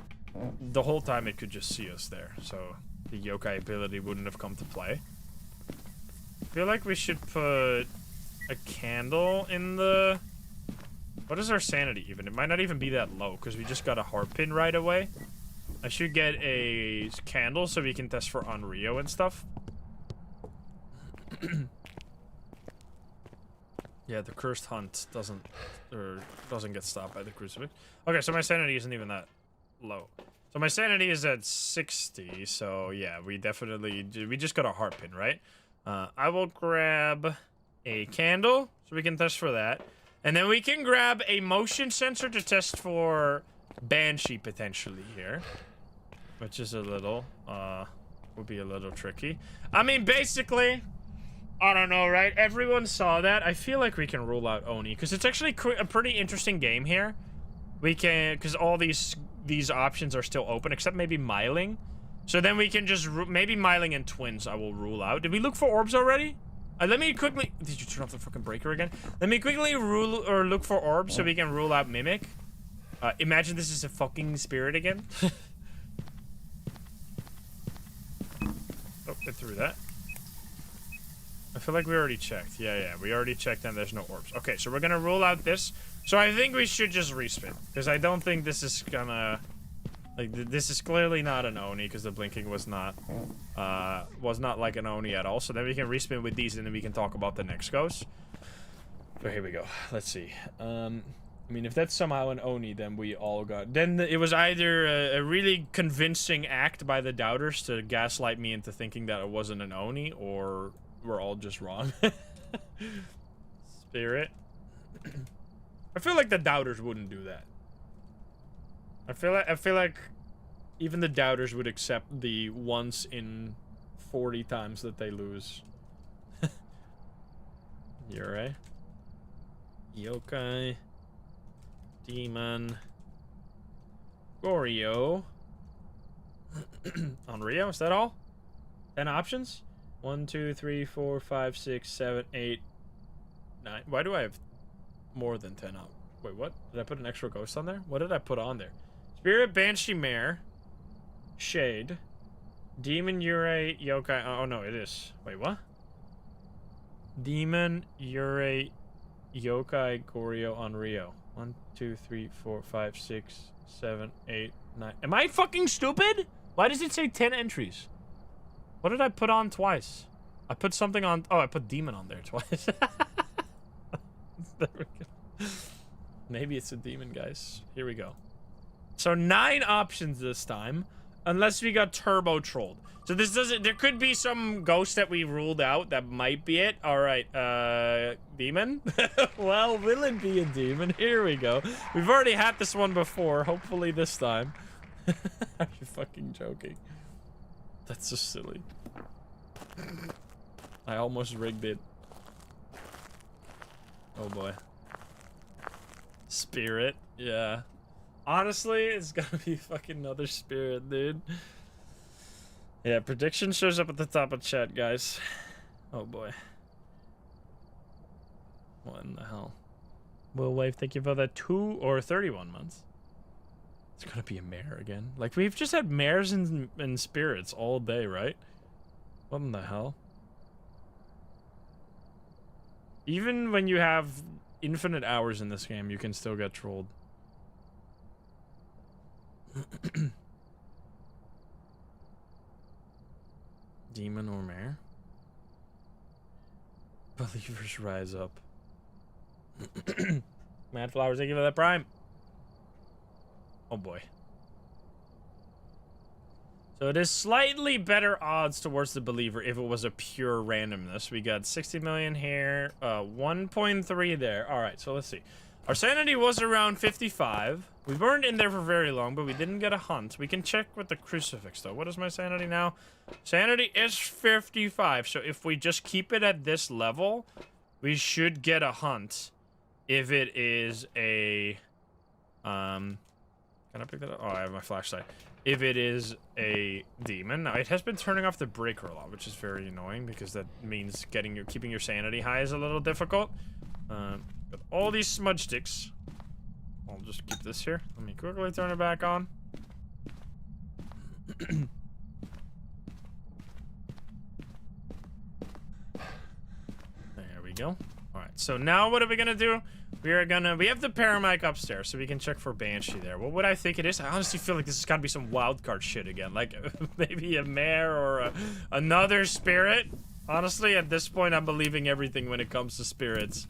the whole time it could just see us there, so the yokai ability wouldn't have come to play. I feel like we should put a candle in the... What is our sanity even? It might not even be that low, because we just got a heart pin right away. I should get a candle so we can test for Onryo and stuff. Yeah, the cursed hunt doesn't get stopped by the crucifix. Okay, so my sanity isn't even that low. So my sanity is at 60, so yeah, we just got a heart pin, right? I will grab a candle so we can test for that. And then we can grab a motion sensor to test for Banshee potentially here. Which is a little, would be a little tricky. I mean, basically, I don't know, right? Everyone saw that. I feel like we can rule out Oni, because it's actually a pretty interesting game here. We can, because all these options are still open, except maybe Myling. So then we can just, maybe Myling and Twins I will rule out. Did we look for orbs already? Let me quickly, did you turn off the fucking breaker again? Let me quickly look for orbs so we can rule out Mimic. Imagine this is a fucking spirit again. Oh, it threw that. I feel like we already checked. Yeah, we already checked and there's no orbs. Okay, so we're gonna rule out this. So I think we should just respin, because I don't think this is gonna... Like, this is clearly not an Oni, because the blinking was not like an Oni at all. So then we can respin with these, and then we can talk about the next ghost. So here we go. Let's see. I mean, if that's somehow an Oni, then we all got... Then it was either a really convincing act by the doubters to gaslight me into thinking that it wasn't an Oni, or we're all just wrong. Spirit. I feel like the doubters wouldn't do that. I feel like even the doubters would accept the once in 40 times that they lose. Yurei. Yokai. Demon. Goryo. Onryo, is that all? 10 options? 1, 2, 3, 4, 5, 6, 7, 8, 9. Why do I have more than 10 up? Wait, what? Did I put an extra ghost on there? What did I put on there? Spirit, Banshee, Mare, Shade, Demon, Yurei, Yokai. Oh, no, it is. Wait, what? Demon, Yurei, Yokai, Goryo, Onryo. 1, 2, 3, 4, 5, 6, 7, 8, 9. Am I fucking stupid? Why does it say 10 entries? What did I put on twice? I put something on... Oh, I put Demon on there twice. There we go. Maybe it's a demon, guys. Here we go. So 9 options this time, unless we got turbo trolled. So this doesn't... There could be some ghost that we ruled out. That might be it. All right. Demon? Well, will it be a demon? Here we go. We've already had this one before. Hopefully this time. Are you fucking joking? That's so silly. I almost rigged it. Oh boy. Spirit, yeah. Honestly, it's gonna be fucking another spirit, dude. Yeah, prediction shows up at the top of chat, guys. Oh boy. What in the hell? Will Wave, thank you for that 2 or 31 months. It's gonna be a mare again. Like, we've just had mares and spirits all day, right? What in the hell? Even when you have infinite hours in this game, you can still get trolled. Demon or mare? Believers rise up. Mad Flowers, thank you for that prime. Oh boy. So it is slightly better odds towards the believer if it was a pure randomness. We got 60 million here, 1.3 there. All right, so let's see. Our sanity was around 55. We weren't in there for very long, but we didn't get a hunt. We can check with the crucifix, though. What is my sanity now? Sanity is 55. So if we just keep it at this level, we should get a hunt. If it is a... Can I pick that up? Oh, I have my flashlight. If it is a demon. Now, it has been turning off the breaker a lot, which is very annoying because that means keeping your sanity high is a little difficult. Got all these smudge sticks. I'll just keep this here. Let me quickly turn it back on. There we go. Alright, so now what are we gonna do? We have the paramedic upstairs, so we can check for Banshee there. What would I think it is? I honestly feel like this has gotta be some wildcard shit again. Like, maybe a mare or another spirit. Honestly, at this point, I'm believing everything when it comes to spirits.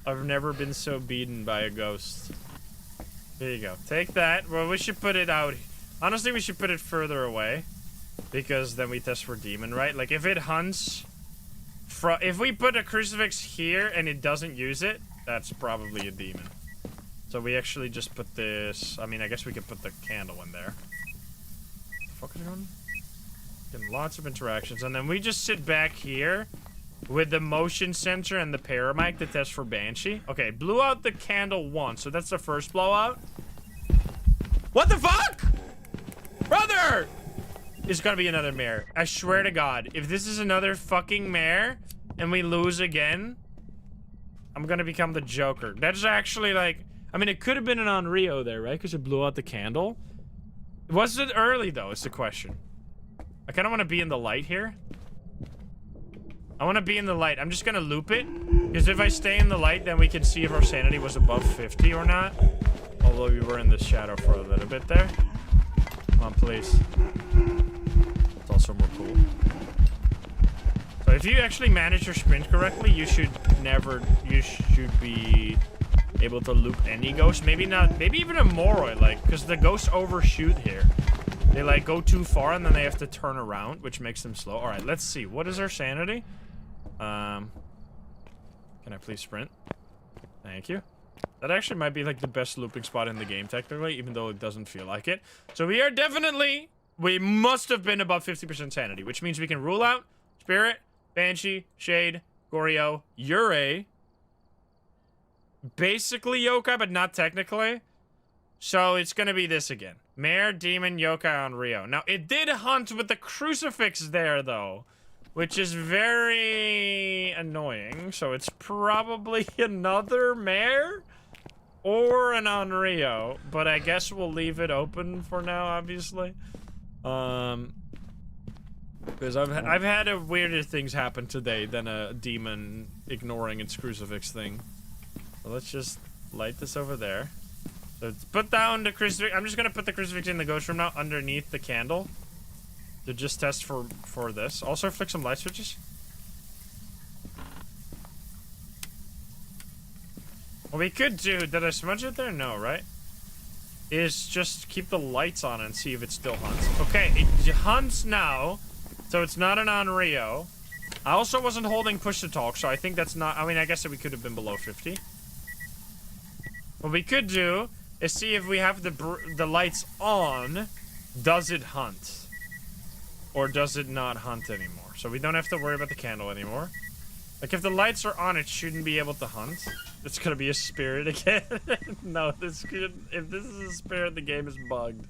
I've never been so beaten by a ghost. There you go. Take that. Well, we should put it out. Honestly, we should put it further away. Because then we test for demon, right? Like, if it hunts... if we put a crucifix here and it doesn't use it, that's probably a demon. So we actually just put this... I mean, I guess we could put the candle in there. What the fuck is going on? Getting lots of interactions. And then we just sit back here with the motion sensor and the paramedic to test for Banshee. Okay, blew out the candle once, so that's the first blowout. What the fuck? Brother! It's gonna be another mare. I swear to God, if this is another fucking mare and we lose again, I'm gonna become the Joker. That's actually like... I mean, it could have been an Onryo there, right? Because it blew out the candle. Was it early, though, is the question. I kind of want to be in the light here. I want to be in the light. I'm just going to loop it. Because if I stay in the light, then we can see if our sanity was above 50 or not. Although we were in the shadow for a little bit there. Come on, please. It's also more cool. So if you actually manage your sprint correctly, you should be able to loop any ghost. Maybe not, maybe even a Moroi, like, because the ghosts overshoot here. They, like, go too far and then they have to turn around, which makes them slow. Alright, let's see. What is our sanity? Can I please sprint? Thank you. That actually might be, like, the best looping spot in the game, technically, even though it doesn't feel like it. So we are definitely... We must have been above 50% sanity, which means we can rule out Spirit, Banshee, Shade, Goryo, Yurei. Basically Yokai, but not technically. So it's gonna be this again. Mare, Demon, Yokai on Rio. Now, it did hunt with the crucifix there, though. Which is very annoying. So it's probably another Mare or an Onryo. But I guess we'll leave it open for now, obviously. Because I've had weirder things happen today than a demon ignoring its crucifix thing. So let's just light this over there. So let's put down the crucifix. I'm just gonna put the crucifix in the ghost room now underneath the candle. To just test for this. Also flick some light switches. What we could do, did I smudge it there? No, right? Is just keep the lights on and see if it still hunts. Okay, it hunts now. So it's not an Onryo. I also wasn't holding push to talk, so I think that's not... I mean, I guess that we could have been below 50. What we could do is see if we have the lights on, does it hunt? Or does it not hunt anymore? So we don't have to worry about the candle anymore. Like, if the lights are on, it shouldn't be able to hunt. It's gonna be a spirit again. No, if this is a spirit, the game is bugged.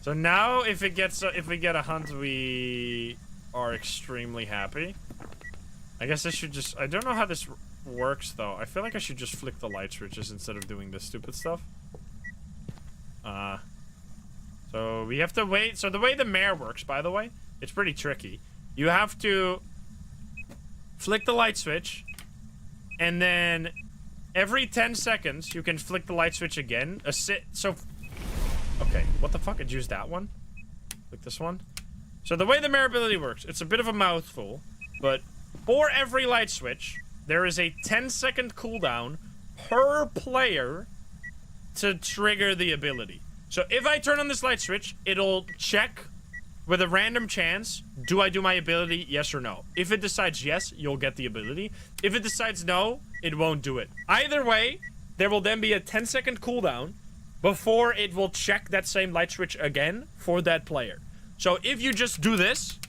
So now, if we get a hunt, we are extremely happy. I guess I should just... I don't know how this works, though. I feel like I should just flick the light switches instead of doing this stupid stuff. So we have to wait. So the way the mare works, by the way, it's pretty tricky. You have to flick the light switch, and then every 10 seconds, you can flick the light switch again. Okay, what the fuck? I'd use that one. Click this one. So the way the mayor ability works, it's a bit of a mouthful, but for every light switch, there is a 10-second cooldown per player to trigger the ability. So if I turn on this light switch, it'll check with a random chance, do I do my ability, yes or no? If it decides yes, you'll get the ability. If it decides no, it won't do it. Either way, there will then be a 10-second cooldown before it will check that same light switch again for that player. So if you just do this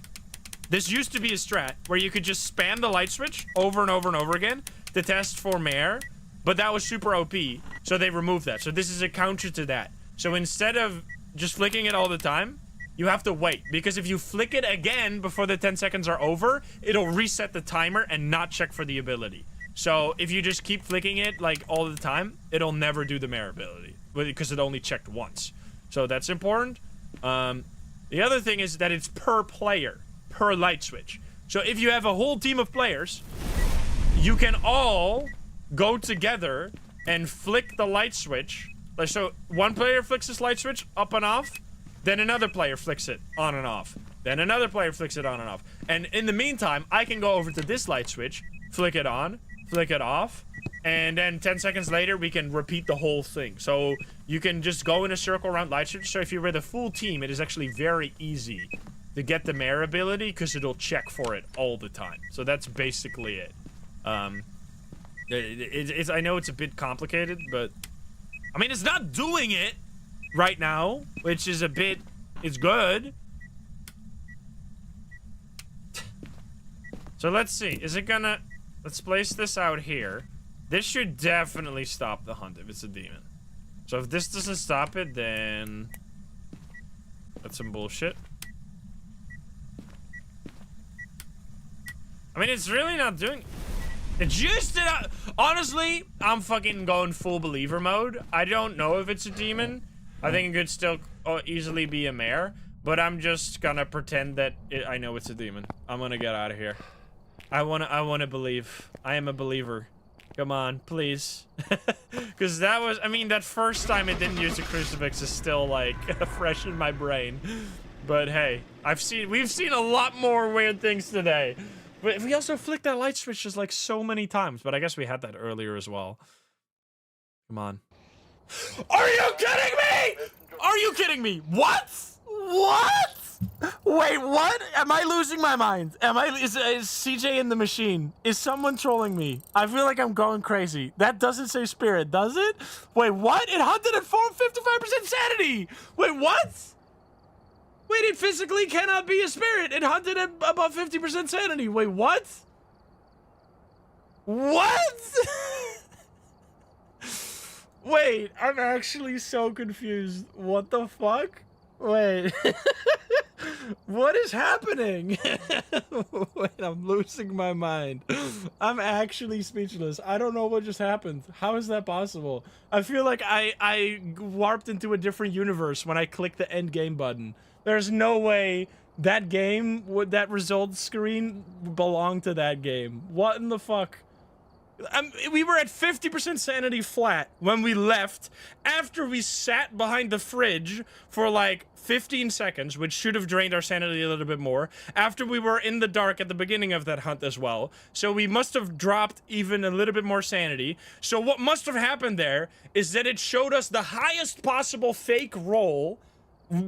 used to be a strat where you could just spam the light switch over and over and over again to test for Mare, but that was super OP, so they removed that. So this is a counter to that. So instead of just flicking it all the time, you have to wait, because if you flick it again before the 10 seconds are over, it'll reset the timer and not check for the ability. So if you just keep flicking it like all the time, it'll never do the Mare ability, because it only checked once. So that's important. The other thing is that it's per player, per light switch. So if you have a whole team of players, you can all go together and flick the light switch. Like, so one player flicks this light switch up and off, then another player flicks it on and off. Then another player flicks it on and off. And in the meantime, I can go over to this light switch, flick it on, flick it off, and then 10 seconds later, we can repeat the whole thing. So you can just go in a circle around light switch. So if you're with a full team, it is actually very easy to get the Mare ability, because it'll check for it all the time. So that's basically it. I know it's a bit complicated, but I mean, it's not doing it right now, which is it's good. So let's see, let's place this out here. This should definitely stop the hunt if it's a demon. So if this doesn't stop it, then that's some bullshit. I mean, it's really not doing... It just did not... Honestly, I'm fucking going full believer mode. I don't know if it's a demon. I think it could still easily be a Mare. But I'm just gonna pretend that I know it's a demon. I'm gonna get out of here. I wanna believe. I am a believer. Come on, please. Because that was... I mean, that first time it didn't use the crucifix is still, like, fresh in my brain. But hey, we've seen a lot more weird things today. But we also flicked that light switch just like so many times, but I guess we had that earlier as well. Come on. Are you kidding me? Are you kidding me? What? What? Wait, what? Am I losing my mind? Is CJ in the machine? Is someone trolling me? I feel like I'm going crazy. That doesn't say spirit, does it? Wait, what? It hunted at 55% sanity. Wait, what? Wait, it physically cannot be a spirit. It hunted at above 50% sanity. Wait, what? What? Wait, I'm actually so confused. What the fuck? Wait. What is happening? Wait, I'm losing my mind. I'm actually speechless. I don't know what just happened. How is that possible? I feel like I warped into a different universe when I clicked the end game button. There's no way that that result screen belonged to that game. What in the fuck? We were at 50% sanity flat when we left after we sat behind the fridge for like 15 seconds, which should have drained our sanity a little bit more, after we were in the dark at the beginning of that hunt as well. So we must have dropped even a little bit more sanity. So what must have happened there is that it showed us the highest possible fake roll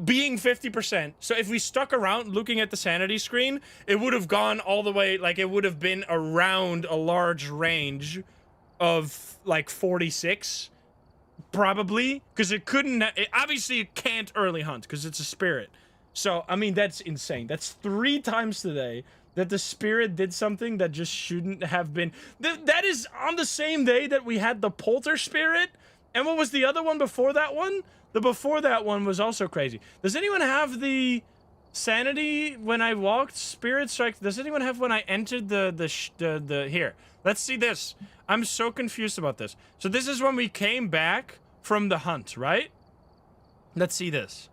being 50%. So if we stuck around looking at the sanity screen, it would have gone all the way, like it would have been around a large range of like 46, probably, because it couldn't, obviously it can't early hunt because it's a spirit. So, I mean, that's insane. That's 3 times today that the spirit did something that just shouldn't have been. That is on the same day that we had the Polter spirit. And what was the other one before that one? The before that one was also crazy. Does anyone have the sanity when I walked? Spirit strike. Does anyone have when I entered the here? Let's see this. I'm so confused about this. So this is when we came back from the hunt, right? Let's see this.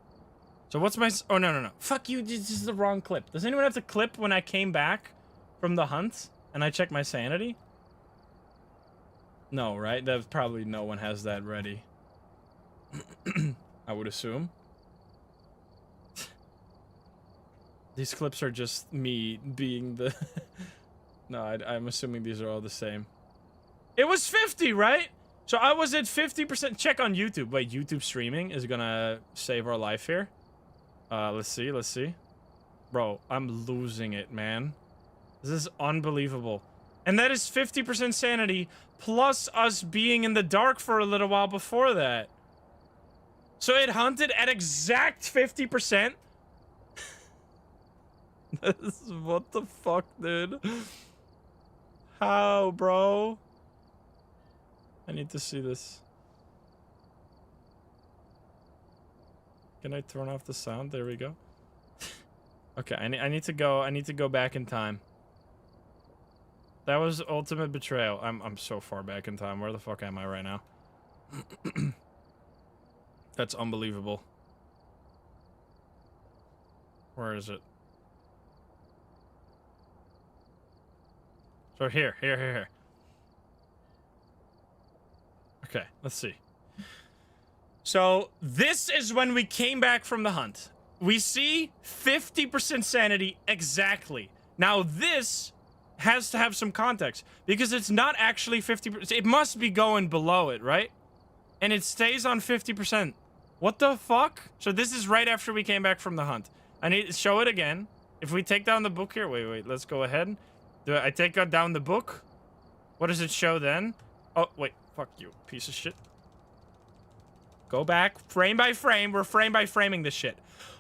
So what's my... Oh, no. Fuck you. This is the wrong clip. Does anyone have the clip when I came back from the hunt? and I check my sanity? No, right? That probably no one has that ready. I would assume. These clips are just me being the... No, I'm assuming these are all the same. It was 50, right? So I was at 50%. Check on YouTube. Wait, YouTube streaming is gonna save our life here. Let's see. Bro, I'm losing it, man. This is unbelievable. And that is 50% sanity, plus us being in the dark for a little while before that. So it hunted at exact 50%? What the fuck, dude? How, bro? I need to see this. Can I turn off the sound? There we go. Okay, I need to go back in time. That was ultimate betrayal. I'm so far back in time. Where the fuck am I right now? That's unbelievable. Where is it? So here. Okay, let's see. So this is when we came back from the hunt. We see 50% sanity exactly. Now this has to have some context because it's not actually 50%. It must be going below it, right? And it stays on 50%. What the fuck? So this is right after we came back from the hunt. I need to show it again. If we take down the book here, wait, let's go ahead. Do I take down the book? What does it show then? Oh, wait, fuck you, piece of shit. Go back, frame by frame. We're frame by framing this shit.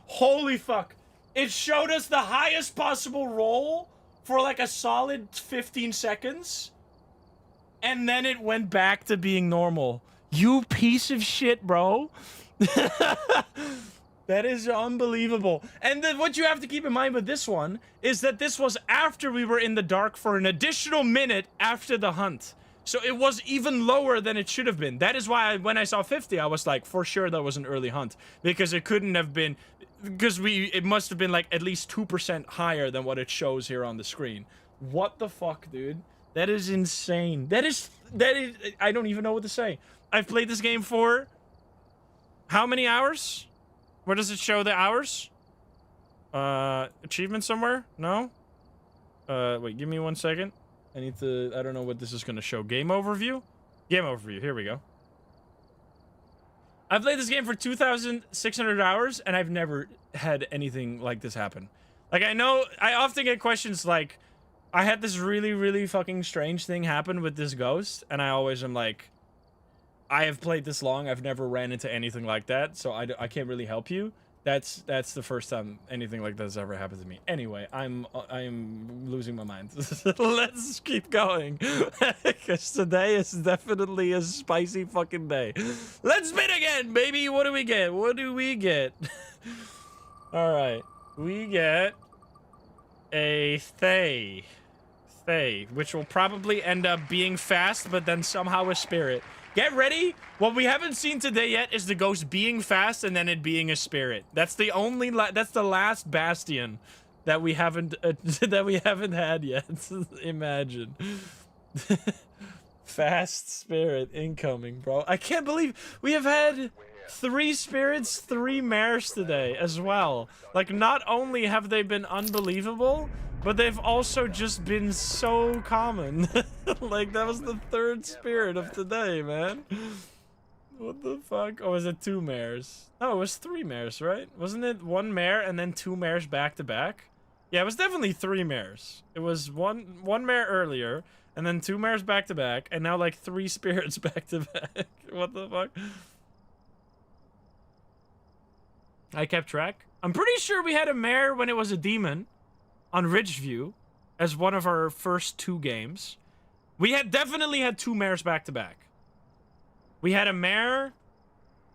Holy fuck. It showed us the highest possible roll for like a solid 15 seconds. And then it went back to being normal. You piece of shit, bro. That is unbelievable. And then what you have to keep in mind with this one is that this was after we were in the dark for an additional minute after the hunt. So it was even lower than it should have been. That is why when I saw 50, I was like, for sure that was an early hunt. Because it couldn't have been... Because it must have been like at least 2% higher than what it shows here on the screen. What the fuck, dude? That is insane. That is... I don't even know what to say. I've played this game for... How many hours? Where does it show the hours? Achievement somewhere? No? Wait, give me 1 second. I need to... I don't know what this is going to show. Game overview? Game overview. Here we go. I've played this game for 2,600 hours, and I've never had anything like this happen. Like, I know... I often get questions like... I had this really, really fucking strange thing happen with this ghost, and I always am like... I have played this long, I've never ran into anything like that, so I can't really help you. That's the first time anything like that has ever happened to me. Anyway, I'm losing my mind. Let's keep going. Because today is definitely a spicy fucking day. Let's spin again, baby! What do we get? What do we get? Alright. We get... a Thay. Thay, which will probably end up being fast, but then somehow a spirit. Get ready. What we haven't seen today yet is the ghost being fast and then it being a spirit. That's the only that's the last bastion that we haven't had yet. Imagine. Fast spirit incoming, bro. I can't believe we have had 3 spirits, 3 mares today as well. Like, not only have they been unbelievable, but they've also just been so common. Like, that was the 3rd spirit of today, man. What the fuck? Oh, was it 2 mares? No, it was 3 mares, right? Wasn't it 1 mare and then 2 mares back to back? Yeah, it was definitely 3 mares. It was one mare earlier, and then 2 mares back to back, and now like 3 spirits back to back. What the fuck? I kept track. I'm pretty sure we had a mare when it was a demon on Ridgeview as one of our first 2 games. We had definitely had 2 mares back to back. We had a mare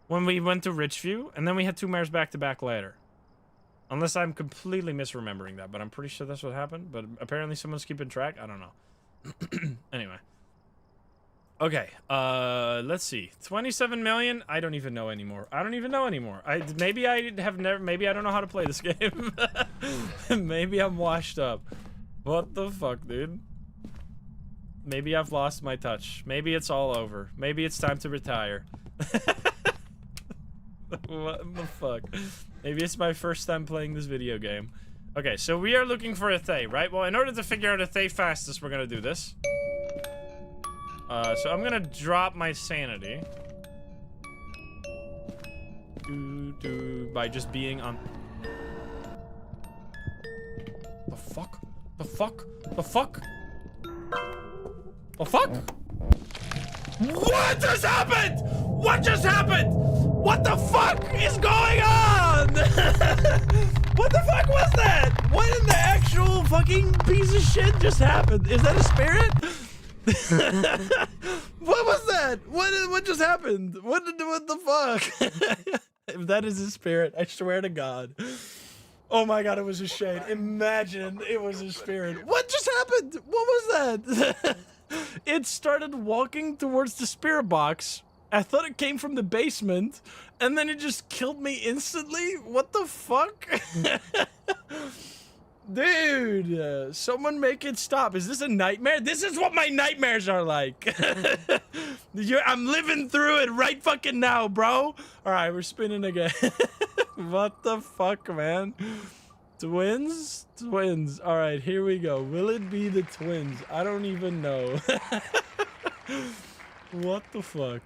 when we went to Ridgeview, and then we had 2 mares back to back later. Unless I'm completely misremembering that, but I'm pretty sure that's what happened. But apparently someone's keeping track. I don't know. Anyway. Okay, let's see. 27 million? I don't even know anymore. Maybe I don't know how to play this game. Maybe I'm washed up. What the fuck, dude? Maybe I've lost my touch. Maybe it's all over. Maybe it's time to retire. What the fuck? Maybe it's my first time playing this video game. Okay, so we are looking for a Thay, right? Well, in order to figure out a Thay fastest, we're gonna do this. So I'm gonna drop my sanity. By just being on... The fuck? The fuck? The fuck? The fuck? What just happened? What just happened? What the fuck is going on? What the fuck was that? What in the actual fucking piece of shit just happened? Is that a spirit? What was that? What just happened? What the fuck? If that is a spirit, I swear to God. Oh my God, it was a shade. Imagine it was a spirit. What just happened? What was that? It started walking towards the spirit box. I thought it came from the basement, and then it just killed me instantly? What the fuck? Dude, someone make it stop. Is this a nightmare? This is what my nightmares are like. I'm living through it right fucking now, bro. All right, we're spinning again. What the fuck, man? Twins? Twins. All right, here we go. Will it be the twins? I don't even know. What the fuck?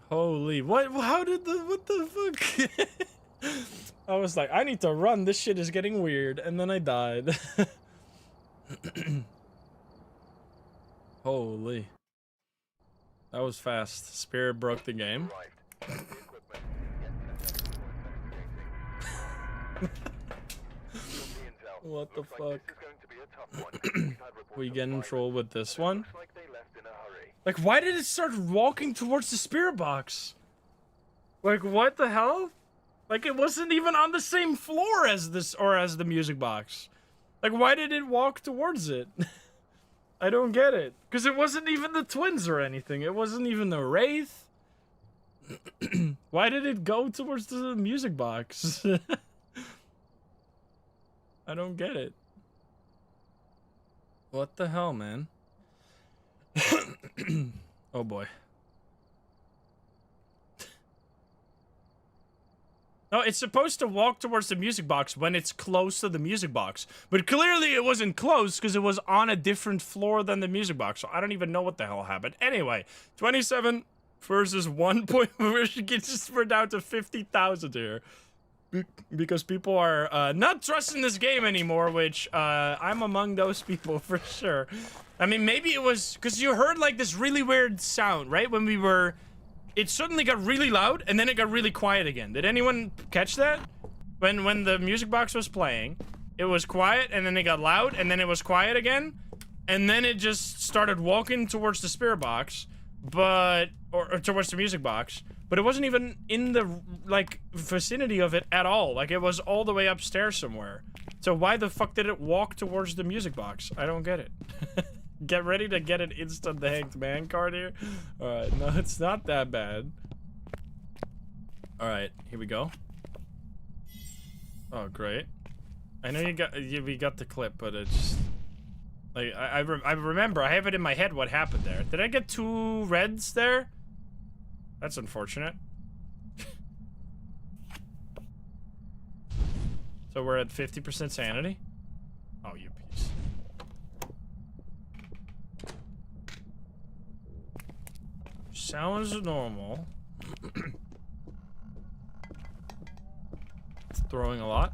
Holy, what the fuck? I was like, I need to run. This shit is getting weird. And then I died. Holy. That was fast. Spirit broke the game. What the fuck? We get in trouble with this one? Like, why did it start walking towards the spirit box? Like, what the hell? Like, it wasn't even on the same floor as this, or as the music box. Like, why did it walk towards it? I don't get it. Because it wasn't even the twins or anything. It wasn't even the wraith. Why did it go towards the music box? I don't get it. What the hell, man? Oh boy. No, it's supposed to walk towards the music box when it's close to the music box. But clearly it wasn't close because it was on a different floor than the music box. So I don't even know what the hell happened. Anyway, 27 versus 1 point. We're down to 50,000 here. Because people are not trusting this game anymore, which I'm among those people for sure. I mean, maybe it was because you heard like this really weird sound, right? When we were... It suddenly got really loud, and then it got really quiet again. Did anyone catch that? When the music box was playing, it was quiet, and then it got loud, and then it was quiet again, and then it just started walking towards the spirit box, but... Or towards the music box, but it wasn't even in the, like, vicinity of it at all. Like, it was all the way upstairs somewhere. So why the fuck did it walk towards the music box? I don't get it. Get ready to get an instant hanged man card here. Alright, no, it's not that bad. Alright, here we go. Oh, great. I know we got the clip, but it's... Like, I remember, I have it in my head what happened there. Did I get 2 reds there? That's unfortunate. So we're at 50% sanity? Oh, you piece. Sounds normal. It's throwing a lot.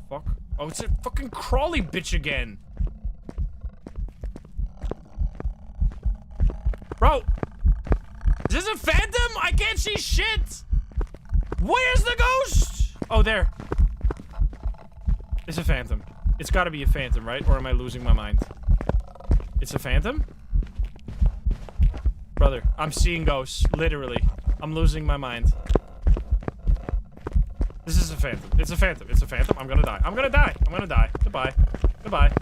Fuck. Oh, it's a fucking crawly bitch again. Bro. Is this a phantom? I can't see shit. Where's the ghost? Oh, there. It's a phantom. It's gotta be a phantom, right? Or am I losing my mind? It's a phantom? Brother, I'm seeing ghosts. Literally. I'm losing my mind. This is a phantom. It's a phantom. It's a phantom. I'm gonna die. I'm gonna die. I'm gonna die. Goodbye. Goodbye.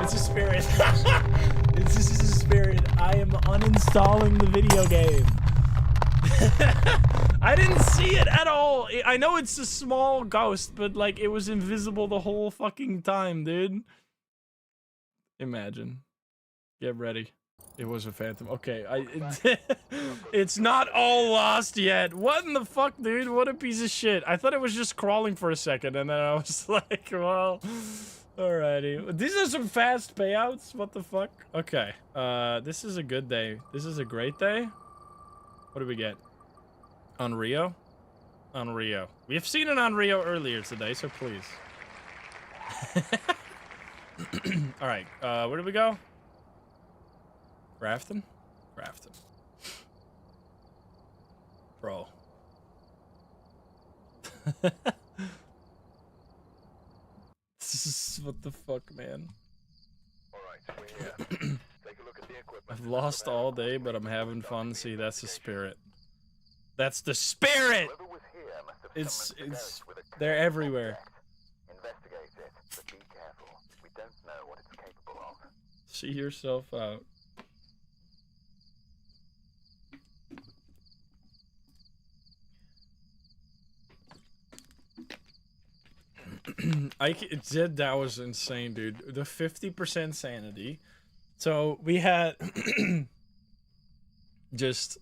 It's a spirit. It's a spirit. I am uninstalling the video game. I didn't see it at all. I know it's a small ghost, but like it was invisible the whole fucking time, dude. Imagine. Get ready. It was a phantom. Okay, it's not all lost yet. What in the fuck, dude? What a piece of shit. I thought it was just crawling for a second, and then I was like, well, alrighty. These are some fast payouts. What the fuck? Okay, this is a good day. This is a great day. What do we get? On Rio? On Rio. We have seen it on Rio earlier today, so please. Alright, where do we go? Grafton? Grafton. Bro. This is what the fuck, man. Take a look at the equipment. I've lost all day, but I'm having fun. See, that's the spirit. That's the spirit! Whoever was here must have It's, summoned the ghost with a they're everywhere. Investigate it, but be careful. We don't know what it's capable of. See yourself out. That was insane, dude. The 50% sanity. So we had just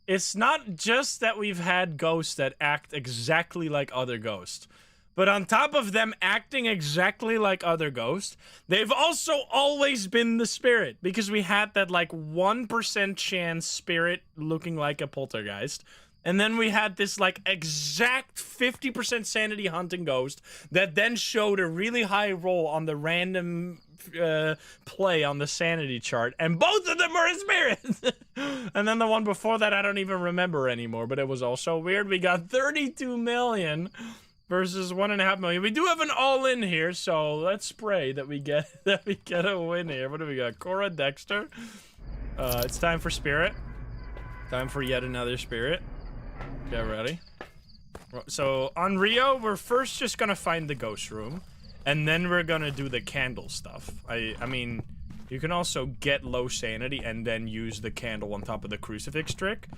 it's not just that we've had ghosts that act exactly like other ghosts, but on top of them acting exactly like other ghosts, they've also always been the spirit, because we had that like 1% chance spirit looking like a poltergeist. And then we had this, like, exact 50% sanity hunting ghost that then showed a really high roll on the random play on the sanity chart. And both of them were a spirit! And then the one before that, I don't even remember anymore. But it was also weird. We got 32 million versus 1.5 million. We do have an all-in here, so let's pray that we get a win here. What do we got? Cora Dexter. It's time for spirit. Time for yet another spirit. Get ready. So, on Rio, we're first just gonna find the ghost room, and then we're gonna do the candle stuff. I mean, you can also get low sanity and then use the candle on top of the crucifix trick.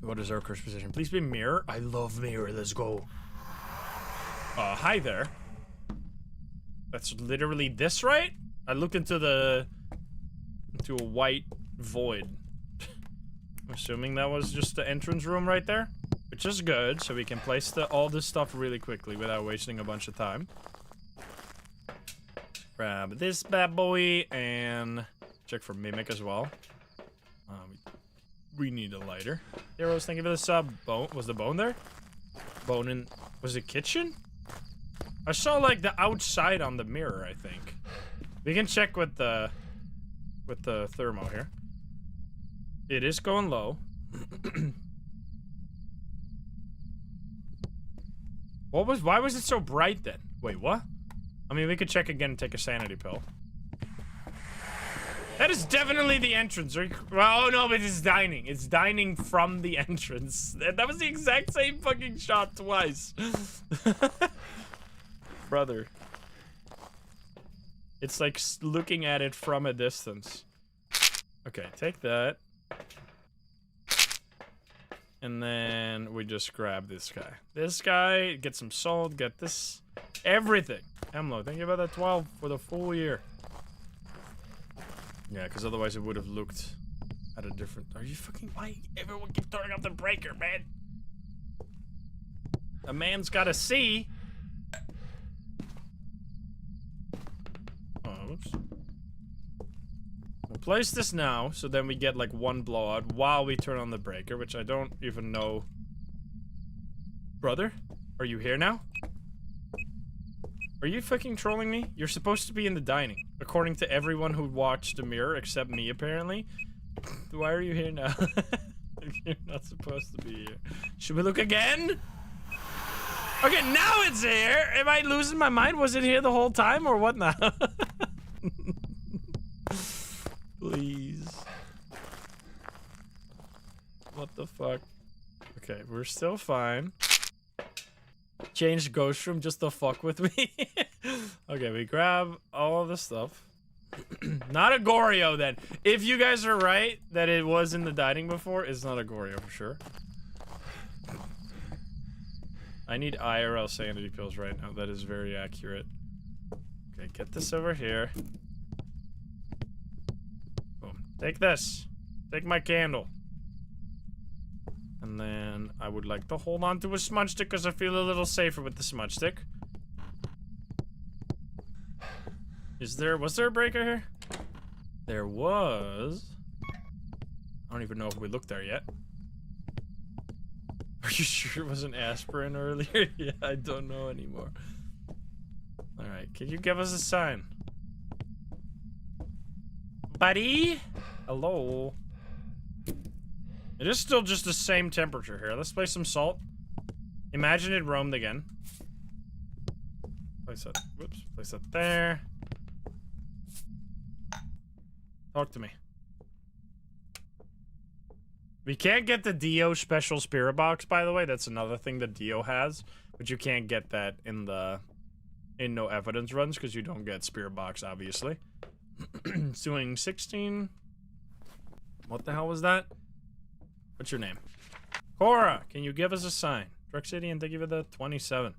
What is our curse position? Please be mirror. I love mirror. Let's go. Hi there. That's literally this, right? I looked into a white void. I'm assuming that was just the entrance room right there, which is good, so we can place all this stuff really quickly without wasting a bunch of time. Grab this bad boy and check for mimic as well. We need a lighter. Heroes, thank you for the sub. Bone, was the bone there? Bone in, was it kitchen? I saw like the outside on the mirror, I think. We can check with the thermo here. It is going low. Why was it so bright then? Wait, what? I mean, we could check again and take a sanity pill. That is definitely the entrance. Well, oh no, but it's dining. It's dining from the entrance. That was the exact same fucking shot twice. Brother. It's like looking at it from a distance. Okay, take that. And then we just grab this guy. This guy, get some salt, get this. Everything. Hemlo, thank you about that 12 for the full year. Yeah, because otherwise it would have looked at a different... Are you fucking... Why everyone keep turning off the breaker, man? A man's gotta see. Oh, oops. We'll place this now, so then we get like one blowout while we turn on the breaker, which I don't even know. Brother? Are you here now? Are you fucking trolling me? You're supposed to be in the dining, according to everyone who watched the mirror, except me, apparently. Why are you here now? You're not supposed to be here. Should we look again? Okay, now it's here! Am I losing my mind? Was it here the whole time, or what now? Please. What the fuck? Okay, we're still fine. Change ghost room just to fuck with me. Okay, we grab all of the stuff. Not a Goryo, then. If you guys are right that it was in the dining before, it's not a Goryo for sure. I need IRL sanity pills right now. That is very accurate. Okay, get this over here. Boom. Take this. Take my candle. And then I would like to hold on to a smudge stick because I feel a little safer with the smudge stick. Was there a breaker here? There was. I don't even know if we looked there yet. Are you sure it wasn't aspirin earlier? Yeah, I don't know anymore. Alright, can you give us a sign? Buddy? Hello? It is still just the same temperature here. Let's place some salt. Imagine it roamed again. Place that. Whoops. Place that there. Talk to me. We can't get the Dio special spirit box, by the way. That's another thing that Dio has. But you can't get that in no evidence runs because you don't get spirit box, obviously. It's doing 16. What the hell was that? What's your name? Cora, can you give us a sign? Drug City, and thank you for the 27.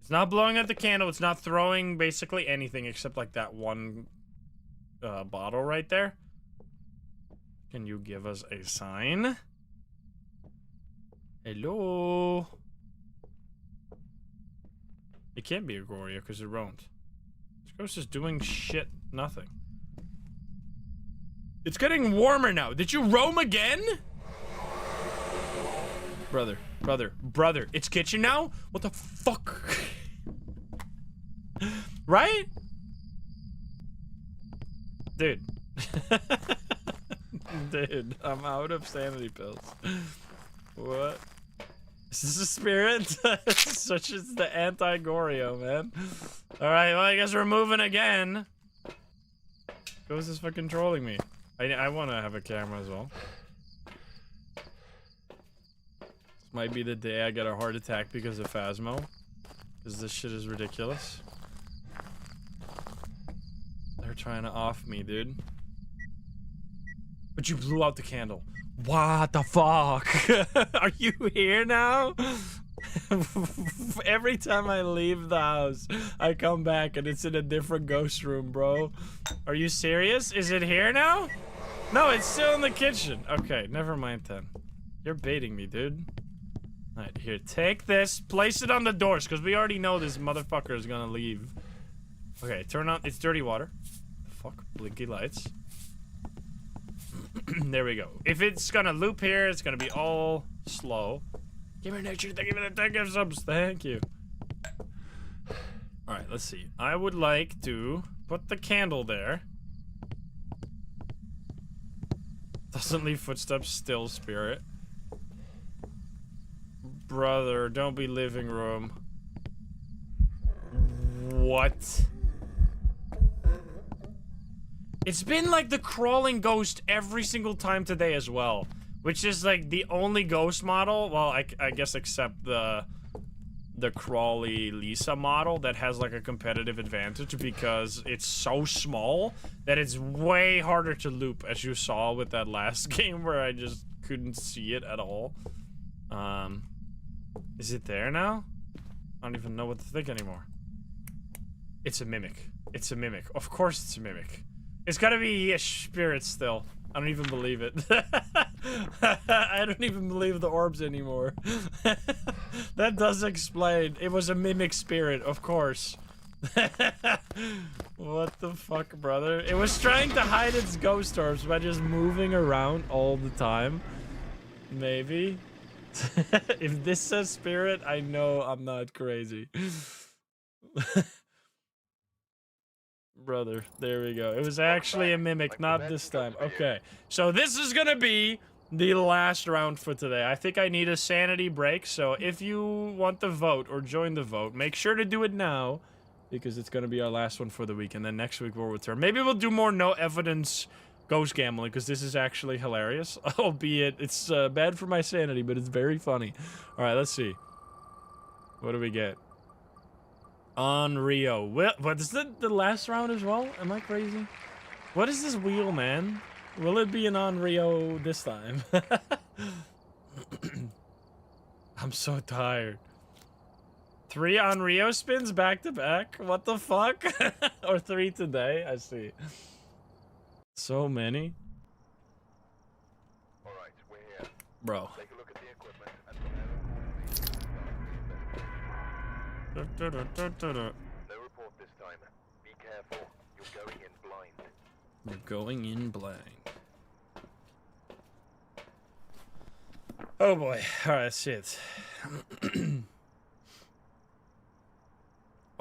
It's not blowing out the candle. It's not throwing basically anything except like that one bottle right there. Can you give us a sign? Hello? It can't be a Goryo because it won't. This ghost is doing shit, nothing. It's getting warmer now. Did you roam again? Brother, it's kitchen now? What the fuck? Right? Dude. Dude, I'm out of sanity pills. What? Is this a spirit? Such as the anti-Goryo, man. Alright, well, I guess we're moving again. Ghost is fucking trolling me. I want to have a camera as well. This might be the day I get a heart attack because of Phasmo. Because this shit is ridiculous. They're trying to off me, dude. But you blew out the candle. What the fuck? Are you here now? Every time I leave the house, I come back and it's in a different ghost room, bro. Are you serious? Is it here now? No, it's still in the kitchen. Okay, never mind then. You're baiting me, dude. Alright, here, take this. Place it on the doors, because we already know this motherfucker is gonna leave. Okay, turn on. It's dirty water. The fuck? Blinky lights. There we go. If it's gonna loop here, it's gonna be all slow. Give me nature, thank you for the 10 gift subs. Thank you. Alright, let's see. I would like to put the candle there. Doesn't leave footsteps, still spirit. Brother, don't be living room. What? It's been like the crawling ghost every single time today as well. Which is like the only ghost model, well, I guess except the crawly Lisa model that has like a competitive advantage because it's so small that it's way harder to loop, as you saw with that last game where I just couldn't see it at all. Is it there now? I don't even know what to think anymore. It's a mimic. It's a mimic. Of course it's a mimic. It's gotta be a spirit still. I don't even believe it. I don't even believe the orbs anymore. That does explain. It was a mimic spirit, of course. What the fuck, brother? It was trying to hide its ghost orbs by just moving around all the time. Maybe. If this says spirit, I know I'm not crazy. Brother, there we go. It was actually a mimic, not this time. Okay, so this is gonna be the last round for today. I think I need a sanity break, so if you want to vote or join the vote, make sure to do it now, because it's gonna be our last one for the week, and then next week we'll return. Maybe we'll do more no evidence ghost gambling, because this is actually hilarious, albeit it's bad for my sanity, but it's very funny. All right, let's see. What do we get? On Rio. What is the last round as well? Am I crazy? What is this wheel, man? Will it be an Onryo this time? I'm so tired. 3 Onryo spins back to back? What the fuck? Or 3 today? I see. So many. Alright, we're here. Bro. Take a look at the equipment and no report this time. Be careful. You're going in blind. We're going in blind. Oh boy. Alright, shit.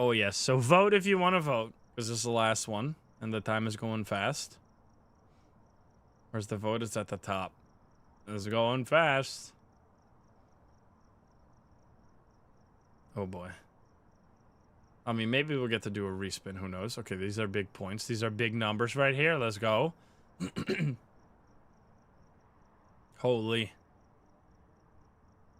Oh yes, so vote if you want to vote, because this is the last one, and the time is going fast. Where's the vote? It's at the top. It's going fast. Oh boy. I mean, maybe we'll get to do a respin, who knows? Okay, these are big points. These are big numbers right here. Let's go. Holy.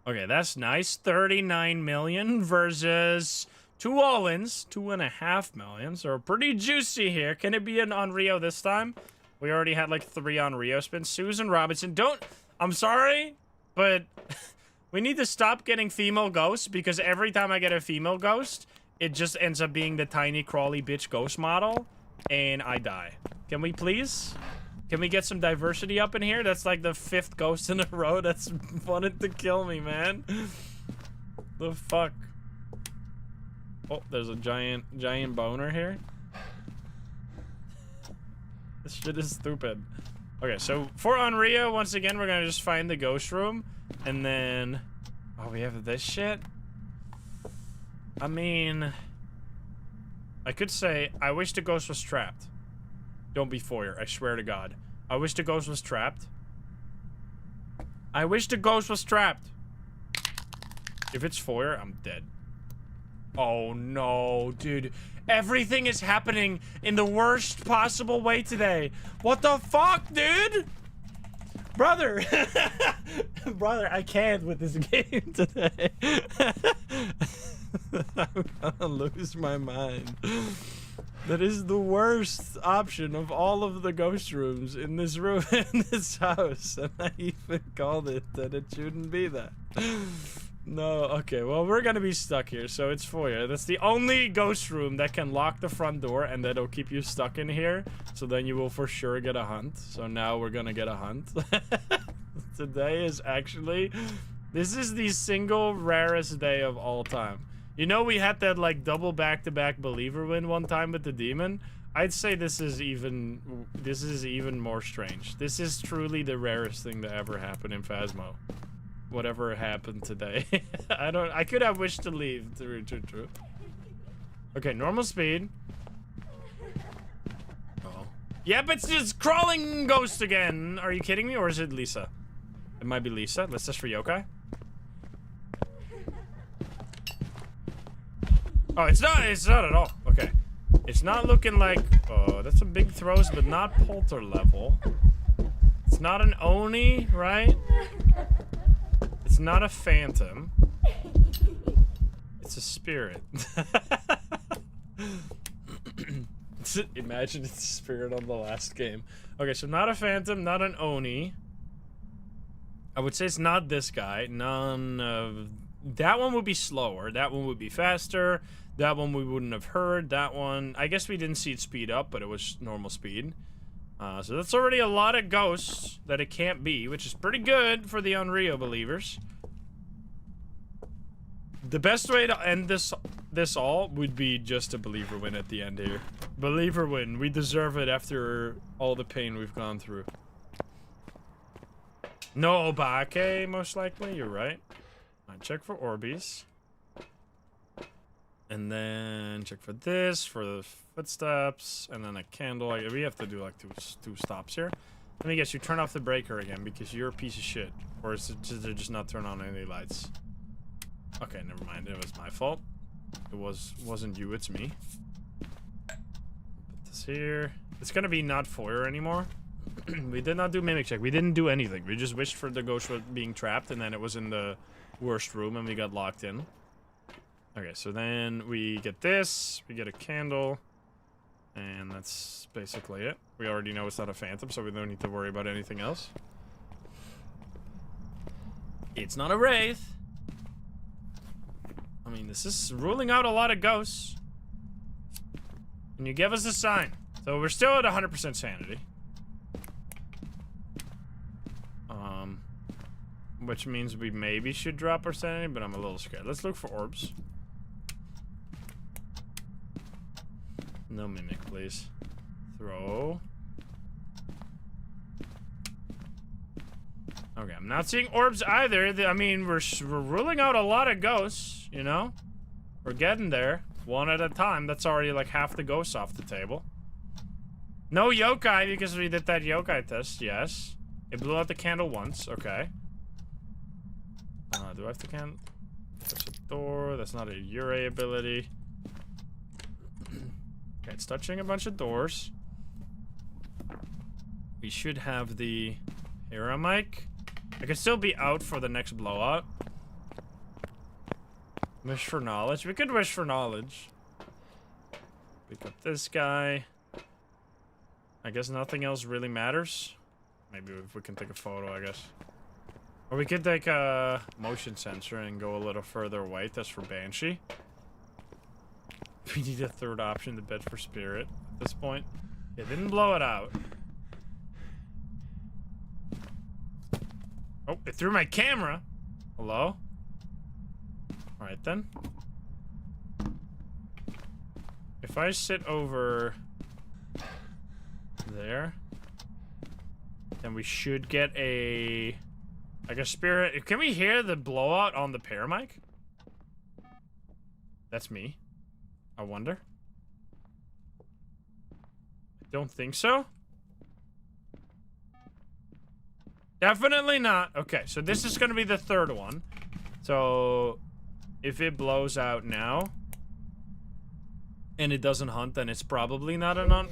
Okay, that's nice. 39 million versus 2 all-ins, 2.5 million. So pretty juicy here. Can it be an Onryo this time? We already had like 3 Onryo spins. Susan Robinson, don't... I'm sorry, but we need to stop getting female ghosts, because every time I get a female ghost, it just ends up being the tiny crawly bitch ghost model, and I die. Can we please? Can we get some diversity up in here? That's like the 5th ghost in a row that's wanted to kill me, man. The fuck? Oh, there's a giant boner here. This shit is stupid. Okay, so for Onryo, once again, we're gonna just find the ghost room, and then... Oh, we have this shit? I mean... I could say, I wish the ghost was trapped. Don't be foyer, I swear to God. I wish the ghost was trapped. I wish the ghost was trapped. If it's foyer, I'm dead. Oh no, dude. Everything is happening in the worst possible way today. What the fuck, dude? Brother. Brother, I can't with this game today. I'm gonna lose my mind. That is the worst option of all of the ghost rooms in this room, in this house. And I even called it that it shouldn't be that. No, okay, well, we're gonna be stuck here, so it's foyer. That's the only ghost room that can lock the front door, and that'll keep you stuck in here. So then you will for sure get a hunt. So now we're gonna get a hunt. Today is actually... This is the single rarest day of all time. You know, we had that, like, double back-to-back believer win one time with the demon? I'd say this is even more strange. This is truly the rarest thing to ever happen in Phasmo. Whatever happened today. I could have wished to leave. True. Okay, normal speed. Oh. Yep, it's just crawling ghost again. Are you kidding me? Or is it Lisa? It might be Lisa. Let's test for yokai. Oh, it's not at all. Okay. It's not looking like... Oh, that's some big throws, but not polter level. It's not an Oni, right? It's not a phantom. It's a spirit. Imagine it's a spirit on the last game. Okay, so not a phantom, not an Oni. I would say it's not this guy. None of... That one would be slower. That one would be faster. That one we wouldn't have heard. That one... I guess we didn't see it speed up, but it was normal speed. So that's already a lot of ghosts that it can't be, which is pretty good for the Onryo believers. The best way to end this all would be just a believer win at the end here. Believer win. We deserve it after all the pain we've gone through. No Obake, most likely. You're right. Alright, check for Orbeez. And then check for this, for the footsteps, and then a candle. We have to do like two stops here. Let me guess, you turn off the breaker again because you're a piece of shit. Or is it just not turn on any lights? Okay, never mind. It was my fault. It wasn't you, it's me. Put this here. It's gonna be not foyer anymore. We did not do mimic check. We didn't do anything. We just wished for the ghost being trapped, and then it was in the worst room, and we got locked in. Okay, so then we get this. We get a candle. And that's basically it. We already know it's not a phantom, so we don't need to worry about anything else. It's not a wraith. I mean, this is ruling out a lot of ghosts. Can you give us a sign? So we're still at 100% sanity. Which means we maybe should drop our sanity, but I'm a little scared. Let's look for orbs. No mimic, please. Throw. Okay, I'm not seeing orbs either. I mean, we're ruling out a lot of ghosts, you know? We're getting there. One at a time. That's already like half the ghosts off the table. No yokai because we did that yokai test, yes. It blew out the candle once, okay. Do I have to can? There's a door. That's not a Ure ability. Okay, it's touching a bunch of doors. We should have the Hera mic. I could still be out for the next blowout. Wish for knowledge. We could wish for knowledge. Pick up this guy. I guess nothing else really matters. Maybe if we can take a photo, I guess. Or we could take a motion sensor and go a little further away. Test for Banshee. We need a third option to bed for Spirit at this point. It didn't blow it out. Oh, it threw my camera. Hello? Alright then. If I sit over there, then we should get a... like a spirit. Can we hear the blowout on the paramic? That's me. I wonder. I don't think so. Definitely not. Okay, so this is gonna be the third one. So if it blows out now and it doesn't hunt, then it's probably not an on.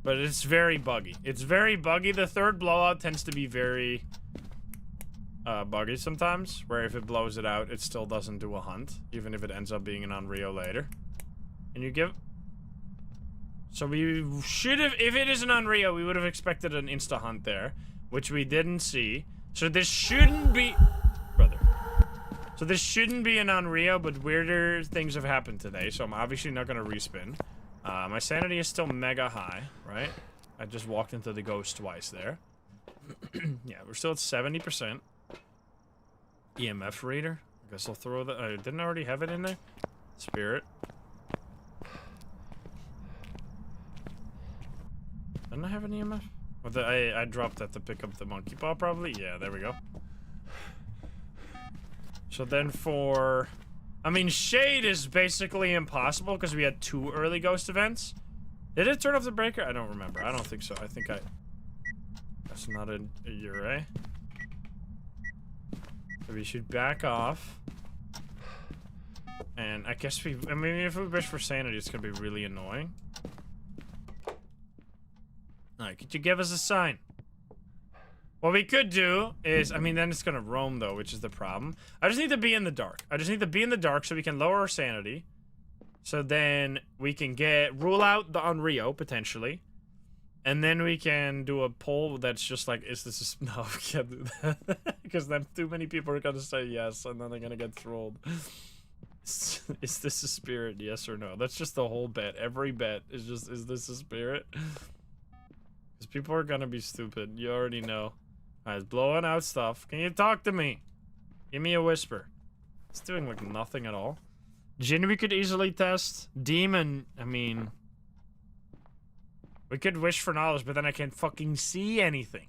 But it's very buggy. It's very buggy. The third blowout tends to be very buggy sometimes, where if it blows it out, it still doesn't do a hunt, even if it ends up being an Unreal later. And you give... so we should have... if it is an Unreal, we would have expected an insta-hunt there, which we didn't see. So this shouldn't be... brother. So this shouldn't be an Unreal, but weirder things have happened today, so I'm obviously not going to respin. My sanity is still mega high, right? I just walked into the ghost twice there. Yeah, we're still at 70%. EMF reader. I guess I'll throw that. I didn't already have it in there. Spirit. Didn't I have an EMF? Well, I dropped that to pick up the monkey paw, probably. Yeah, there we go. So then for... I mean, Shade is basically impossible because we had 2 early ghost events. Did it turn off the breaker? I don't remember. I don't think so. I think that's not a Ure. So we should back off. And I guess I mean, if we wish for sanity, it's gonna be really annoying. Alright, could you give us a sign? What we could do is, I mean, then it's gonna roam though, which is the problem. I just need to be in the dark. I just need to be in the dark so we can lower our sanity. So then we can rule out the Unreal, potentially. And then we can do a poll that's just like, is this a... no, we can't do that. Because then too many people are gonna say yes, and then they're gonna get trolled. Is this a spirit, yes or no? That's just the whole bet. Every bet is just, is this a spirit? Because people are gonna be stupid. You already know. Alright, it's blowing out stuff. Can you talk to me? Give me a whisper. It's doing like nothing at all. Jinn we could easily test. Demon, I mean... we could wish for knowledge, but then I can't fucking see anything.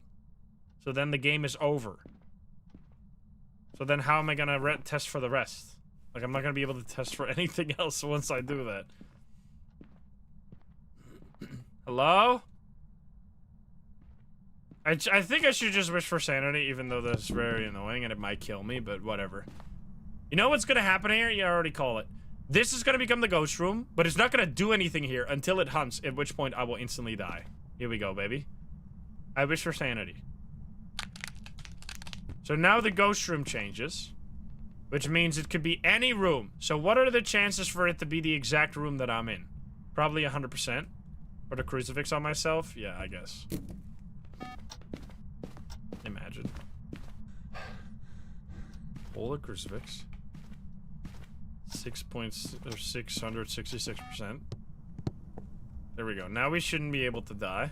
So then the game is over. So then how am I gonna test for the rest? Like, I'm not gonna be able to test for anything else once I do that. Hello? I think I should just wish for sanity, even though that's very annoying and it might kill me, but whatever. You know what's gonna happen here? You already call it. This is gonna become the ghost room, but it's not gonna do anything here until it hunts, at which point I will instantly die. Here we go, baby. I wish for sanity. So now the ghost room changes. which means it could be any room. So what are the chances for it to be the exact room that I'm in? Probably 100%. Put a crucifix on myself? Yeah, I guess. Imagine. Hold a crucifix. 666%. There we go. Now we shouldn't be able to die.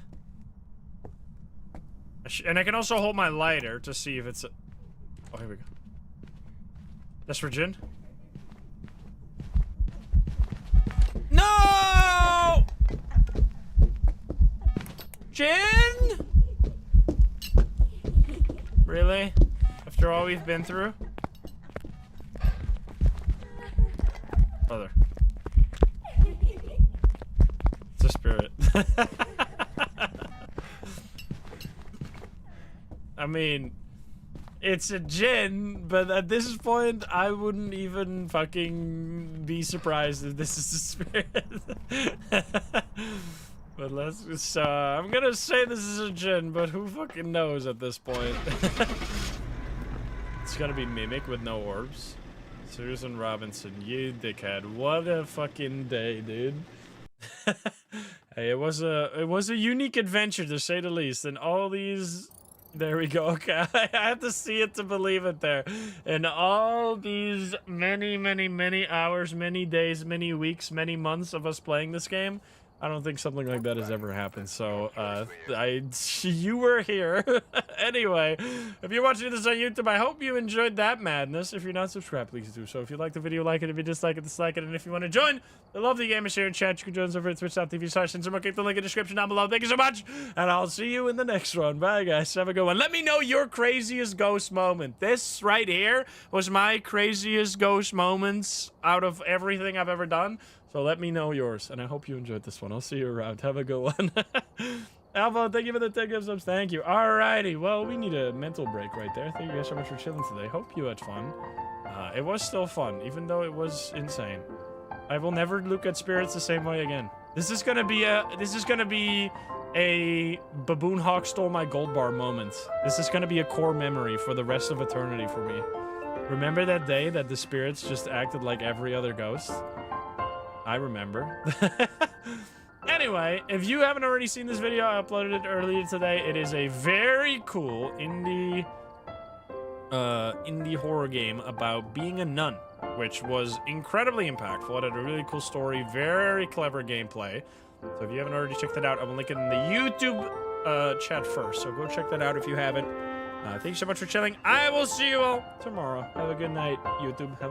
And I can also hold my lighter to see if it's a... Oh, here we go. That's for Jin? No! Jin? Really? After all we've been through? Brother. It's a spirit. I mean, it's a Jin, but at this point, I wouldn't even fucking be surprised if this is a spirit. But let's just, I'm gonna say this is a Jin, but who fucking knows at this point? It's gonna be Mimic with no orbs. Susan Robinson, you dickhead. What a fucking day, dude. Hey, it was a unique adventure to say the least, and all these... There we go. Okay, I have to see it to believe it there. And all these many hours, many days, many weeks, many months of us playing this game, I don't think something like that has ever happened. So, you were here. Anyway, if you're watching this on YouTube, I hope you enjoyed that madness. If you're not subscribed, please do so. If you like the video, like it. If you dislike it, dislike it. And if you want to join the lovely gamers here in chat, you can join us over at twitch.tv/Cinema. Click the link in the description down below. Thank you so much, and I'll see you in the next one. Bye, guys. Have a good one. Let me know your craziest ghost moment. This right here was my craziest ghost moments out of everything I've ever done. So let me know yours, and I hope you enjoyed this one. I'll see you around. Have a good one. Alpha, thank you for the 10 gift subs. Thank you. Alrighty, well, we need a mental break right there. Thank you guys so much for chilling today. Hope you had fun. It was still fun, even though it was insane. I will never look at spirits the same way again. This is gonna be a Baboon Hawk stole my gold bar moment. This is gonna be a core memory for the rest of eternity for me. Remember that day that the spirits just acted like every other ghost? I remember. Anyway, if you haven't already seen this video, I uploaded it earlier today. It is a very cool indie horror game about being a nun, which was incredibly impactful. It had a really cool story, very clever gameplay. So if you haven't already checked that out, I will link it in the YouTube chat first. So go check that out if you haven't. Thank you so much for chilling. I will see you all tomorrow. Have a good night, YouTube. Have a